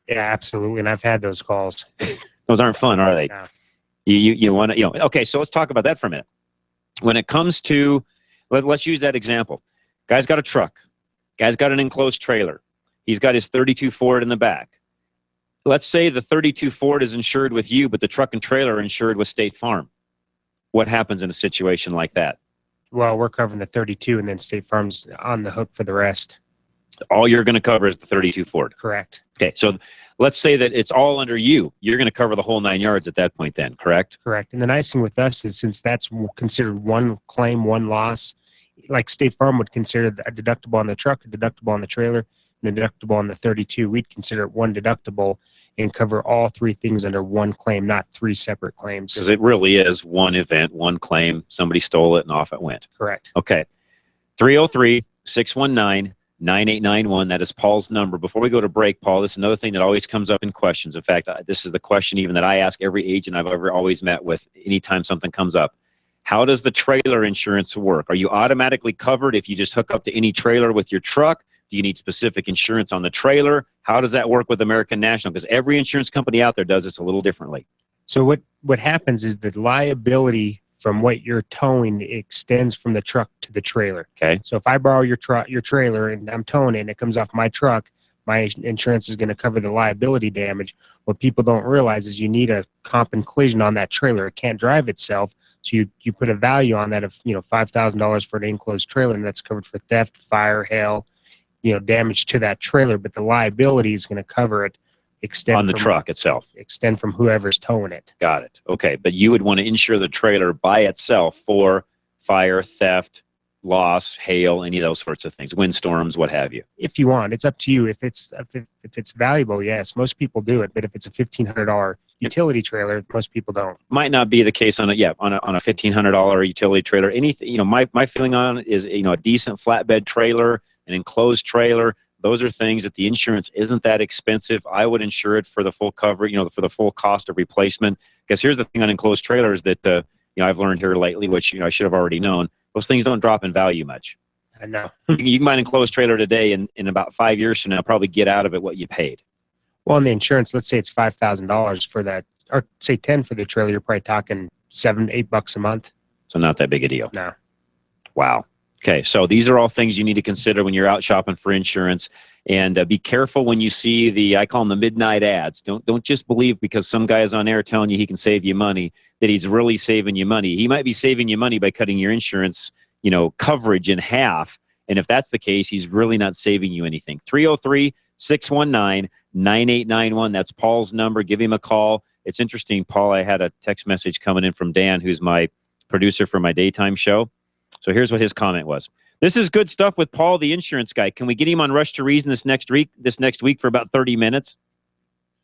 Yeah, absolutely. And I've had those calls. Those aren't fun, are they? No. You want to, okay, so let's talk about that for a minute. When it comes to, let's use that example. Guy's got a truck. Guy's got an enclosed trailer. He's got his 32 Ford in the back. Let's say the 32 Ford is insured with you, but the truck and trailer are insured with State Farm. What happens in a situation like that? Well, we're covering the 32, and then State Farm's on the hook for the rest. All you're going to cover is the 32 Ford. Correct. Okay, so let's say that it's all under you. You're going to cover the whole 9 yards at that point then, correct? Correct. And the nice thing with us is, since that's considered one claim, one loss, like State Farm would consider a deductible on the truck, a deductible on the trailer, and a deductible on the 32. We'd consider it one deductible and cover all three things under one claim, not three separate claims. Because it really is one event, one claim. Somebody stole it and off it went. Correct. Okay. 303-619-9891. That is Paul's number. Before we go to break, Paul, this is another thing that always comes up in questions. In fact, this is the question even that I ask every agent I've ever always met with anytime something comes up. How does the trailer insurance work? Are you automatically covered if you just hook up to any trailer with your truck? Do you need specific insurance on the trailer? How does that work with American National? Because every insurance company out there does this a little differently. So what happens is the liability from what you're towing extends from the truck to the trailer. Okay. So if I borrow your trailer and I'm towing it and it comes off my truck, my insurance is going to cover the liability damage. What people don't realize is you need a comp and collision on that trailer. It can't drive itself. So you put a value on that of, $5,000 for an enclosed trailer, and that's covered for theft, fire, hail, damage to that trailer, but the liability is going to cover it. On the truck itself. Extend from whoever's towing it. Got it. Okay, but you would want to insure the trailer by itself for fire, theft, loss, hail, any of those sorts of things, windstorms, what have you. If you want, it's up to you. If it's valuable, yes, most people do it. But if it's a $1,500 utility trailer, most people don't. Might not be the case on a $1,500 utility trailer. Anything, my feeling on it is, a decent flatbed trailer, an enclosed trailer. Those are things that the insurance isn't that expensive. I would insure it for the full coverage, for the full cost of replacement. Because here's the thing on enclosed trailers that I've learned here lately, which I should have already known. Those things don't drop in value much. I know. You can buy an enclosed trailer today, and in about 5 years from now, probably get out of it what you paid. Well, on the insurance, let's say it's $5,000 for that, or say $10 for the trailer. You're probably talking $7-8 a month. So not that big a deal. No. Wow. Okay, so these are all things you need to consider when you're out shopping for insurance, and be careful when you see I call them the midnight ads. Don't just believe because some guy is on air telling you he can save you money that he's really saving you money. He might be saving you money by cutting your insurance, coverage in half, and if that's the case, he's really not saving you anything. 303-619-9891. That's Paul's number. Give him a call. It's interesting, Paul. I had a text message coming in from Dan, who's my producer for my daytime show. So here's what his comment was. This is good stuff with Paul, the insurance guy. Can we get him on Rush to Reason this next week for about 30 minutes?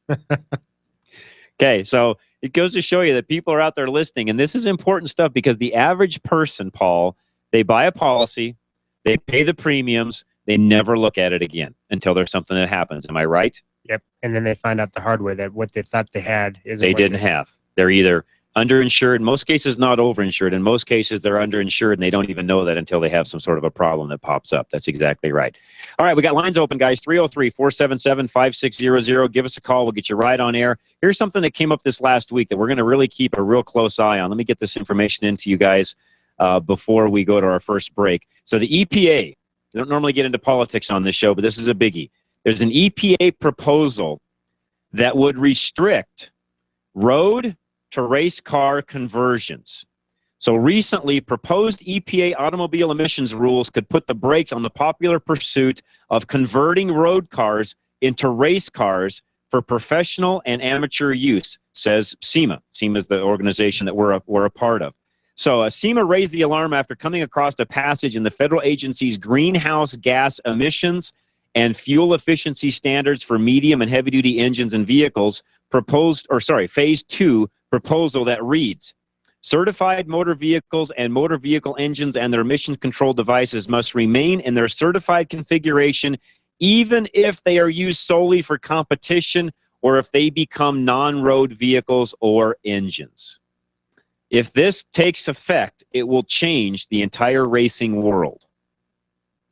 Okay, so it goes to show you that people are out there listening, and this is important stuff because the average person, Paul, they buy a policy, they pay the premiums, they never look at it again until there's something that happens. Am I right? Yep, and then they find out the hard way that what they thought they had isn't. They didn't have. They're either underinsured, in most cases not overinsured. In most cases, they're underinsured, and they don't even know that until they have some sort of a problem that pops up. That's exactly right. All right, we got lines open, guys. 303-477-5600. Give us a call. We'll get you right on air. Here's something that came up this last week that we're going to really keep a real close eye on. Let me get this information into you guys before we go to our first break. So the EPA, we don't normally get into politics on this show, but this is a biggie. There's an EPA proposal that would restrict road to race car conversions. So recently, proposed EPA automobile emissions rules could put the brakes on the popular pursuit of converting road cars into race cars for professional and amateur use. says SEMA. SEMA is the organization that we're a part of. So SEMA raised the alarm after coming across a passage in the federal agency's greenhouse gas emissions and fuel efficiency standards for medium and heavy-duty engines and vehicles phase 2 proposal that reads, certified motor vehicles and motor vehicle engines and their emission control devices must remain in their certified configuration even if they are used solely for competition or if they become non-road vehicles or engines. If this takes effect, it will change the entire racing world.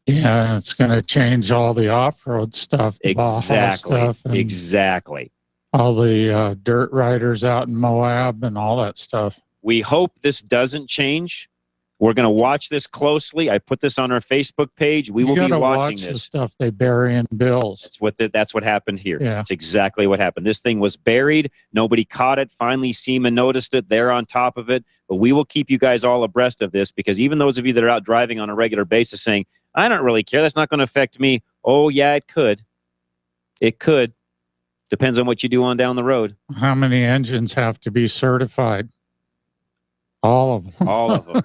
Yeah, it's going to change all the off-road stuff. Exactly. All the dirt riders out in Moab and all that stuff. We hope this doesn't change. We're going to watch this closely. I put this on our Facebook page. We will be watching this. The stuff they bury in bills. That's what happened here. Yeah. That's exactly what happened. This thing was buried. Nobody caught it. Finally, SEMA noticed it. They're on top of it. But we will keep you guys all abreast of this because even those of you that are out driving on a regular basis saying, I don't really care, that's not going to affect me. Oh, yeah, it could. It could. Depends on what you do on down the road. How many engines have to be certified? All of them. All of them.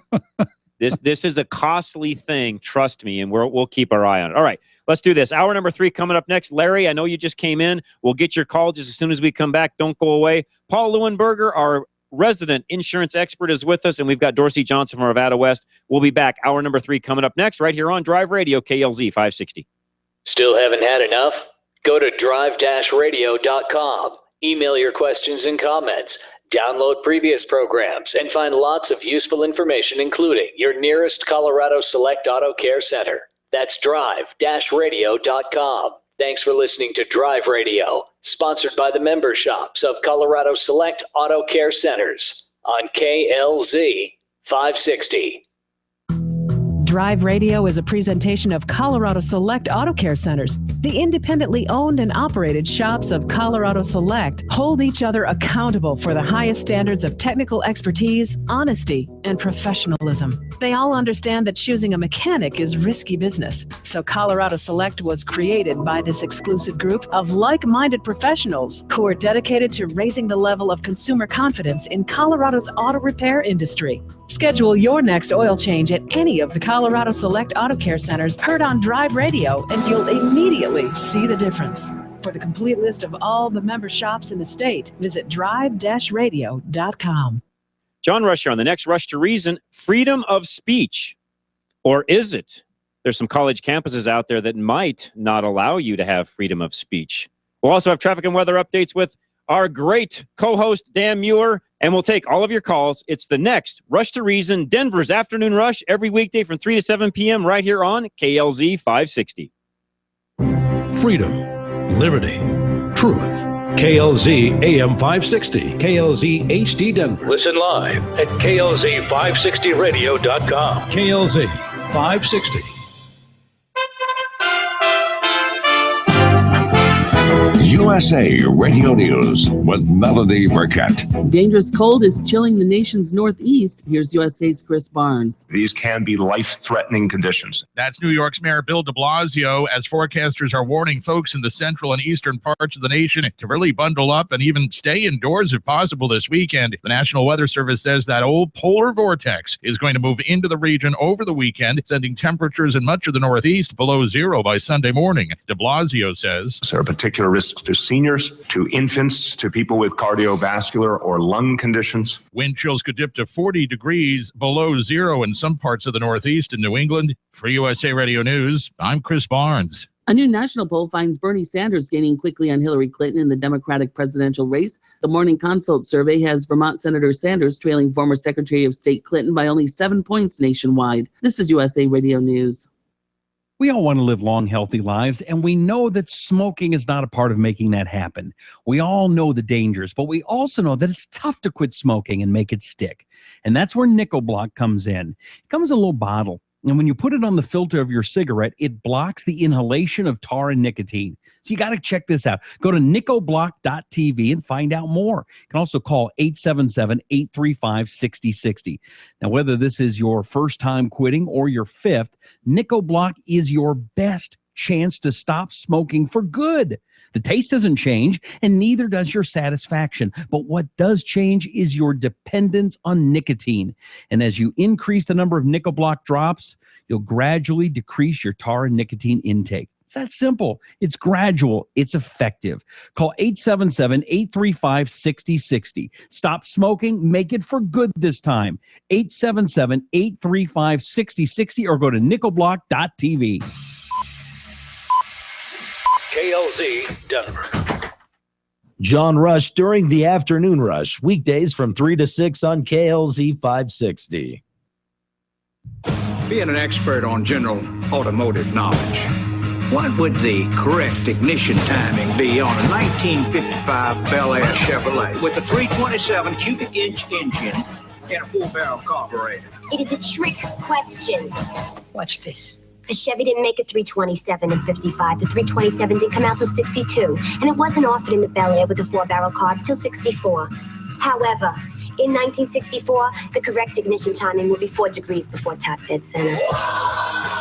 This is a costly thing, trust me, and we'll keep our eye on it. All right, let's do this. Hour number 3 coming up next. Larry, I know you just came in. We'll get your call just as soon as we come back. Don't go away. Paul Leuenberger, our resident insurance expert, is with us, and we've got Dorsey Johnson from Arvada West. We'll be back. Hour number 3 coming up next right here on Drive Radio, KLZ 560. Still haven't had enough? Go to drive-radio.com. Email your questions and comments. Download previous programs and find lots of useful information, including your nearest Colorado Select Auto Care Center. That's drive-radio.com. Thanks for listening to Drive Radio, sponsored by the member shops of Colorado Select Auto Care Centers on KLZ 560. Drive Radio is a presentation of Colorado Select Auto Care Centers. The independently owned and operated shops of Colorado Select hold each other accountable for the highest standards of technical expertise, honesty, and professionalism. They all understand that choosing a mechanic is risky business. So Colorado Select was created by this exclusive group of like-minded professionals who are dedicated to raising the level of consumer confidence in Colorado's auto repair industry. Schedule your next oil change at any of the Colorado Select Auto Care Centers heard on Drive Radio, and you'll immediately see the difference. For the complete list of all the member shops in the state, visit drive-radio.com. John Rush here on the next Rush to Reason. Freedom of speech. Or is it? There's some college campuses out there that might not allow you to have freedom of speech. We'll also have traffic and weather updates with our great co-host, Dan Muir, and we'll take all of your calls. It's the next Rush to Reason, Denver's Afternoon Rush, every weekday from 3 to 7 p.m. right here on KLZ 560. Freedom, liberty, truth. KLZ AM 560, KLZ HD Denver. Listen live at KLZ560radio.com. KLZ 560. USA Radio News with Melody Burkett. Dangerous cold is chilling the nation's northeast. Here's USA's Chris Barnes. These can be life-threatening conditions. That's New York's Mayor Bill de Blasio, as forecasters are warning folks in the central and eastern parts of the nation to really bundle up and even stay indoors if possible this weekend. The National Weather Service says that old polar vortex is going to move into the region over the weekend, sending temperatures in much of the northeast below zero by Sunday morning. De Blasio says there are particular risks to seniors, to infants, to people with cardiovascular or lung conditions. Wind chills could dip to 40 degrees below zero in some parts of the northeast and New England. For USA Radio News, I'm Chris Barnes. A new national poll finds Bernie Sanders gaining quickly on Hillary Clinton in the Democratic presidential race. The Morning Consult survey has Vermont Senator Sanders trailing former Secretary of State Clinton by only 7 points nationwide. This is USA Radio News. We all want to live long, healthy lives, and we know that smoking is not a part of making that happen. We all know the dangers, but we also know that it's tough to quit smoking and make it stick. And that's where NicoBlock comes in. It comes in a little bottle, and when you put it on the filter of your cigarette, it blocks the inhalation of tar and nicotine. So you got to check this out. Go to nicoblock.tv and find out more. You can also call 877-835-6060. Now, whether this is your first time quitting or your fifth, NicoBlock is your best chance to stop smoking for good. The taste doesn't change, and neither does your satisfaction. But what does change is your dependence on nicotine. And as you increase the number of Nickel Block drops, you'll gradually decrease your tar and nicotine intake. It's that simple. It's gradual. It's effective. Call 877-835-6060. Stop smoking. Make it for good this time. 877-835-6060 or go to nickelblock.tv. KLZ Denver. John Rush during the afternoon rush, weekdays from 3 to 6 on KLZ 560. Being an expert on general automotive knowledge, what would the correct ignition timing be on a 1955 Bel Air Chevrolet with a 327 cubic inch engine and a 4-barrel carburetor? It is a trick question. Watch this. The Chevy didn't make a 327 in 55. The 327 didn't come out till 62. And it wasn't offered in the Bel Air with a 4-barrel carb till 64. However, in 1964, the correct ignition timing will be 4 degrees before top dead center.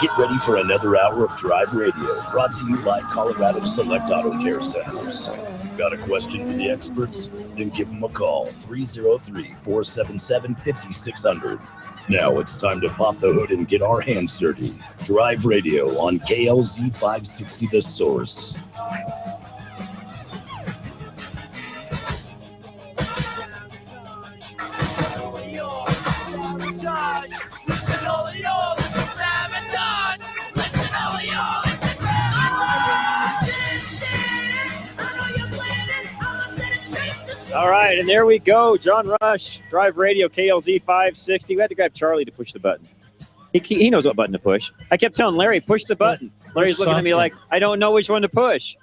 Get ready for another hour of Drive Radio, brought to you by Colorado Select Auto Care Centers. Got a question for the experts? Then give them a call, 303-477-5600. Now it's time to pop the hood and get our hands dirty. Drive Radio on KLZ 560 The Source. All right, and there we go. John Rush, Drive Radio, KLZ 560. We had to grab Charlie to push the button. He knows what button to push. I kept telling Larry, push the button. Larry's looking at me like, I don't know which one to push.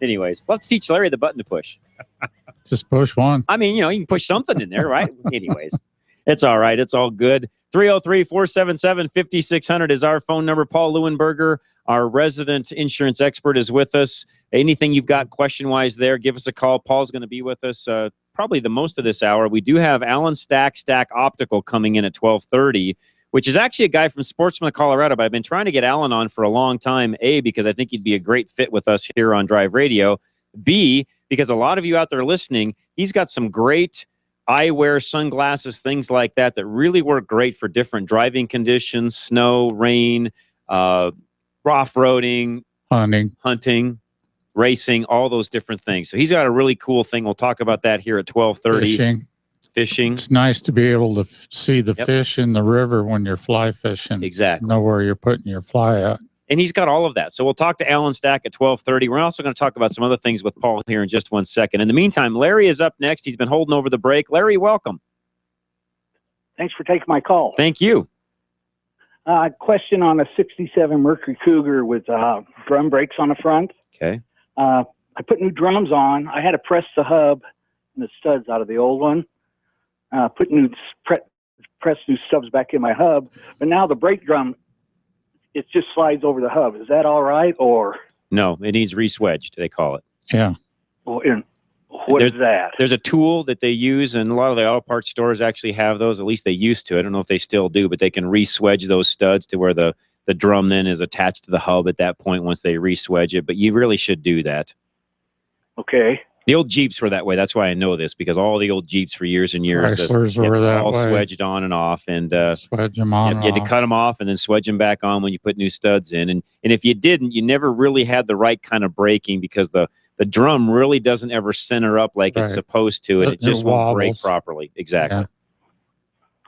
Anyways, we'll have to teach Larry the button to push. Just push one. I mean, you can push something in there, right? Anyways, it's all right. It's all good. 303-477-5600 is our phone number. Paul Leuenberger, our resident insurance expert, is with us. Anything you've got question-wise there, give us a call. Paul's going to be with us probably the most of this hour. We do have Alan Stack Optical coming in at 12:30, which is actually a guy from Sportsman, Colorado, but I've been trying to get Alan on for a long time, A, because I think he'd be a great fit with us here on Drive Radio, B, because a lot of you out there listening, he's got some great eyewear, sunglasses, things like that really work great for different driving conditions, snow, rain, off-roading, hunting, racing, all those different things. So he's got a really cool thing. We'll talk about that here at 12:30. Fishing. It's nice to be able to see the fish in the river when you're fly fishing. Exactly. Know where you're putting your fly at. And he's got all of that. So we'll talk to Alan Stack at 12:30. We're also going to talk about some other things with Paul here in just 1 second. In the meantime, Larry is up next. He's been holding over the break. Larry, welcome. Thanks for taking my call. Thank you. Question on a 67 Mercury Cougar with drum brakes on the front. Okay. I put new drums on. I had to press the hub and the studs out of the old one. Press new stubs back in my hub. But now the brake drum, it just slides over the hub. Is that all right, or? No, it needs re-swedged, they call it. Yeah. Well, what is that? There's a tool that they use, and a lot of the auto parts stores actually have those. At least they used to. I don't know if they still do, but they can re-swedge those studs to where the drum then is attached to the hub at that point once they re-swedge it. But you really should do that. Okay. The old Jeeps were that way. That's why I know this, because all the old Jeeps for years and years, Chryslers were that all way. swedged on and off, and swedge them on. you had to cut them off and then swedge them back on when you put new studs in. And if you didn't, you never really had the right kind of braking, because the drum really doesn't ever center up like it's supposed to, and it just won't brake properly. Exactly. Yeah.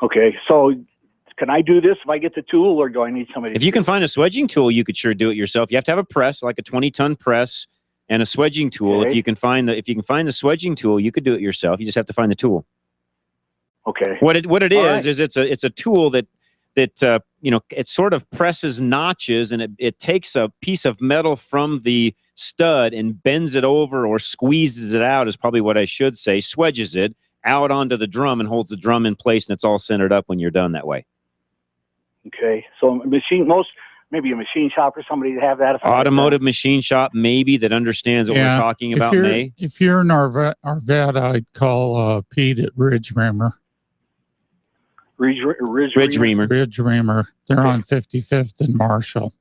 Okay, so can I do this if I get the tool, or do I need somebody? If you can find a swedging tool, you could sure do it yourself. You have to have a press, like a 20-ton press, and a swedging tool. Okay. If you can find the swedging tool, you could do it yourself. You just have to find the tool. Okay. What it is right. is it's a tool that it sort of presses notches, and it takes a piece of metal from the stud and bends it over or squeezes it out, is probably what I should say, swedges it out onto the drum and holds the drum in place, and it's all centered up when you're done that way. Okay. So maybe a machine shop or somebody to have that. Automotive machine shop, maybe, that understands what we're talking about, may. If you're an Arvette, I'd call Pete at Ridge Reamer. Ridge Reamer. Ridge Reamer. They're on 55th and Marshall.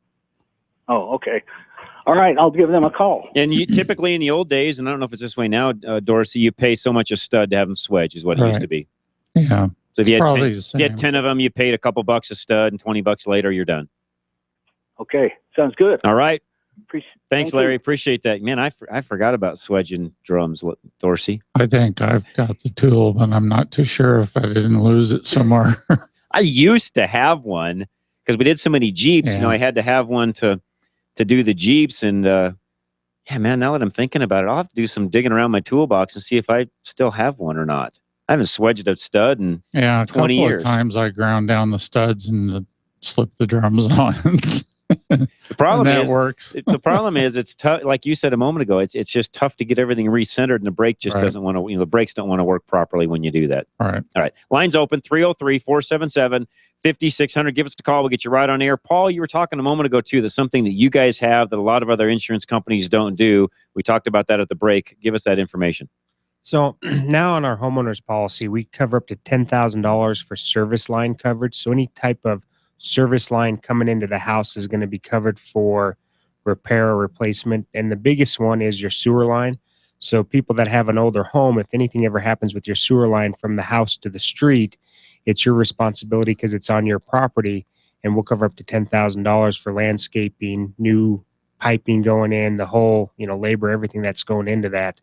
Oh, okay. All right, I'll give them a call. And you typically in the old days, and I don't know if it's this way now, Dorsey, you pay so much a stud to have them swedge, is what it used to be. Yeah. So if you had, probably 10, the you had same. 10 of them, you paid a couple bucks a stud, and $20 later, you're done. Okay, sounds good. All right. Thank Thanks, you. Larry. Appreciate that. Man, I forgot about swedging drums, Dorsey. I think I've got the tool, but I'm not too sure if I didn't lose it somewhere. I used to have one because we did so many Jeeps. You know, I had to have one to do the Jeeps. And yeah, man, now that I'm thinking about it, I'll have to do some digging around my toolbox and see if I still have one or not. I haven't swedged a stud in Yeah, a 20 couple years. of times I ground down the studs and slipped the drums on. The problem And that is, works. the problem is, it's tough. Like you said a moment ago, it's just tough to get everything recentered, and the brake just Right. doesn't want to. The brakes don't want to work properly when you do that. All right. All right. Lines open 303-477-5600. Give us a call. We'll get you right on air. Paul, you were talking a moment ago too. That's something that you guys have that a lot of other insurance companies don't do. We talked about that at the break. Give us that information. So now on our homeowners policy, we cover up to $10,000 for service line coverage. So any type of service line coming into the house is going to be covered for repair or replacement. And the biggest one is your sewer line. So people that have an older home, if anything ever happens with your sewer line from the house to the street, it's your responsibility because it's on your property. And we'll cover up to $10,000 for landscaping, new piping going in, the whole, labor, everything that's going into that.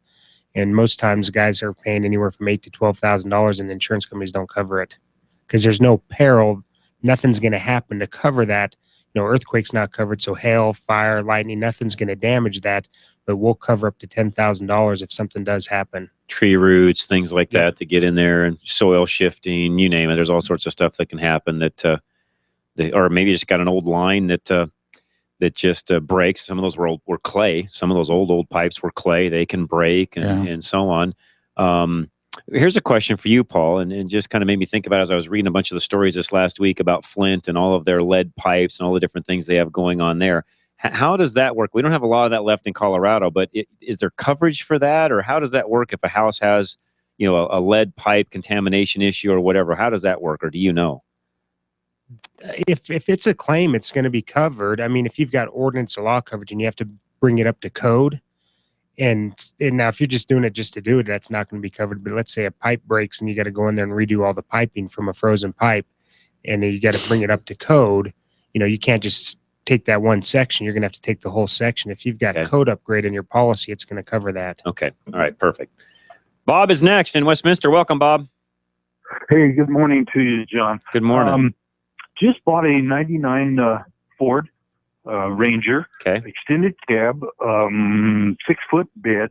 And most times guys are paying anywhere from $8,000 to $12,000 and insurance companies don't cover it because there's no peril. Nothing's going to happen to cover that. Earthquake's not covered. So hail, fire, lightning, nothing's going to damage that, but we'll cover up to $10,000 if something does happen. Tree roots, things like that get in there, and soil shifting, you name it. There's all sorts of stuff that can happen that, or maybe you just got an old line that just breaks. Some of those were clay. Some of those old pipes were clay. They can break and so on. Here's a question for you, Paul, and just kind of made me think about it as I was reading a bunch of the stories this last week about Flint and all of their lead pipes and all the different things they have going on there. How does that work? We don't have a lot of that left in Colorado, but is there coverage for that, or how does that work if a house has, a lead pipe contamination issue or whatever? How does that work, or do you know? If it's a claim, it's going to be covered. I mean, if you've got ordinance or law coverage and you have to bring it up to code, and now if you're just doing it just to do it, that's not going to be covered. But let's say a pipe breaks and you got to go in there and redo all the piping from a frozen pipe, and then you got to bring it up to code. You can't just take that one section. You're going to have to take the whole section. If you've got code upgrade in your policy, it's going to cover that. Okay. All right. Perfect. Bob is next in Westminster. Welcome, Bob. Hey, good morning to you, John. Good morning. Just bought a 99 Ford Ranger, extended cab, 6-foot bed,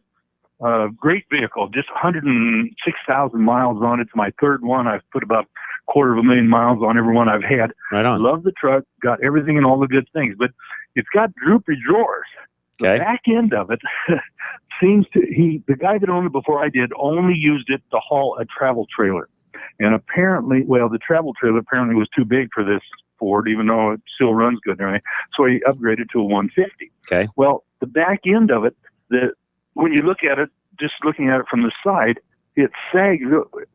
great vehicle, just 106,000 miles on it. It's my third one. I've put about 250,000 miles on every one I've had. Right on. Love the truck, got everything and all the good things, but it's got droopy drawers. The back end of it seems to, the guy that owned it before I did only used it to haul a travel trailer. And apparently, the travel trailer apparently was too big for this Ford, even though it still runs good and everything. So he upgraded to a 150. Okay. Well, the back end of it, when you look at it, just looking at it from the side, it sags.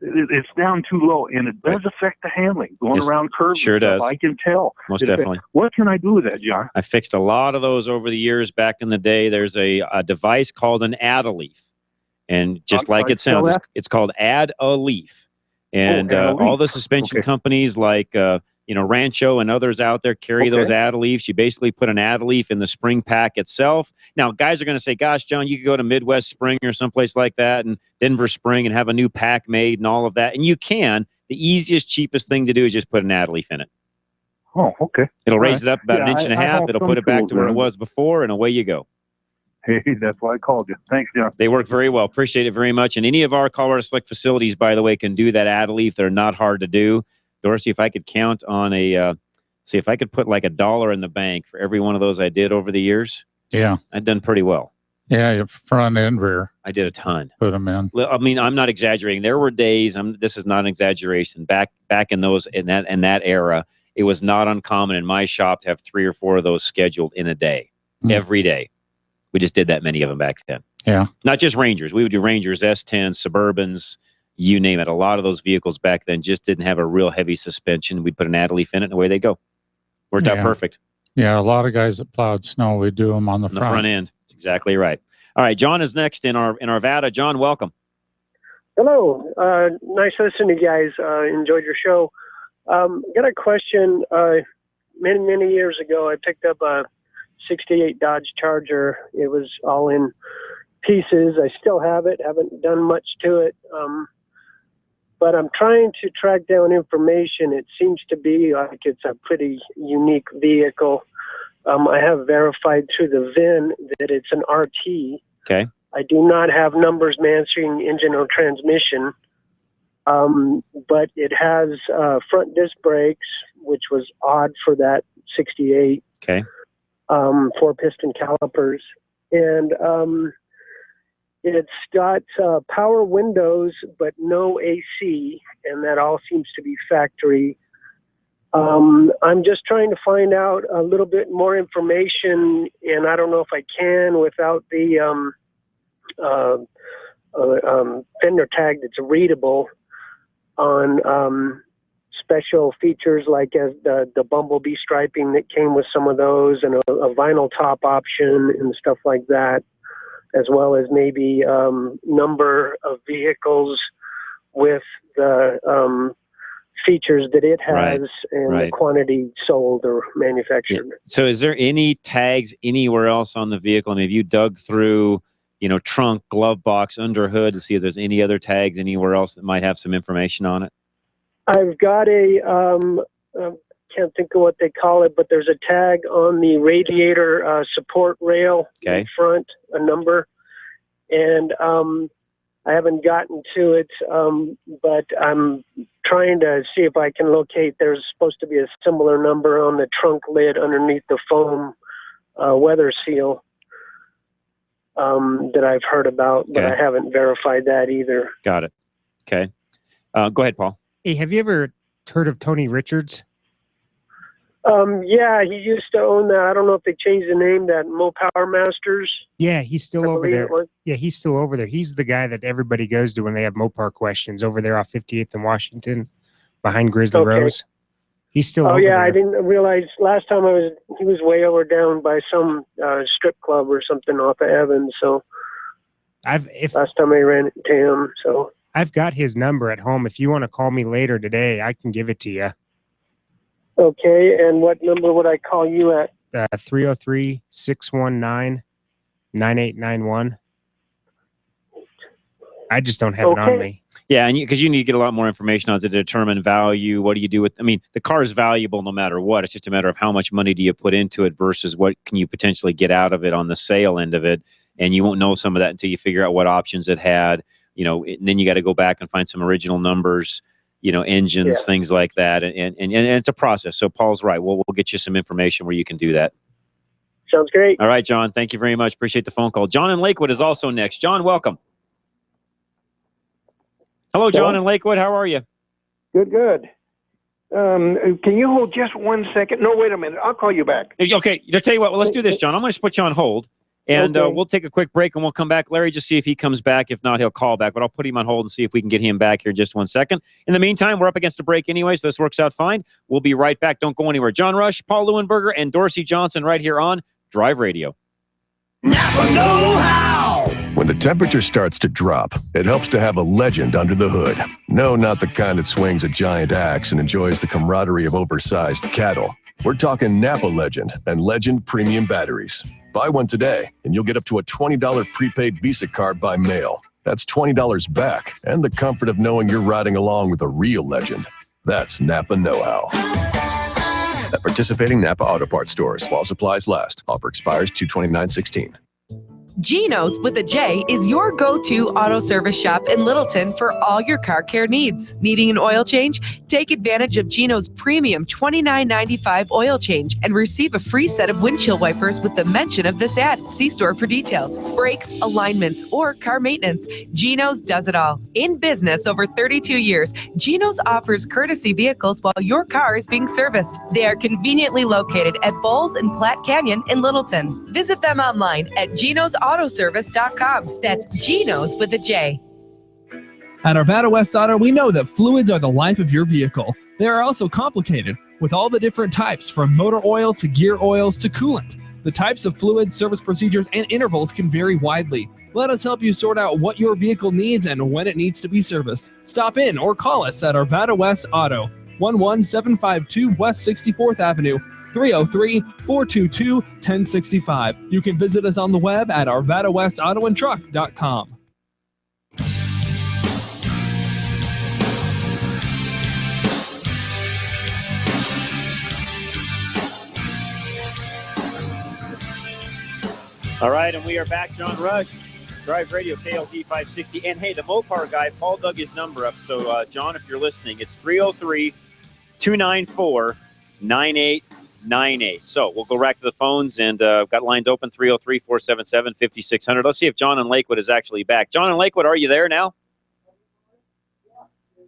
It's down too low, and it does affect the handling, going around curves. Sure does. I can tell. Most definitely. What can I do with that, John? I fixed a lot of those over the years. Back in the day, there's a device called an add-a-leaf. And just like it sounds, it's called add-a-leaf. And all the suspension companies like Rancho and others out there carry those add-a-leafs. You basically put an add-a-leaf in the spring pack itself. Now, guys are going to say, gosh, John, you could go to Midwest Spring or someplace like that and Denver Spring and have a new pack made and all of that. And you can. The easiest, cheapest thing to do is just put an add-a-leaf in it. Oh, okay. It'll raise it up about an inch and a half. It'll put it back to where it was before, and away you go. Hey, that's why I called you. Thanks, John. They work very well. Appreciate it very much. And any of our Colorado Select facilities, by the way, can do that add-a-leaf. They're not hard to do. Dorsey, if I could count on see if I could put like $1 in the bank for every one of those I did over the years. Yeah. I've done pretty well. Yeah, front and rear. I did a ton. Put them in. I mean, I'm not exaggerating. There were days, this is not an exaggeration, back in that era, it was not uncommon in my shop to have 3 or 4 of those scheduled in a day, every day. We just did that many of them back then. Yeah. Not just Rangers. We would do Rangers, S10s, Suburbans, you name it. A lot of those vehicles back then just didn't have a real heavy suspension. We'd put an add-a-leaf in it and away they go. Worked out perfect. Yeah, a lot of guys that plowed snow, we do them on the front end. That's exactly right. All right, John is next in Arvada. John, welcome. Hello. Nice listening to you guys. Enjoyed your show. Got a question. Many years ago, I picked up a 68 Dodge Charger. It was all in pieces. I still have it. Haven't done much to it. But I'm trying to track down information. It seems to be like it's a pretty unique vehicle. I have verified through the VIN that it's an RT. Okay. I do not have numbers answering engine or transmission, but it has front disc brakes, which was odd for that 68. Okay. 4-piston calipers. And it's got power windows, but no AC, and that all seems to be factory. I'm just trying to find out a little bit more information, and I don't know if I can without the fender tag that's readable on special features like the Bumblebee striping that came with some of those, and a vinyl top option and stuff like that, as well as maybe number of vehicles with the features that it has and the quantity sold or manufactured. Yeah. So is there any tags anywhere else on the vehicle? I mean, have you dug through, trunk, glove box, under hood to see if there's any other tags anywhere else that might have some information on it? I've got a, can't think of what they call it, but there's a tag on the radiator support rail in front, a number. And I haven't gotten to it, but I'm trying to see if I can locate. There's supposed to be a similar number on the trunk lid underneath the foam weather seal that I've heard about, but I haven't verified that either. Got it. Okay. Go ahead, Paul. Hey, have you ever heard of Tony Richards? Yeah, he used to own that. I don't know if they changed the name, that Mopower Masters. Yeah, he's still over there. Yeah, he's still over there. He's the guy that everybody goes to when they have Mopar questions over there off 58th and Washington behind Grizzly Rose. He's still over there. I didn't realize last time he was way over down by some strip club or something off of Evans. So last time I ran into him, so I've got his number at home. If you want to call me later today, I can give it to you. Okay, and what number would I call you at? 303-619-9891. I just don't have it on me. Yeah, and because you need to get a lot more information on it to determine value. What do you do with? I mean, the car is valuable no matter what. It's just a matter of how much money do you put into it versus what can you potentially get out of it on the sale end of it. And you won't know some of that until you figure out what options it had. And then you got to go back and find some original numbers. Engines, things like that. And it's a process. So Paul's right. We'll get you some information where you can do that. Sounds great. All right, John. Thank you very much. Appreciate the phone call. John in Lakewood is also next. John, welcome. Hello, John in Lakewood. How are you? Good. Can you hold just 1 second? No, wait a minute. I'll call you back. Okay. I'll tell you what. Well, let's do this, John. I'm going to put you on hold. And we'll take a quick break and we'll come back. Larry, just see if he comes back. If not, he'll call back. But I'll put him on hold and see if we can get him back here in just 1 second. In the meantime, we're up against a break anyway, so this works out fine. We'll be right back. Don't go anywhere. John Rush, Paul Leuenberger, and Dorsey Johnson right here on Drive Radio. Napa know-how! When the temperature starts to drop, it helps to have a legend under the hood. No, not the kind that swings a giant axe and enjoys the camaraderie of oversized cattle. We're talking Napa Legend and Legend Premium Batteries. Buy one today, and you'll get up to a $20 prepaid Visa card by mail. That's $20 back, and the comfort of knowing you're riding along with a real legend. That's Napa know-how. At participating Napa Auto Parts stores, while supplies last. Offer expires 2/29/16. Geno's with a J is your go-to auto service shop in Littleton for all your car care needs. Needing an oil change? Take advantage of Geno's premium $29.95 oil change and receive a free set of windshield wipers with the mention of this ad. See store for details. Brakes, alignments, or car maintenance. Geno's does it all. In business over 32 years, Geno's offers courtesy vehicles while your car is being serviced. They are conveniently located at Bowles and Platte Canyon in Littleton. Visit them online at genosautoservice.com. That's Geno's with a J. At Arvada West Auto, we know that fluids are the life of your vehicle. They are also complicated. with all the different types from motor oil to gear oils to coolant. The types of fluids, service procedures, and intervals can vary widely. Let us help you sort out what your vehicle needs and when it needs to be serviced. Stop in or call us at Arvada West Auto, 11752 West 64th Avenue, 303-422-1065. You can visit us on the web at arvadawestautoandtruck.com. All right, and we are back. John Rush, Drive Radio, KLZ 560. And hey, the Mopar guy, Paul dug his number up. So, John, if you're listening, it's 303-294-9898. So we'll go back to the phones, and got lines open, 303-477-5600. Let's see if John in Lakewood is actually back. John in Lakewood, are you there now?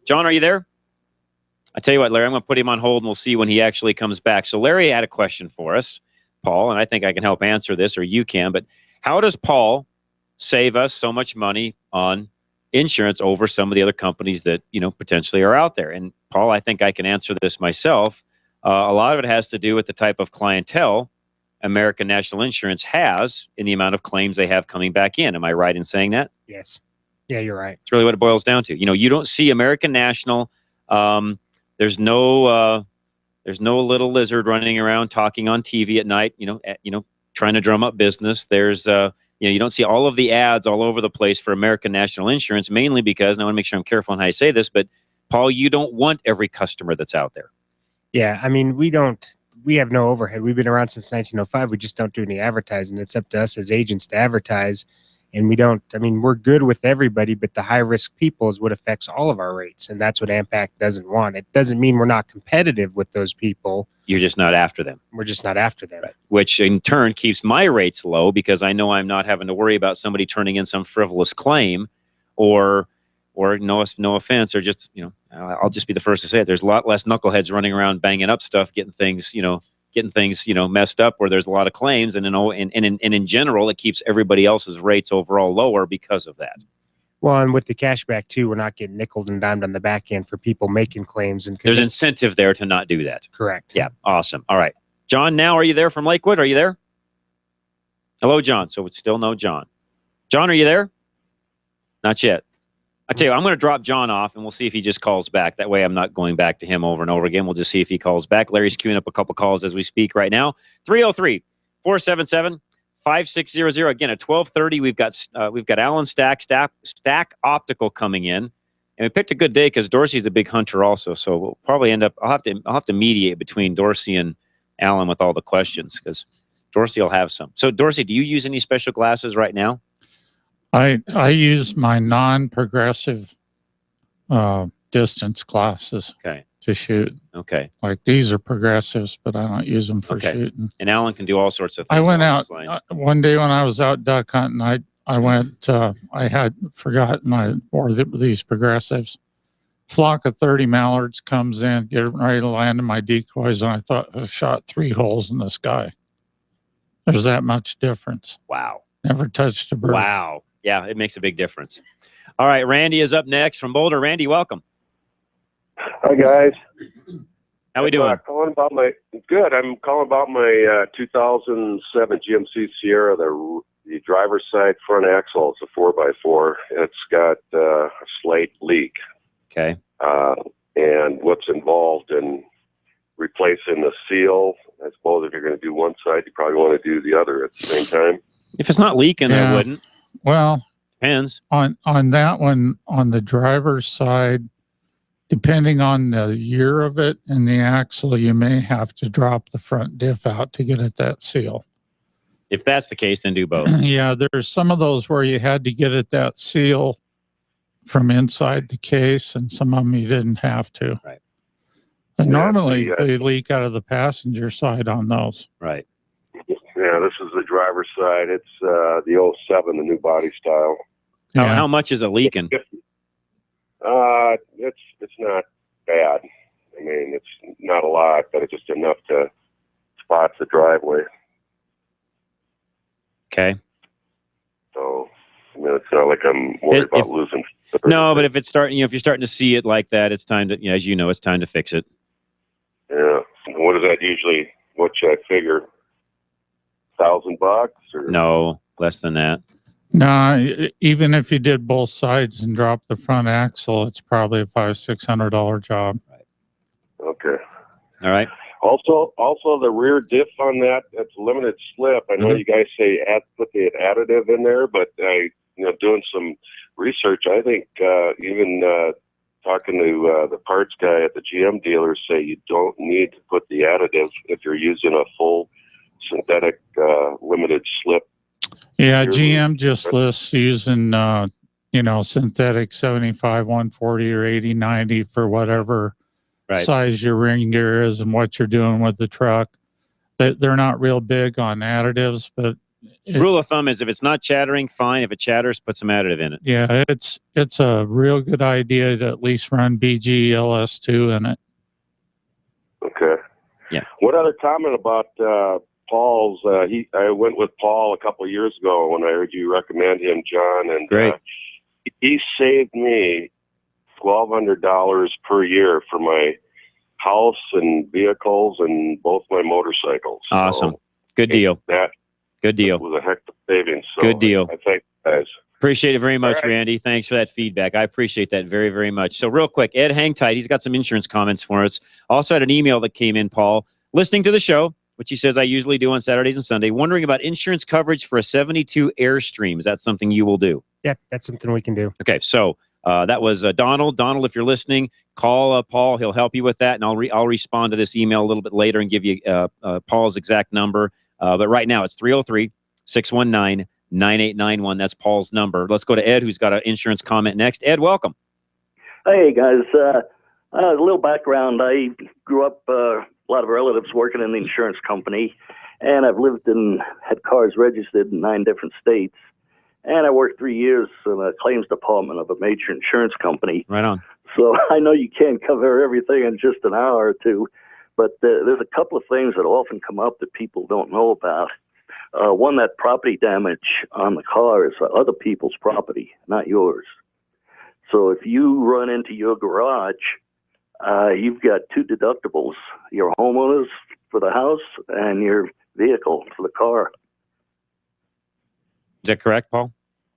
John, are you there? I tell you what, Larry, I'm going to put him on hold, and we'll see when he actually comes back. So Larry had a question for us, Paul, and I think I can help answer this, or you can, but how does Paul save us so much money on insurance over some of the other companies that, potentially are out there? And Paul, I think I can answer this myself. A lot of it has to do with the type of clientele American National Insurance has in the amount of claims they have coming back in. Am I right in saying that? Yes. Yeah, you're right. It's really what it boils down to. You don't see American National. There's no little lizard running around talking on TV at night, trying to drum up business. There's, you don't see all of the ads all over the place for American National Insurance, mainly because, and I want to make sure I'm careful on how I say this, but Paul, you don't want every customer that's out there. Yeah, I mean, we have no overhead. We've been around since 1905. We just don't do any advertising. It's up to us as agents to advertise. And we're good with everybody, but the high-risk people is what affects all of our rates. And that's what AMPAC doesn't want. It doesn't mean we're not competitive with those people. You're just not after them. We're just not after them. Right. Which in turn keeps my rates low because I know I'm not having to worry about somebody turning in some frivolous claim or no offense, or just, I'll just be the first to say it. There's a lot less knuckleheads running around banging up stuff, getting things messed up where there's a lot of claims, and in general, it keeps everybody else's rates overall lower because of that. Well, and with the cashback too, we're not getting nickeled and dimed on the back end for people making claims. And there's incentive there to not do that. Correct. Yeah. Awesome. All right. John, now are you there from Lakewood? Are you there? Hello, John. So it's still no John. John, are you there? Not yet. I tell you, I'm going to drop John off, and we'll see if he just calls back. That way I'm not going back to him over and over again. We'll just see if he calls back. Larry's queuing up a couple calls as we speak right now. 303-477-5600. Again, at 12:30, we've got Alan Stack Optical coming in. And we picked a good day because Dorsey's a big hunter also. So we'll probably end up, I'll have to mediate between Dorsey and Alan with all the questions because Dorsey will have some. So Dorsey, do you use any special glasses right now? I use my non-progressive distance glasses to shoot. Okay. Like these are progressives, but I don't use them for shooting. And Alan can do all sorts of things. I went out one day when I was out duck hunting. I went, I had forgotten I wore these progressives. Flock of 30 mallards comes in, getting ready to land in my decoys, and I thought I shot 3 holes in the sky. There's that much difference. Wow. Never touched a bird. Wow. Yeah, it makes a big difference. All right, Randy is up next from Boulder. Randy, welcome. Hi, guys. How we doing? I'm calling about my 2007 GMC Sierra, the driver's side front axle. It's a 4x4. It's got a slate leak. Okay. And what's involved in replacing the seal? I suppose if you're going to do one side, you probably want to do the other at the same time. If it's not leaking, I wouldn't. Well, depends. On that one, on the driver's side, depending on the year of it and the axle, you may have to drop the front diff out to get at that seal. If that's the case, then do both. Yeah, there's some of those where you had to get at that seal from inside the case, and some of them you didn't have to. Right. And normally they leak out of the passenger side on those. Right. Yeah, this is the driver's side. It's the 07, the new body style. How much is it leaking? It's not bad. I mean, it's not a lot, but it's just enough to spot the driveway. Okay. So, I mean, it's not like I'm worried about losing. No, but if it's starting, if you're starting to see it like that, it's time to, as you know, it's time to fix it. Yeah. is that usually what should I figure? $1,000 or No, less than that. No, even if you did both sides and dropped the front axle, it's probably a $500-600 job. Okay. All right. Also the rear diff on that's limited slip. I know you guys say put the additive in there, but doing some research, I think even talking to the parts guy at the GM dealers say you don't need to put the additive if you're using a full synthetic limited slip. Yeah, GM just lists using synthetic 75, 140 or 80, 90 for whatever size your ring gear is and what you're doing with the truck. They're not real big on additives, but rule of thumb is if it's not chattering, fine. If it chatters, put some additive in it. Yeah, it's a real good idea to at least run BG LS2 in it. Okay. Yeah. What other comment about Paul's? I went with Paul a couple of years ago when I heard you recommend him, John, and great. He saved me $1,200 per year for my house and vehicles and both my motorcycles. Awesome. So, good deal. Good deal. It was a heck of a savings. So good deal. I thank you guys. Appreciate it very much, All right. Randy. Thanks for that feedback. I appreciate that very, very much. So real quick, Ed, hang tight. He's got some insurance comments for us. Also had an email that came in, Paul, listening to the show, which he says I usually do on Saturdays and Sunday, wondering about insurance coverage for a 72 Airstream. Is that something you will do? Yeah, that's something we can do. Okay, so that was Donald. Donald, if you're listening, call Paul. He'll help you with that, and I'll respond to this email a little bit later and give you Paul's exact number. But right now, it's 303-619-9891. That's Paul's number. Let's go to Ed, who's got an insurance comment next. Ed, welcome. Hey, guys. A little background. I grew up, a lot of relatives working in the insurance company, and I've lived and had cars registered in 9 different states. And I worked 3 years in a claims department of a major insurance company. Right on. So I know you can't cover everything in just an hour or two, but there's a couple of things that often come up that people don't know about. One, that property damage on the car is other people's property, not yours. So if you run into your garage, you've got 2 deductibles, your homeowners for the house and your vehicle for the car. Is that correct, Paul?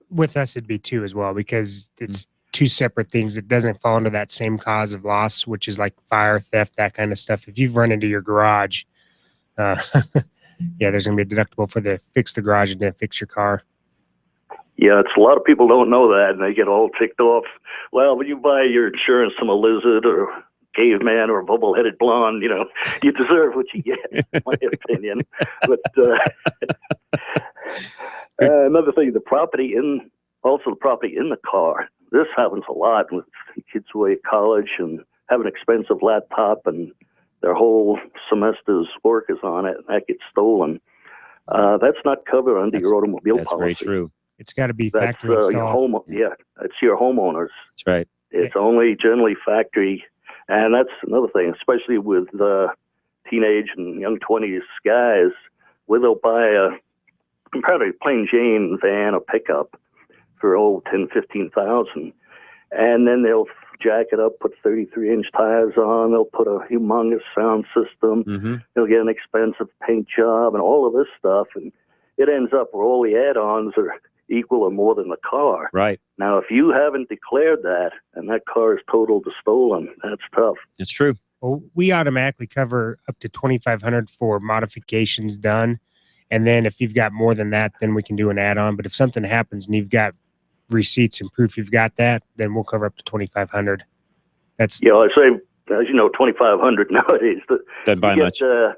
With us, it'd be 2 as well, because it's 2 separate things. It doesn't fall into that same cause of loss, which is like fire, theft, that kind of stuff. If you've run into your garage, yeah, there's going to be a deductible for the fix the garage and then fix your car. Yeah, it's a lot of people don't know that, and they get all ticked off. Well, when you buy your insurance from a lizard or caveman or a bubble-headed blonde, you deserve what you get, in my opinion. But another thing, the property in the car. This happens a lot with kids away at college and have an expensive laptop and their whole semester's work is on it, and that gets stolen. That's not covered under your automobile policy. That's very true. It's got to be That's factory installed. that's your homeowners. That's right. It's only generally factory, and that's another thing, especially with teenage and young 20s guys, where they'll buy a probably plain Jane van or pickup for $10,000-15,000, and then they'll jack it up, put 33-inch tires on. They'll put a humongous sound system. Mm-hmm. They'll get an expensive paint job and all of this stuff, and it ends up where all the add-ons are equal or more than the car. Right. Now, if you haven't declared that and that car is totaled or stolen, that's tough. It's true. Well, we automatically cover up to $2,500 for modifications done. And then if you've got more than that, then we can do an add-on. But if something happens and you've got receipts and proof you've got that, then we'll cover up to $2,500. That's I say, as you know, $2,500 nowadays. Doesn't buy much. 4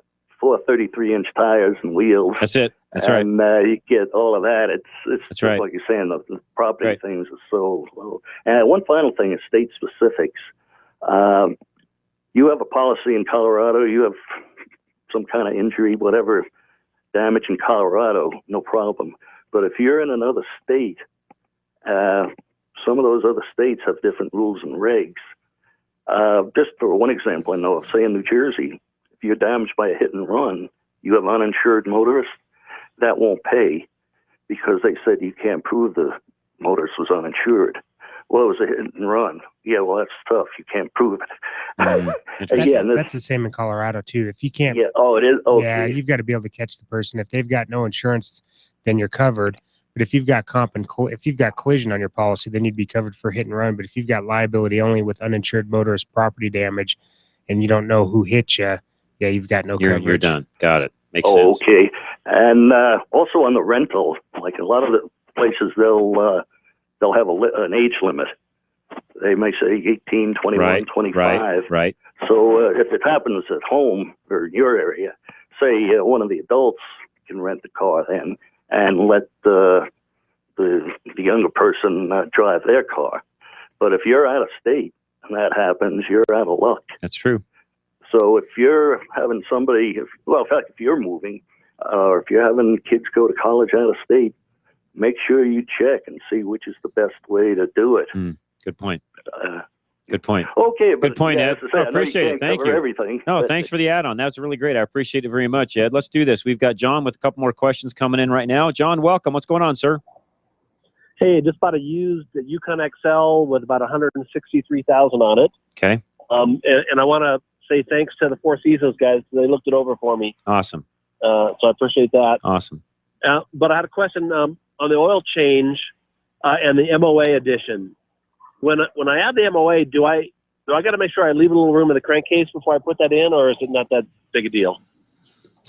33-inch tires and wheels. That's it. That's right. And you get all of that. It's That's right. Like you're saying, the property things are so low. And one final thing is state specifics. You have a policy in Colorado. You have some kind of injury, whatever, damage in Colorado, no problem. But if you're in another state, some of those other states have different rules and regs. Just for one example, I know of, say in New Jersey, if you're damaged by a hit and run, you have uninsured motorists, that won't pay because they said you can't prove the motorist was uninsured. Well, it was a hit and run. Yeah, well, that's tough. You can't prove it. That's the same in Colorado too. If you can't, Yeah. Oh, it is. Okay. yeah, you've got to be able to catch the person. If they've got no insurance, then you're covered. But if you've got if you've got collision on your policy, then you'd be covered for hit and run. But if you've got liability only with uninsured motorist property damage, and you don't know who hit you, yeah, you've got no coverage. You're done. Got it. Makes Oh, sense. okay. And also on the rental, like a lot of the places, they'll have an age limit. They may say 18, 21, Right, 25. Right. So if it happens at home or in your area, say one of the adults can rent the car then and let the younger person drive their car. But if you're out of state and that happens, you're out of luck. That's true. So if you're having somebody, in fact, if you're moving or if you're having kids go to college out of state, make sure you check and see which is the best way to do it. Good point. Good point. Okay, but Good point, yeah, Ed. as I say, I know you Appreciate it. can't Thank cover you. everything, No, but- thanks for the add-on. That was really great. I appreciate it very much, Ed. Let's do this. We've got John with a couple more questions coming in right now. John, welcome. What's going on, sir? Hey, just bought a used Yukon XL with about 163,000 on it. Okay. And I want to say thanks to the Four Seasons guys. They looked it over for me. Awesome. So I appreciate that. Awesome. But I had a question on the oil change and the MOA edition. When I add the MOA, do I got to make sure I leave a little room in the crankcase before I put that in, or is it not that big a deal?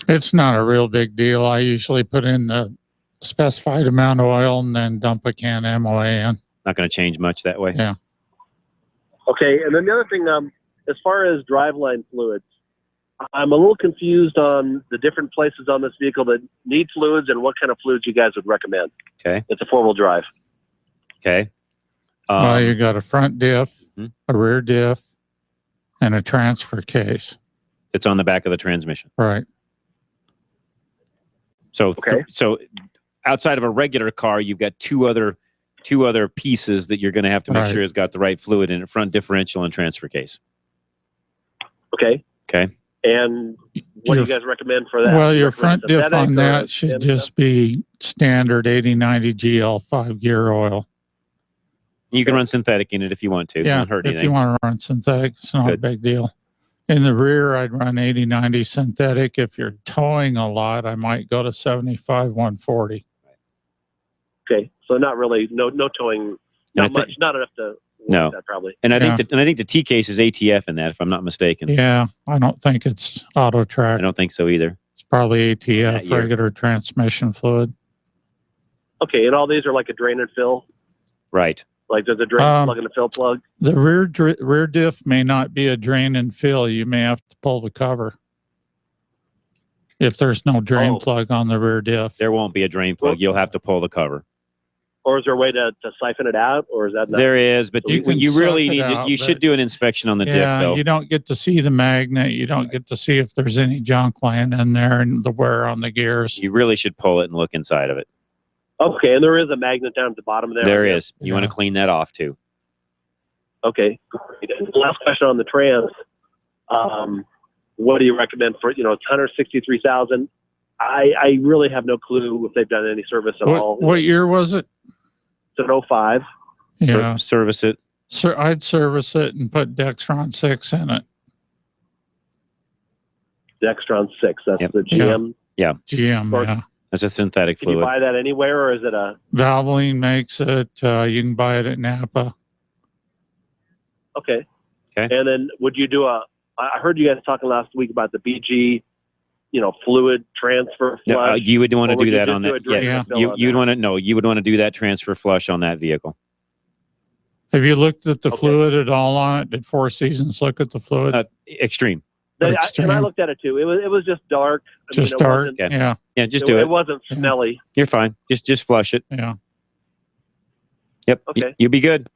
It's not a real big deal. I usually put in the specified amount of oil and then dump a can of MOA in. Not going to change much that way. Yeah. Okay, and then the other thing, as far as driveline fluids, I'm a little confused on the different places on this vehicle that need fluids and what kind of fluids you guys would recommend. Okay. It's a four-wheel drive. Okay. Well, you got a front diff, Hmm? a rear diff, and a transfer case. It's on the back of the transmission. Right. So, so outside of a regular car, you've got two other pieces that you're going to have to make Right. sure has got the right fluid in it: front differential and transfer case. Okay. Okay. And what do you guys recommend for that? Well, your Recommend front diff synthetic on or that should standard just be standard 8090 GL 5-gear oil. You can run synthetic in it if you want to. It Yeah, won't hurt if anything. you want to run synthetic, it's not a Good. big deal. In the rear, I'd run 8090 synthetic. If you're towing a lot, I might go to 75 140. Okay, so not really, no towing, not much, not enough to No. that probably. And I think the T case is ATF in that, if I'm not mistaken. Yeah, I don't think it's auto track. I don't think so either. It's probably ATF, you're- regular transmission fluid. Okay, and all these are like a drain and fill? Right. Like there's a drain plug and a fill plug? The rear diff may not be a drain and fill. You may have to pull the cover. If there's no drain plug on the rear diff. There won't be a drain plug. You'll have to pull the cover. Or is there a way to siphon it out, or is that not? There is, but You can you really suck it need to, out, you but- should do an inspection on the diff, Yeah, though. you don't get to see the magnet. You don't get to see if there's any junk laying in there and the wear on the gears. You really should pull it and look inside of it. Okay, and there is a magnet down at the bottom there. There is. You want to clean that off, too. Okay, great. And last question on the trans. What do you recommend for, it's 163,000. I really have no clue if they've done any service at all. What year was it? It's an 05. Yeah. Service it. Sir, I'd service it and put Dextron 6 in it. Dextron 6. That's the GM. Yeah. GM, Or- yeah. That's a synthetic Can you fluid. buy that anywhere, or is it a? Valvoline makes it. You can buy it at Napa. Okay. Okay. And then would you do I heard you guys talking last week about the BG, fluid transfer No, flush. you would want to or would do you that just on do that. a drain Yeah. and fill on You'd that? want to you would want to do that transfer flush on that vehicle. Have you looked at the fluid at all on it? Did Four Seasons look at the fluid? Extreme. And I Extreme. looked at it too. It was just dark. Just it dark. wasn't- Yeah. Yeah, just do it. It wasn't smelly. You're fine. Just flush it. Yeah. Yep. Okay. You'll be good.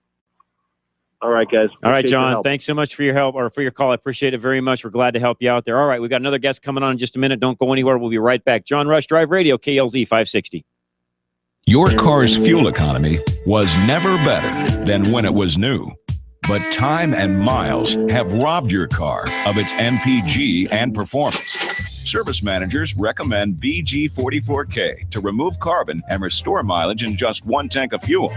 All right, guys. All right, Appreciate your John. help. Thanks so much for your help or for your call. I appreciate it very much. We're glad to help you out there. All right, we've got another guest coming on in just a minute. Don't go anywhere. We'll be right back. John Rush Drive Radio, KLZ 560. Your car's fuel economy was never better than when it was new. But time and miles have robbed your car of its MPG and performance. Service managers recommend VG44K to remove carbon and restore mileage in just one tank of fuel.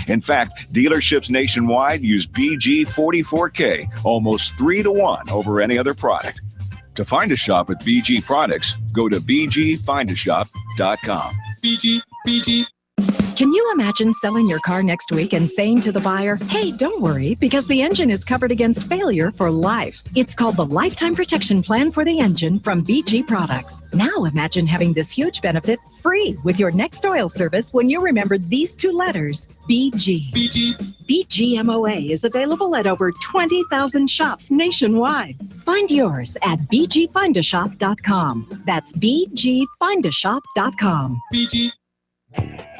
In fact, dealerships nationwide use BG44K almost 3-to-1 over any other product. To find a shop at BG Products, go to bgfindashop.com. BG. Can you imagine selling your car next week and saying to the buyer, hey, don't worry, because the engine is covered against failure for life. It's called the Lifetime Protection Plan for the Engine from BG Products. Now imagine having this huge benefit free with your next oil service when you remember these 2 letters, BG. BGMOA is available at over 20,000 shops nationwide. Find yours at bgfindashop.com. That's bgfindashop.com. BG.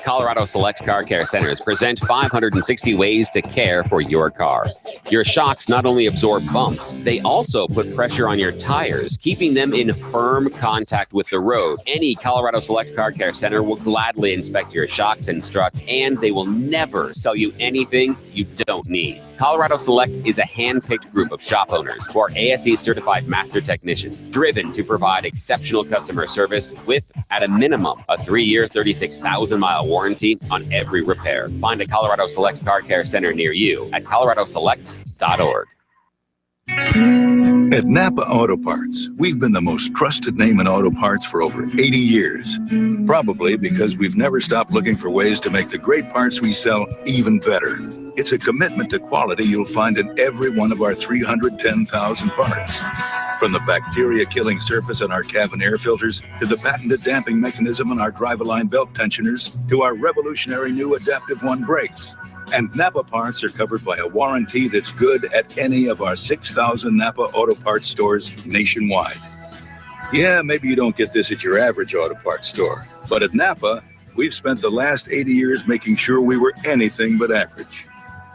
Colorado Select Car Care Centers present 560 ways to care for your car. Your shocks not only absorb bumps, they also put pressure on your tires, keeping them in firm contact with the road. Any Colorado Select Car Care Center will gladly inspect your shocks and struts, and they will never sell you anything you don't need. Colorado Select is a hand-picked group of shop owners who are ASE certified master technicians, driven to provide exceptional customer service with, at a minimum, a 3-year, 36,000-mile warranty on every repair. Find a Colorado Select Car Care Center near you at coloradoselect.org. At Napa Auto Parts, we've been the most trusted name in auto parts for over 80 years. Probably because we've never stopped looking for ways to make the great parts we sell even better. It's a commitment to quality you'll find in every one of our 310,000 parts. From the bacteria-killing surface on our cabin air filters, to the patented damping mechanism on our drive-a-line belt tensioners, to our revolutionary new Adaptive One brakes. And Napa parts are covered by a warranty that's good at any of our 6,000 Napa Auto Parts stores nationwide. Yeah, maybe you don't get this at your average auto parts store, but at Napa, we've spent the last 80 years making sure we were anything but average.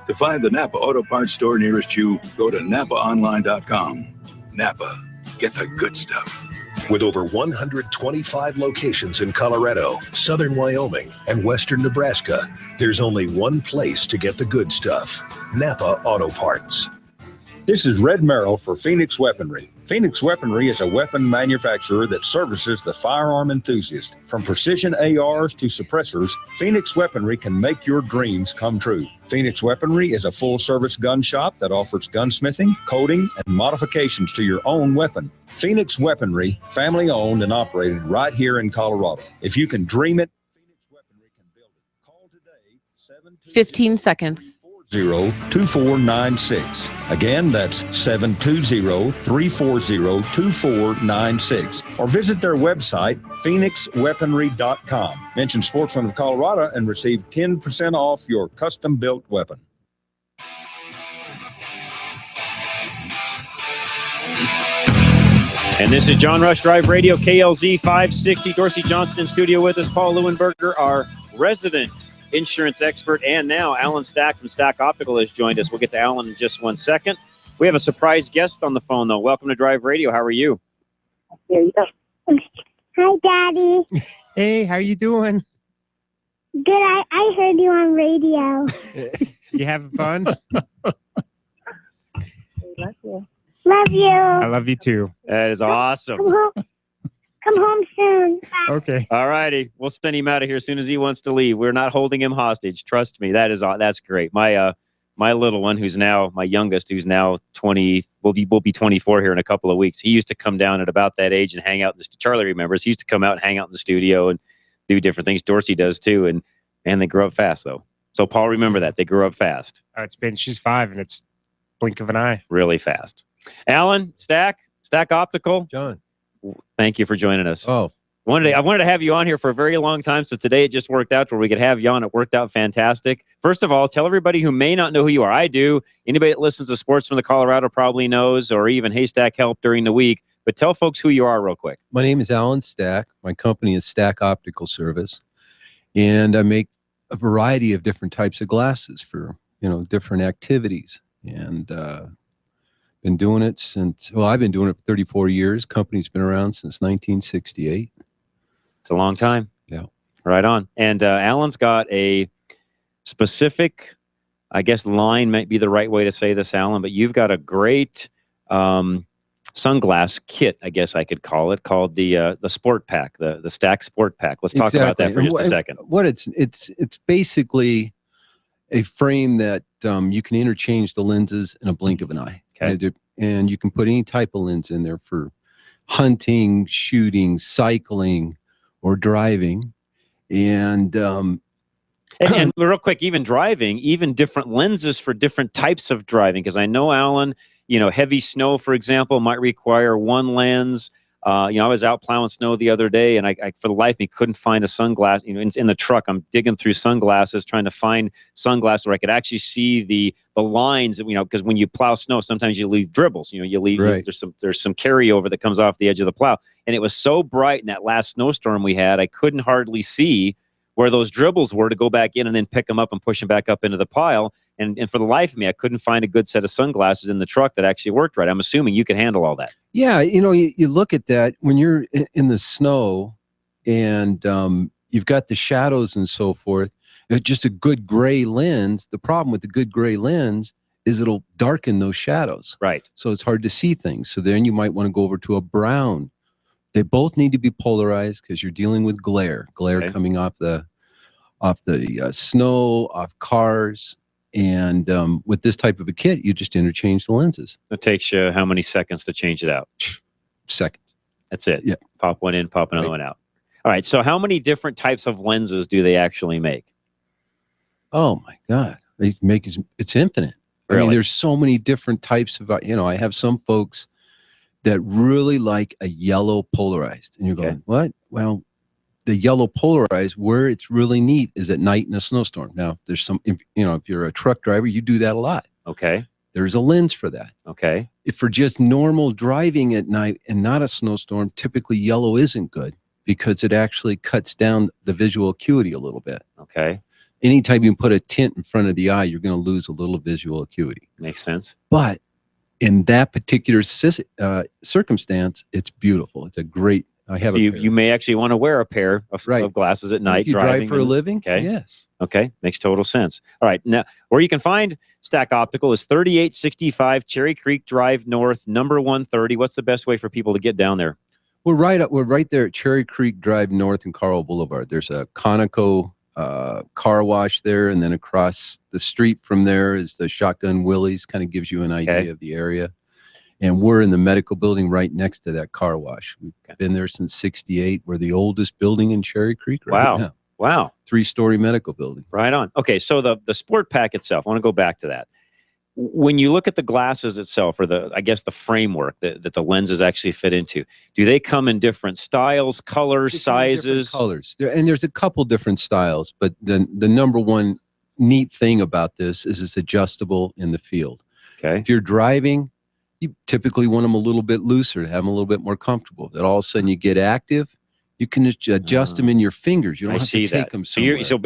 To find the Napa Auto Parts store nearest you, go to napaonline.com. Napa, get the good stuff. With over 125 locations in Colorado, southern Wyoming, and western Nebraska, there's only one place to get the good stuff: Napa Auto Parts. This is Red Merrill for Phoenix Weaponry. Phoenix Weaponry is a weapon manufacturer that services the firearm enthusiast. From precision ARs to suppressors, Phoenix Weaponry can make your dreams come true. Phoenix Weaponry is a full-service gun shop that offers gunsmithing, coating, and modifications to your own weapon. Phoenix Weaponry, family-owned and operated right here in Colorado. If you can dream it, 15 seconds. 2496. Again, that's 720-340-2496. Or visit their website, phoenixweaponry.com. Mention Sportsman of Colorado and receive 10% off your custom-built weapon. And this is John Rush Drive Radio, KLZ 560. Dorsey Johnson in studio with us. Paul Leuenberger, our resident insurance expert, and now Alan Stack from Stack Optical has joined us. We'll get to Alan in just 1 second. We have a surprise guest on the phone, though. Welcome to Drive Radio. How are you? Here you go. Hi, Daddy. Hey, how you doing? Good. I heard you on radio. You having fun? Love you. Love you. I love you too. That is awesome. Come home soon. Okay. All righty. We'll send him out of here as soon as he wants to leave. We're not holding him hostage. Trust me. That's great. My little one, who's now my youngest, who's now 20, will be 24 here in a couple of weeks. He used to come down at about that age and hang out. Charlie remembers. He used to come out and hang out in the studio and do different things. Dorsey does too. And they grow up fast though. So Paul, remember that they grew up fast. She's 5 and it's blink of an eye. Really fast. Alan, Stack Optical. John. Thank you for joining us. Oh, I wanted to have you on here for a very long time, so today it just worked out where we could have you on. It worked out fantastic. First of all, tell everybody who may not know who you are. I do. Anybody that listens to Sportsman of Colorado probably knows, or even Haystack Help during the week. But tell folks who you are real quick. my name is Alan Stack. My company is Stack Optical Service, and I make a variety of different types of glasses for different activities. And been doing it I've been doing it for 34 years. Company's been around since 1968. It's a long time. Yeah. Right on. And Alan's got a specific, I guess line might be the right way to say this, Alan, but you've got a great sunglass kit, I guess I could call it, called the Sport Pack, the Stack Sport Pack. Let's talk about that for just a second. What it's basically a frame that you can interchange the lenses in a blink of an eye. Okay. And you can put any type of lens in there for hunting, shooting, cycling, or driving. And real quick, even driving, even different lenses for different types of driving. Because I know, Alan, heavy snow, for example, might require one lens. I was out plowing snow the other day, and I for the life of me couldn't find a sunglass. In the truck, I'm digging through sunglasses, trying to find sunglasses where I could actually see the lines. Because when you plow snow, sometimes you leave dribbles. You leave right. There's some carryover that comes off the edge of the plow, and it was so bright in that last snowstorm we had, I couldn't hardly see where those dribbles were to go back in and then pick them up and push them back up into the pile. And for the life of me, I couldn't find a good set of sunglasses in the truck that actually worked right. I'm assuming you can handle all that. Yeah, you look at that when you're in the snow and you've got the shadows and so forth. Just a good gray lens. The problem with the good gray lens is it'll darken those shadows. Right. So it's hard to see things. So then you might want to go over to a brown. They both need to be polarized because you're dealing with glare coming off the snow, off cars. And with this type of a kit, you just interchange the lenses. It takes you how many seconds to change it out? Seconds. That's it. Yeah. Pop one in, pop another one out. All right. So how many different types of lenses do they actually make? Oh my God. They make it's infinite. Really? I mean, there's so many different types of, I have some folks that really like a yellow polarized. And you're going, what? Well, the yellow polarized, where it's really neat is at night in a snowstorm. Now, there's some, if you're a truck driver, you do that a lot. Okay. There's a lens for that. Okay. If for just normal driving at night and not a snowstorm, typically yellow isn't good because it actually cuts down the visual acuity a little bit. Okay. Anytime you put a tint in front of the eye, you're going to lose a little visual acuity. Makes sense. But in that particular circumstance, it's beautiful. It's a great. You may actually want to wear a pair of glasses at night. You drive for a living? Okay. Yes. Okay. Makes total sense. All right. Now, where you can find Stack Optical is 3865 Cherry Creek Drive North, number 130. What's the best way for people to get down there? We're right there at Cherry Creek Drive North and Carl Boulevard. There's a Conoco car wash there, and then across the street from there is the Shotgun Willie's. Kind of gives you an idea of the area. And we're in the medical building right next to that car wash. We've been there since '68. We're the oldest building in Cherry Creek right now. Wow. 3-story medical building. Right on. Okay, so the Sport Pack itself, I want to go back to that. When you look at the glasses itself, or the framework that the lenses actually fit into, do they come in different styles, colors, sizes? Colors. And there's a couple different styles, but the number one neat thing about this is it's adjustable in the field. Okay. If you're driving, you typically want them a little bit looser to have them a little bit more comfortable. That all of a sudden you get active, you can adjust them in your fingers. You don't have to take them somewhere. So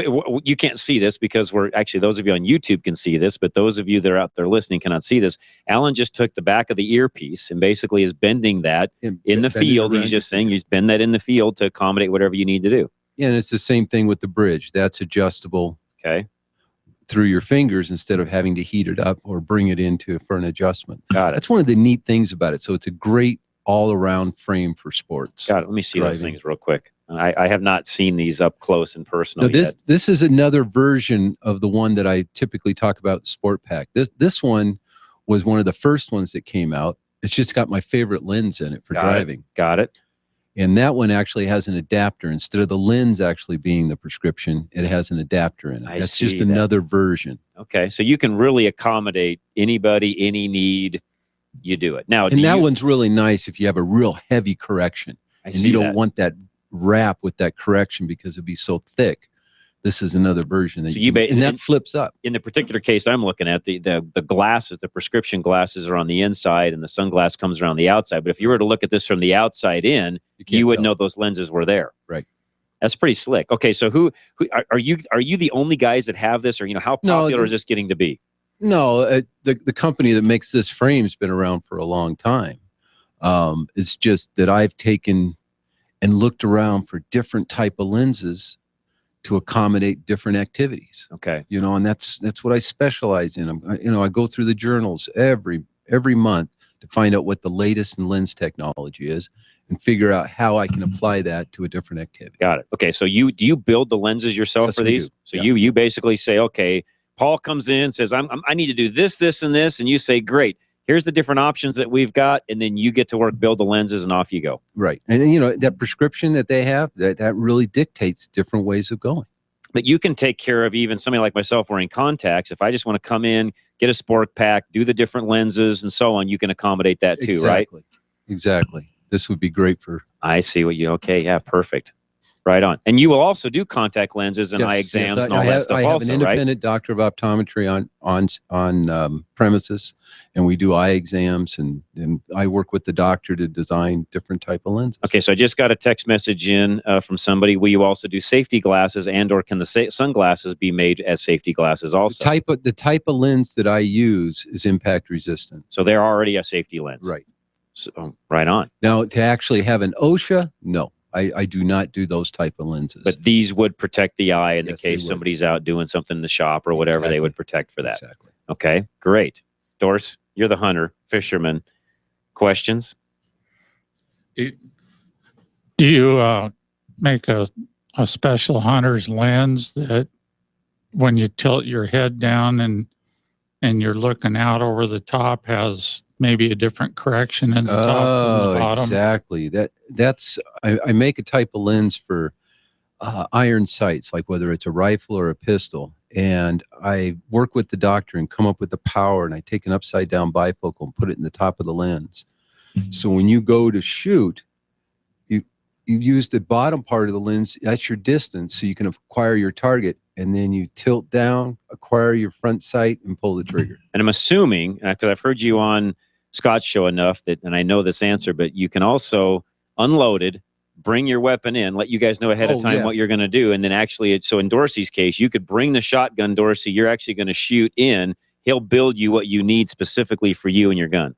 you can't see this because those of you on YouTube can see this, but those of you that are out there listening cannot see this. Alan just took the back of the earpiece and basically is bending that in the field. He's just saying you bend that in the field to accommodate whatever you need to do. Yeah, and it's the same thing with the bridge. That's adjustable. Okay. Through your fingers instead of having to heat it up or bring it into for an adjustment. Got it. That's one of the neat things about it. So it's a great all-around frame for sports. Got it. Let me see those things real quick. I have not seen these up close and personal yet. Yet. This is another version of the one that I typically talk about, Sport Pack. This one was one of the first ones that came out. It's just got my favorite lens in it for driving. Got it. And that one actually has an adapter. Instead of the lens actually being the prescription, it has an adapter in it. That's just another version. Okay. So you can really accommodate anybody, any need, you do it. Now, and that one's really nice if you have a real heavy correction. And you don't want that wrap with that correction because it'd be so thick. This is another version that and that flips up. In the particular case I'm looking at, the glasses, the prescription glasses are on the inside and the sunglass comes around the outside. But if you were to look at this from the outside in, you would know those lenses were there. Right. That's pretty slick. Okay, so who are you the only guys that have this, or how popular is this getting to be? No, the company that makes this frame's been around for a long time. It's just that I've taken and looked around for different type of lenses to accommodate different activities. Okay. And that's what I specialize in. I go through the journals every month to find out what the latest in lens technology is and figure out how I can apply that to a different activity. Got it. Okay. So do you build the lenses yourself for these? So you basically say, okay, Paul comes in, says, I need to do this, this, and this. And you say, great, here's the different options that we've got. And then you get to work, build the lenses, and off you go. Right. And, that prescription that they have, that really dictates different ways of going. But you can take care of even somebody like myself wearing contacts. If I just want to come in, get a sport pack, do the different lenses and so on, you can accommodate that too, right? Exactly. This would be great for... I see what you... Okay, yeah, perfect. Right on. And you will also do contact lenses and eye exams and all that stuff also, right? I have an independent doctor of optometry on premises, and we do eye exams, and I work with the doctor to design different type of lenses. Okay, so I just got a text message in from somebody. Will you also do safety glasses, or can the sunglasses be made as safety glasses also? The type of lens that I use is impact resistant. So they're already a safety lens. Right. So, right on. Now, to actually have an OSHA, no. I do not do those type of lenses. But these would protect the eye in the case somebody's out doing something in the shop or whatever. They would protect for that. Exactly. Okay, great. Doris, you're the hunter, fisherman. Questions? Do you make a special hunter's lens that when you tilt your head down and you're looking out over the top has maybe a different correction in the top than the bottom? Exactly. That's I make a type of lens for iron sights, like whether it's a rifle or a pistol, and I work with the doctor and come up with the power, and I take an upside down bifocal and put it in the top of the lens. So when you go to shoot, you use the bottom part of the lens, that's your distance, so you can acquire your target, and then you tilt down, acquire your front sight, and pull the trigger. And I'm assuming, because I've heard you on Scott's show enough that, and I know this answer, but you can also unload it, bring your weapon in, let you guys know ahead of time what you're going to do, and then actually, so in Dorsey's case, you could bring the shotgun, Dorsey, you're actually going to shoot in, he'll build you what you need specifically for you and your gun.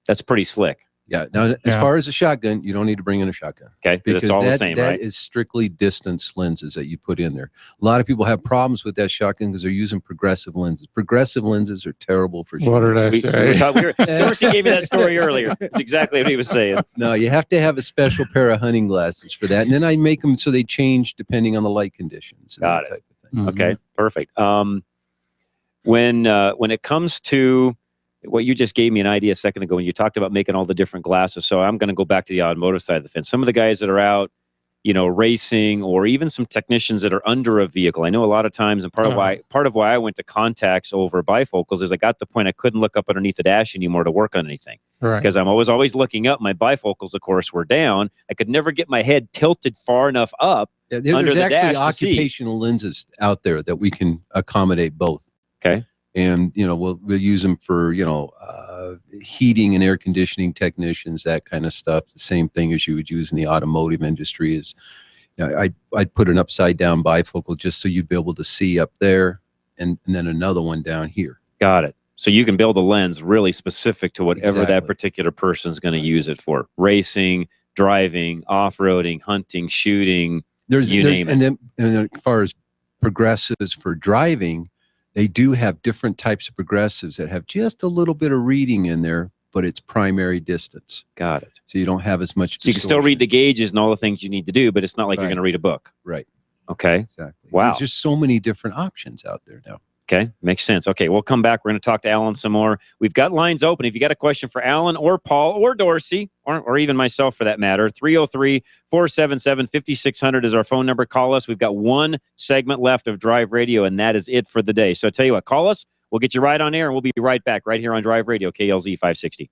That's pretty slick. Yeah. Now, as far as a shotgun, you don't need to bring in a shotgun. Okay, because it's all the same, right? That is strictly distance lenses that you put in there. A lot of people have problems with that shotgun because they're using progressive lenses. Progressive lenses are terrible for shooting. What did I say? Dorsey gave me that story earlier. That's exactly what he was saying. No, you have to have a special pair of hunting glasses for that. And then I make them so they change depending on the light conditions. Got it. Okay, perfect. When it comes to what you just gave me an idea a second ago when you talked about making all the different glasses. So I'm going to go back to the automotive side of the fence. Some of the guys that are out, racing, or even some technicians that are under a vehicle. I know a lot of times, and part of why I went to contacts over bifocals is I got to the point I couldn't look up underneath the dash anymore to work on anything. Right. Because I'm always looking up. My bifocals, of course, were down. I could never get my head tilted far enough up under the dash to see. There's actually occupational lenses out there that we can accommodate both. Okay. And, we'll use them for, heating and air conditioning technicians, that kind of stuff. The same thing as you would use in the automotive industry is, I'd put an upside down bifocal just so you'd be able to see up there and then another one down here. Got it. So you can build a lens really specific to whatever that particular person's going to use it for. Racing, driving, off-roading, hunting, shooting, you name it. And then as far as progressives for driving, they do have different types of progressives that have just a little bit of reading in there, but it's primary distance. Got it. So you don't have as much So you can still read the gauges and all the things you need to do, but it's not like you're going to read a book. Right. Okay. Exactly. Wow. There's just so many different options out there now. Okay. Makes sense. Okay. We'll come back. We're going to talk to Alan some more. We've got lines open. If you got a question for Alan or Paul or Dorsey, or even myself for that matter, 303-477-5600 is our phone number. Call us. We've got one segment left of Drive Radio, and that is it for the day. So I tell you what, call us. We'll get you right on air, and we'll be right back right here on Drive Radio, KLZ 560.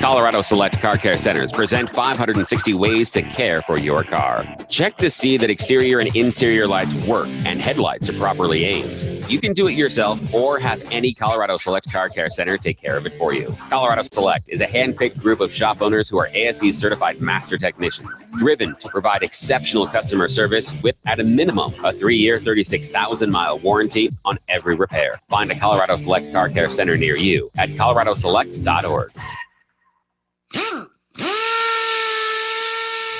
Colorado Select Car Care Centers present 560 ways to care for your car. Check to see that exterior and interior lights work and headlights are properly aimed. You can do it yourself or have any Colorado Select Car Care Center take care of it for you. Colorado Select is a hand-picked group of shop owners who are ASE certified master technicians, driven to provide exceptional customer service with, at a minimum, a 3-year, 36,000-mile warranty on every repair. Find a Colorado Select Car Care Center near you at coloradoselect.org.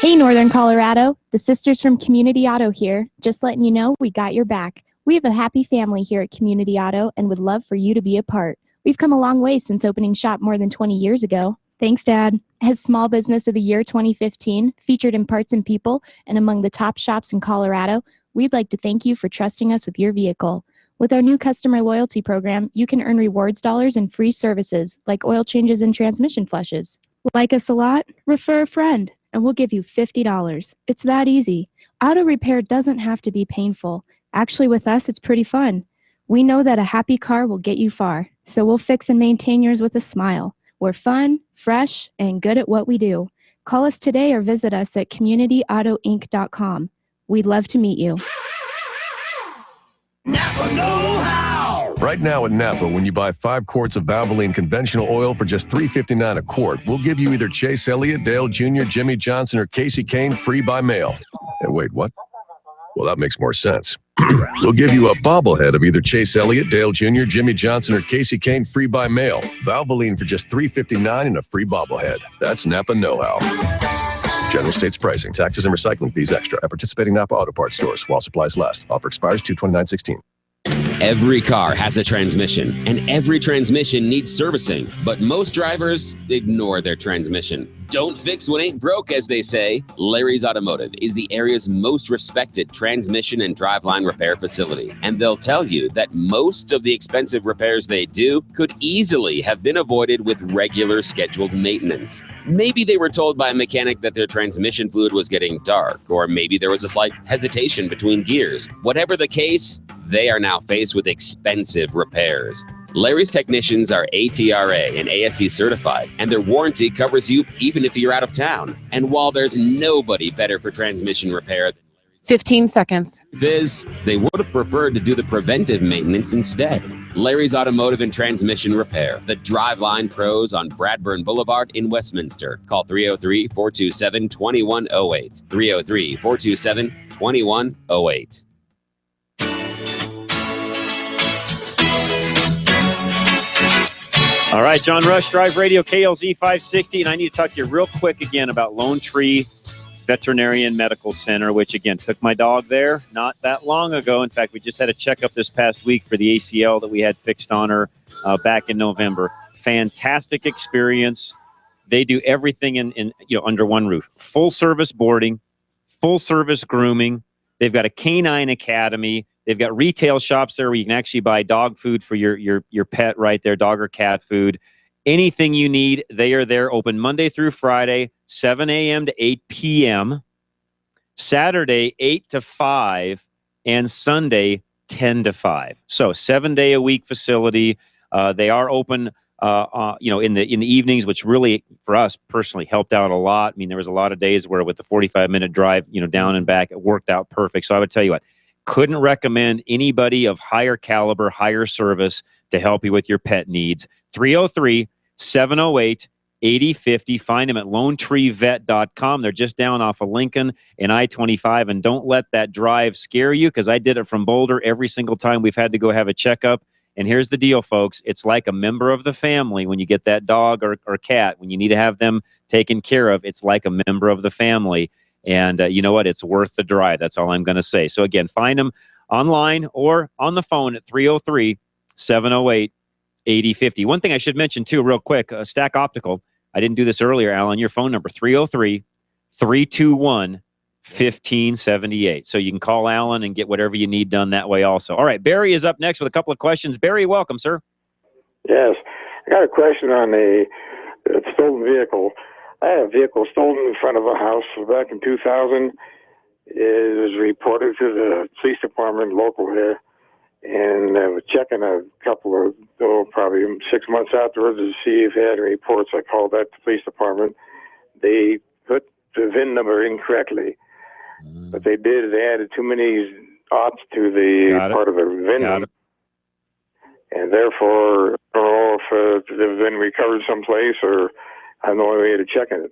Hey, Northern Colorado, the sisters from Community Auto here. Just letting you know we got your back. We have a happy family here at Community Auto and would love for you to be a part. We've come a long way since opening shop more than 20 years ago. Thanks, Dad. As Small Business of the Year 2015, featured in Parts and People and among the top shops in Colorado, we'd like to thank you for trusting us with your vehicle. With our new customer loyalty program, you can earn rewards dollars and free services like oil changes and transmission flushes. Like us a lot? Refer a friend, and we'll give you $50. It's that easy. Auto repair doesn't have to be painful. Actually, with us, it's pretty fun. We know that a happy car will get you far, so we'll fix and maintain yours with a smile. We're fun, fresh, and good at what we do. Call us today or visit us at communityautoinc.com. We'd love to meet you. Right now at Napa, when you buy 5 quarts of Valvoline conventional oil for just $3.59 a quart, we'll give you either Chase Elliott, Dale Jr., Jimmy Johnson, or Casey Kane free by mail. And wait, what? Well, that makes more sense. We'll give you a bobblehead of either Chase Elliott, Dale Jr., Jimmy Johnson, or Casey Kane free by mail. Valvoline for just $3.59 and a free bobblehead. That's Napa know-how. General States pricing, taxes and recycling fees extra at participating Napa Auto Parts stores while supplies last. Offer expires 2/29/16. Every car has a transmission, and every transmission needs servicing, but most drivers ignore their transmission. Don't fix what ain't broke, as they say. Larry's Automotive is the area's most respected transmission and driveline repair facility, and they'll tell you that most of the expensive repairs they do could easily have been avoided with regular scheduled maintenance. Maybe they were told by a mechanic that their transmission fluid was getting dark, or maybe there was a slight hesitation between gears. Whatever the case, they are now faced with expensive repairs. Larry's technicians are ATRA and ASE certified, and their warranty covers you even if you're out of town. And while there's nobody better for transmission repair than 15 seconds. Viz, they would have preferred to do the preventive maintenance instead. Larry's Automotive and Transmission Repair, the Driveline Pros on Bradburn Boulevard in Westminster. Call 303-427-2108. 303-427-2108. All right, John Rush, Drive Radio, KLZ 560. And I need to talk to you real quick again about Lone Tree Veterinarian Medical Center, which, again, took my dog there not that long ago. In fact, we just had a checkup this past week for the ACL that we had fixed on her back in November. Fantastic experience. They do everything in under one roof. Full service boarding, full service grooming. They've got a canine academy. They've got retail shops there where you can actually buy dog food for your pet right there, dog or cat food. Anything you need, they are there. Open Monday through Friday, 7 a.m. to 8 p.m., Saturday, 8 to 5, and Sunday, 10 to 5. So 7-day-a-week facility. They are open, in the evenings, which really, for us personally, helped out a lot. I mean, there was a lot of days where with the 45-minute drive, down and back, it worked out perfect. So I would tell you what, couldn't recommend anybody of higher caliber, higher service to help you with your pet needs. 303-708-8050. Find them at LoneTreeVet.com. They're just down off of Lincoln and I-25. And don't let that drive scare you, because I did it from Boulder every single time we've had to go have a checkup. And here's the deal, folks. It's like a member of the family when you get that dog or cat. When you need to have them taken care of, it's like a member of the family. And you know what? It's worth the drive. That's all I'm going to say. So, again, find them online or on the phone at 303-708-8050. One thing I should mention, too, real quick, Stack Optical. I didn't do this earlier, Alan. Your phone number, 303-321-1578. So you can call Alan and get whatever you need done that way also. All right, Barry is up next with a couple of questions. Barry, welcome, sir. Yes. I got a question on a stolen vehicle. I had a vehicle stolen in front of a house back in 2000. It was reported to the police department local here, and I was checking a couple of, probably 6 months afterwards to see if they had any reports. I called that the police department. They put the VIN number incorrectly. But they added too many aughts to the part of the VIN number. And therefore, I don't know if they've been recovered someplace, or I have no way to check it.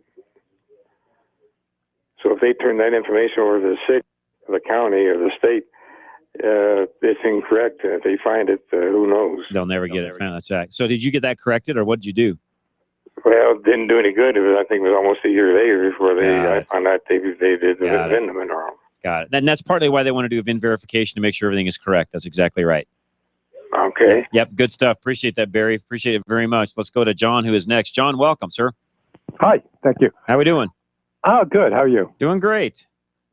So if they turn that information over to the city, the county, or the state, it's incorrect. If they find it, who knows? They'll never get it found. That's right. So did you get that corrected, or what did you do? Well, it didn't do any good. I think it was almost a year later before I found out they did the VIN number wrong. Got it. And that's partly why they want to do a VIN verification to make sure everything is correct. That's exactly right. Okay. Yep, good stuff. Appreciate that, Barry. Appreciate it very much. Let's go to John, who is next. John, welcome, sir. Hi, thank you. How we doing? Oh, good. How are you? Doing great.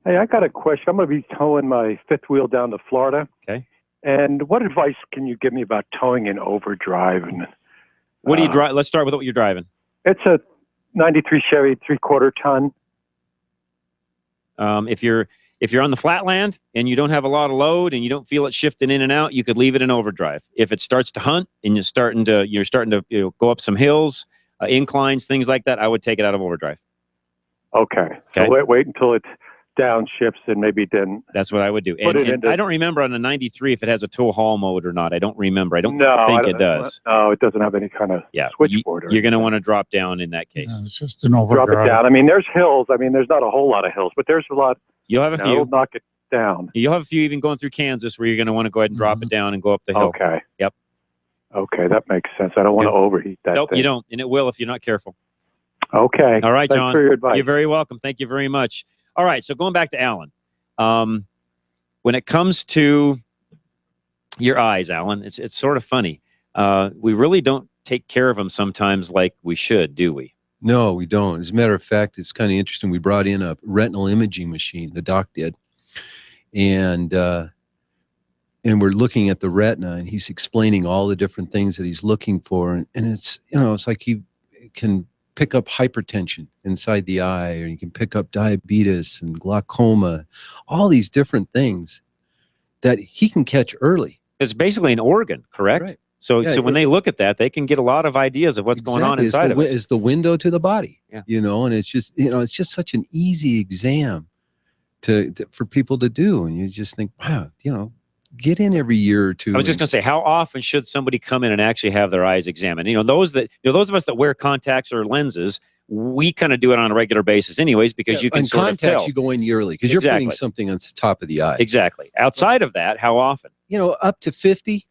Hey, I got a question. I'm going to be towing my fifth wheel down to Florida. Okay. And what advice can you give me about towing in overdrive? And What do you drive? Let's start with what you're driving. it's a '93 Chevy 3/4 ton. If you're on the flatland and you don't have a lot of load and you don't feel it shifting in and out, you could leave it in overdrive. If it starts to hunt and you're starting to go up some hills, inclines, things like that, I would take it out of overdrive. Okay. So wait until it's downshifts and maybe then. That's what I would do. Put it into- I don't remember on the 93 if it has a tow haul mode or not. I don't remember. I don't think it does. No, it doesesn't have any kind of switchboard. You're going to want to drop down in that case. It's just an overdrive. Drop it down. I mean, there's hills. I mean, there's not a whole lot of hills, but there's a lot. You'll have a few. Knock it down. You'll have a few even going through Kansas where you're going to want to go ahead and drop it down and go up the hill. Okay. Yep. Okay, that makes sense. I don't want to overheat that Nope, thing. you don't, and it will if you're not careful. Okay. All right, Thanks John. for your advice. You're very welcome. Thank you very much. All right, so going back to Alan. When it comes to your eyes, Alan, it's sort of funny. We really don't take care of them sometimes like we should, do we? No, we don't. As a matter of fact, it's kind of interesting. We brought in a retinal imaging machine, the doc did, and we're looking at the retina, and he's explaining all the different things that he's looking for, and it's it's like he can pick up hypertension inside the eye, or you can pick up diabetes and glaucoma, all these different things that he can catch early. It's basically an organ, correct? Right. So when they look at that, they can get a lot of ideas of what's going on inside of us. It's the window to the body, Yeah. and it's just, it's just such an easy exam for people to do. And you just think, wow, get in every year or two. I was just going to say, how often should somebody come in and actually have their eyes examined? Those of us that wear contacts or lenses, we kind of do it on a regular basis anyways, because you can sort of tell. You go in yearly because you're putting something on the top of the eye. Exactly. Outside of that, how often? Up to 50,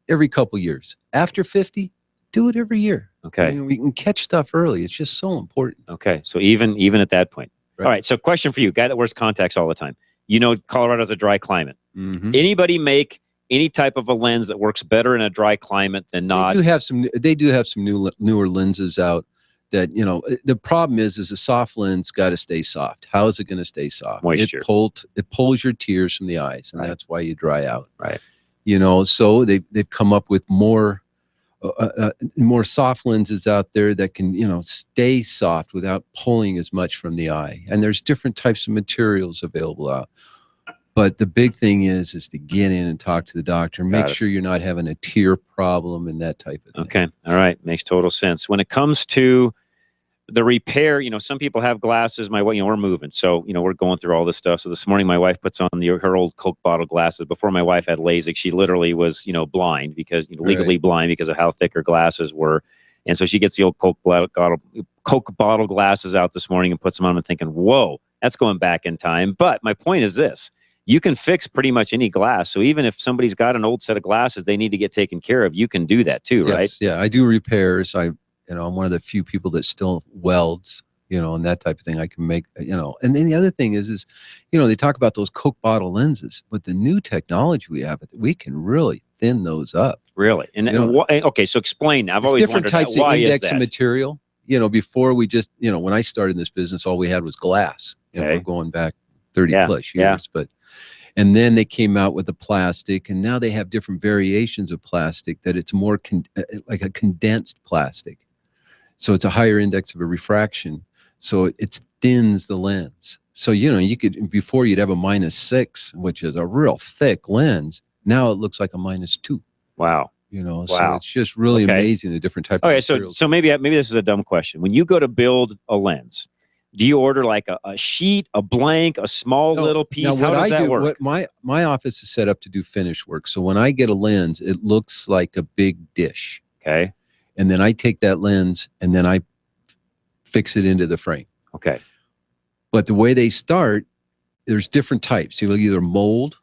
every couple years. After 50, do it every year. Okay. We can catch stuff early. It's just so important. Okay. So even at that point. Right. All right. So question for you, guy that wears contacts all the time. Colorado's a dry climate. Mm-hmm. Anybody make any type of a lens that works better in a dry climate than not? They do have some newer lenses out that, the problem is a soft lens got to stay soft. How is it going to stay soft? Moisture. It pulls your tears from the eyes, and that's why you dry out. Right. So they've come up with more soft lenses out there that can, stay soft without pulling as much from the eye. And there's different types of materials available out. But the big thing is to get in and talk to the doctor. Make sure you're not having a tear problem and that type of thing. Okay. All right. Makes total sense. When it comes to the repair, some people have glasses. We're moving. So, we're going through all this stuff. So this morning, my wife puts on her old Coke bottle glasses. Before my wife had LASIK, she literally was, blind because, legally blind because of how thick her glasses were. And so she gets the old Coke bottle glasses out this morning and puts them on and thinking, whoa, that's going back in time. But my point is this. You can fix pretty much any glass. So even if somebody's got an old set of glasses they need to get taken care of, you can do that too, Yes, right? Yeah, I do repairs. I'm one of the few people that still welds, and that type of thing I can make, And then the other thing is, they talk about those Coke bottle lenses, but the new technology we have, we can really thin those up. Really? And okay, so explain. I've always different wondered types that. Why of is index that? of material. Before we just, when I started in this business, all we had was glass. We're going back 30 plus years, and then they came out with the plastic, and now they have different variations of plastic that it's more like a condensed plastic. So it's a higher index of a refraction. So it thins the lens. So, you could, before you'd have a -6, which is a real thick lens. Now it looks like a -2. Wow. So it's just really amazing, the different type of materials. So maybe this is a dumb question. When you go to build a lens, do you order like a sheet, a blank, a small little piece? How does that work? What my office is set up to do finish work. So when I get a lens, it looks like a big dish. Okay. And then I take that lens and then I fix it into the frame. Okay. But the way they start, there's different types. You'll either mold,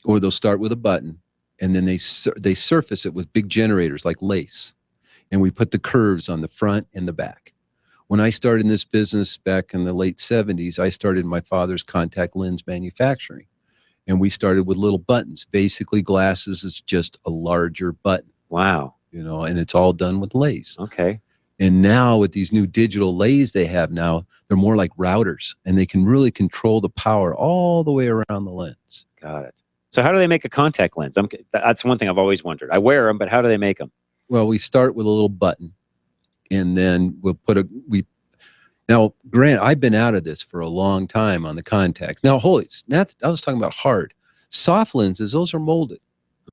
or they'll start with a button, and then they surface it with big generators like lace. And we put the curves on the front and the back. When I started in this business back in the late 70s, I started my father's contact lens manufacturing. And we started with little buttons. Basically, glasses is just a larger button. Wow. And it's all done with lace. Okay. And now with these new digital lays they have now, they're more like routers, and they can really control the power all the way around the lens. Got it. So how do they make a contact lens? That's one thing I've always wondered. I wear them, but how do they make them? Well, we start with a little button, and then we'll put Now, Grant, I've been out of this for a long time on the contacts. Now, I was talking about hard. Soft lenses, those are molded.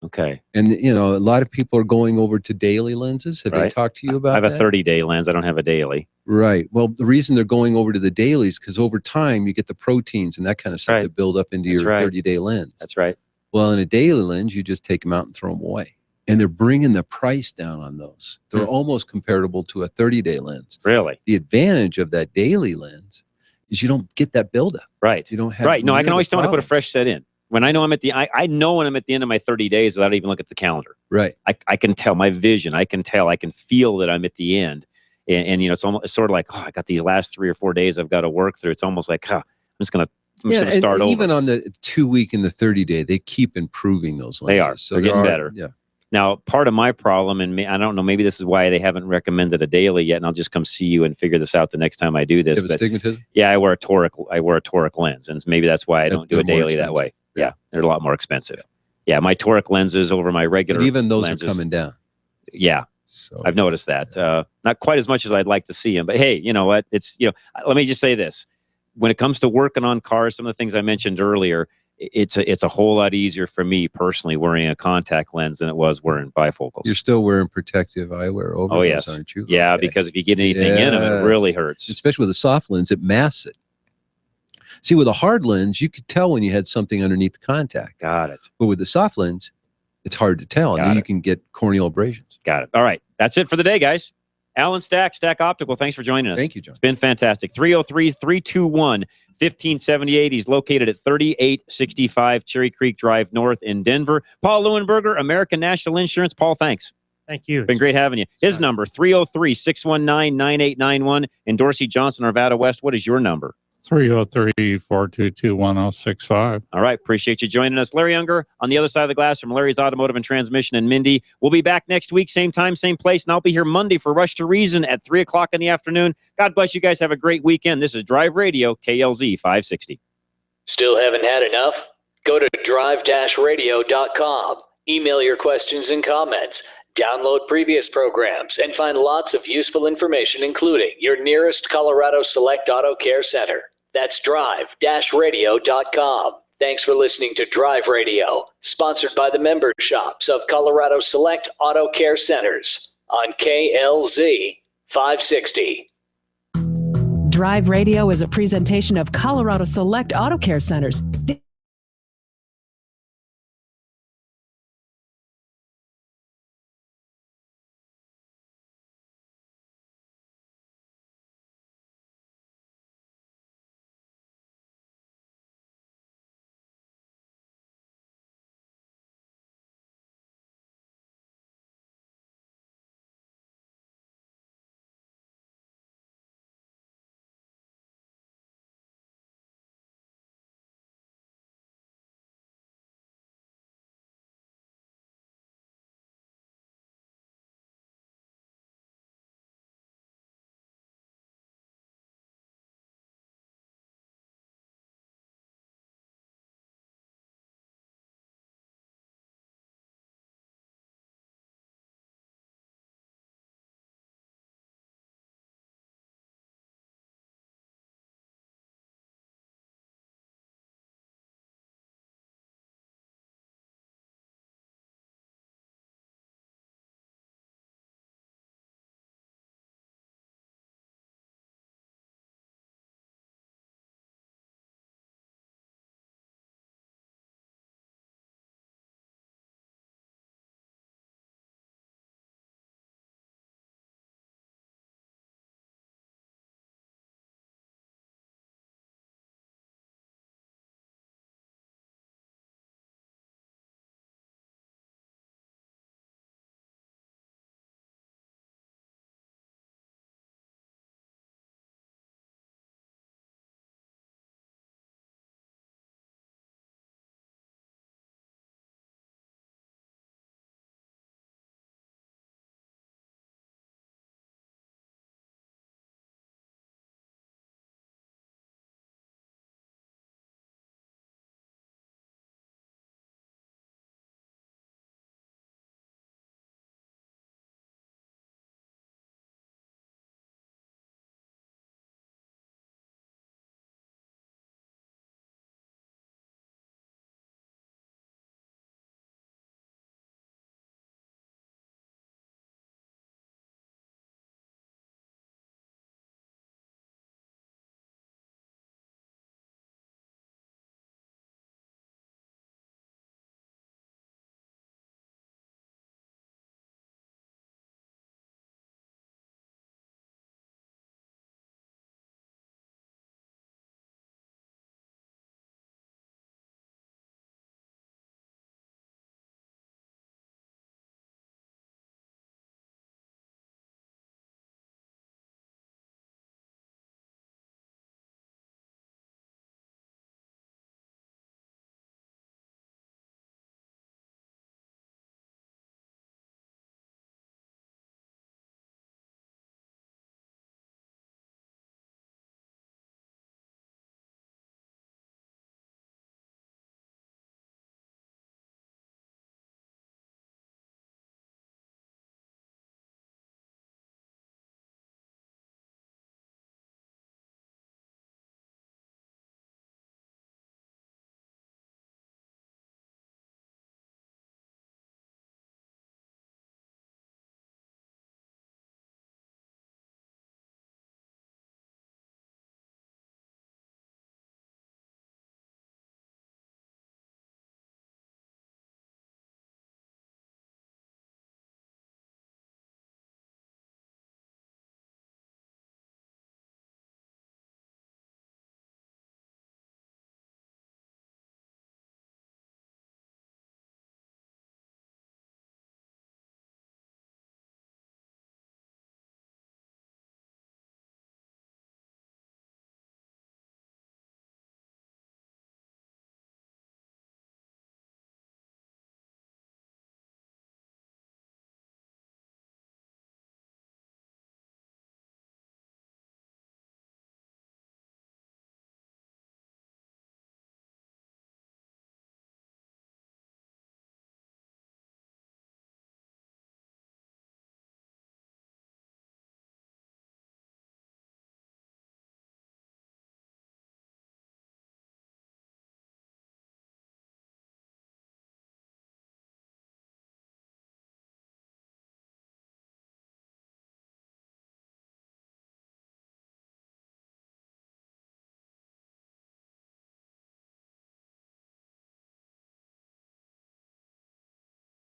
Okay. And, a lot of people are going over to daily lenses. Have they talked to you about that? I have a 30-day lens. I don't have a daily. Right. Well, the reason they're going over to the dailies, because over time you get the proteins and that kind of stuff that build up into your 30-day lens. That's right. Well, in a daily lens, you just take them out and throw them away. And they're bringing the price down on those. They're almost comparable to a 30-day lens. Really? The advantage of that daily lens is you don't get that buildup. Right. You don't have. Right. No, I can always tell when to put a fresh set in. When I know I know when I'm at the end of my 30 days without even looking at the calendar. Right. I can tell my vision. I can feel that I'm at the end. And it's sort of like, I got these last 3 or 4 days I've got to work through. It's almost like, I'm just going to start over. Even on the 2-week and the 30-day, they keep improving those lenses. They are. So they're getting better. Yeah. Now, part of my problem, and I don't know, maybe this is why they haven't recommended a daily yet, and I'll just come see you and figure this out the next time I do this. You have astigmatism? Yeah, I wear a toric lens, and maybe that's why I don't do a daily that way. Yeah, they're a lot more expensive. Yeah, my toric lenses over my regular But even those lenses are coming down. Yeah, so I've noticed that. Not quite as much as I'd like to see them, but hey, you know what? It's let me just say this: when it comes to working on cars, some of the things I mentioned earlier, it's a whole lot easier for me personally wearing a contact lens than it was wearing bifocals. You're still wearing protective eyewear over those, yes. aren't you? Yeah, because if you get anything in them, it really hurts. Especially with a soft lens, it masks it. See, with a hard lens, you could tell when you had something underneath the contact. Got it. But with the soft lens, it's hard to tell, and then you can get corneal abrasions. Got it. All right. That's it for the day, guys. Alan Stack, Stack Optical, thanks for joining us. Thank you, John. It's been fantastic. 303-321-1578. He's located at 3865 Cherry Creek Drive North in Denver. Paul Leuenberger, American National Insurance. Paul, thanks. Thank you. It's been great having you. His number, 303-619-9891. And Dorsey Johnson, Arvada West, what is your number? 303-422-1065. All right. Appreciate you joining us. Larry Unger on the other side of the glass from Larry's Automotive and Transmission and Mindy. We'll be back next week, same time, same place. And I'll be here Monday for Rush to Reason at 3 o'clock in the afternoon. God bless you guys. Have a great weekend. This is Drive Radio, KLZ 560. Still haven't had enough? Go to drive-radio.com. Email your questions and comments. Download previous programs and find lots of useful information, including your nearest Colorado Select Auto Care Center. That's drive-radio.com. Thanks for listening to Drive Radio, sponsored by the member shops of Colorado Select Auto Care Centers on KLZ 560. Drive Radio is a presentation of Colorado Select Auto Care Centers.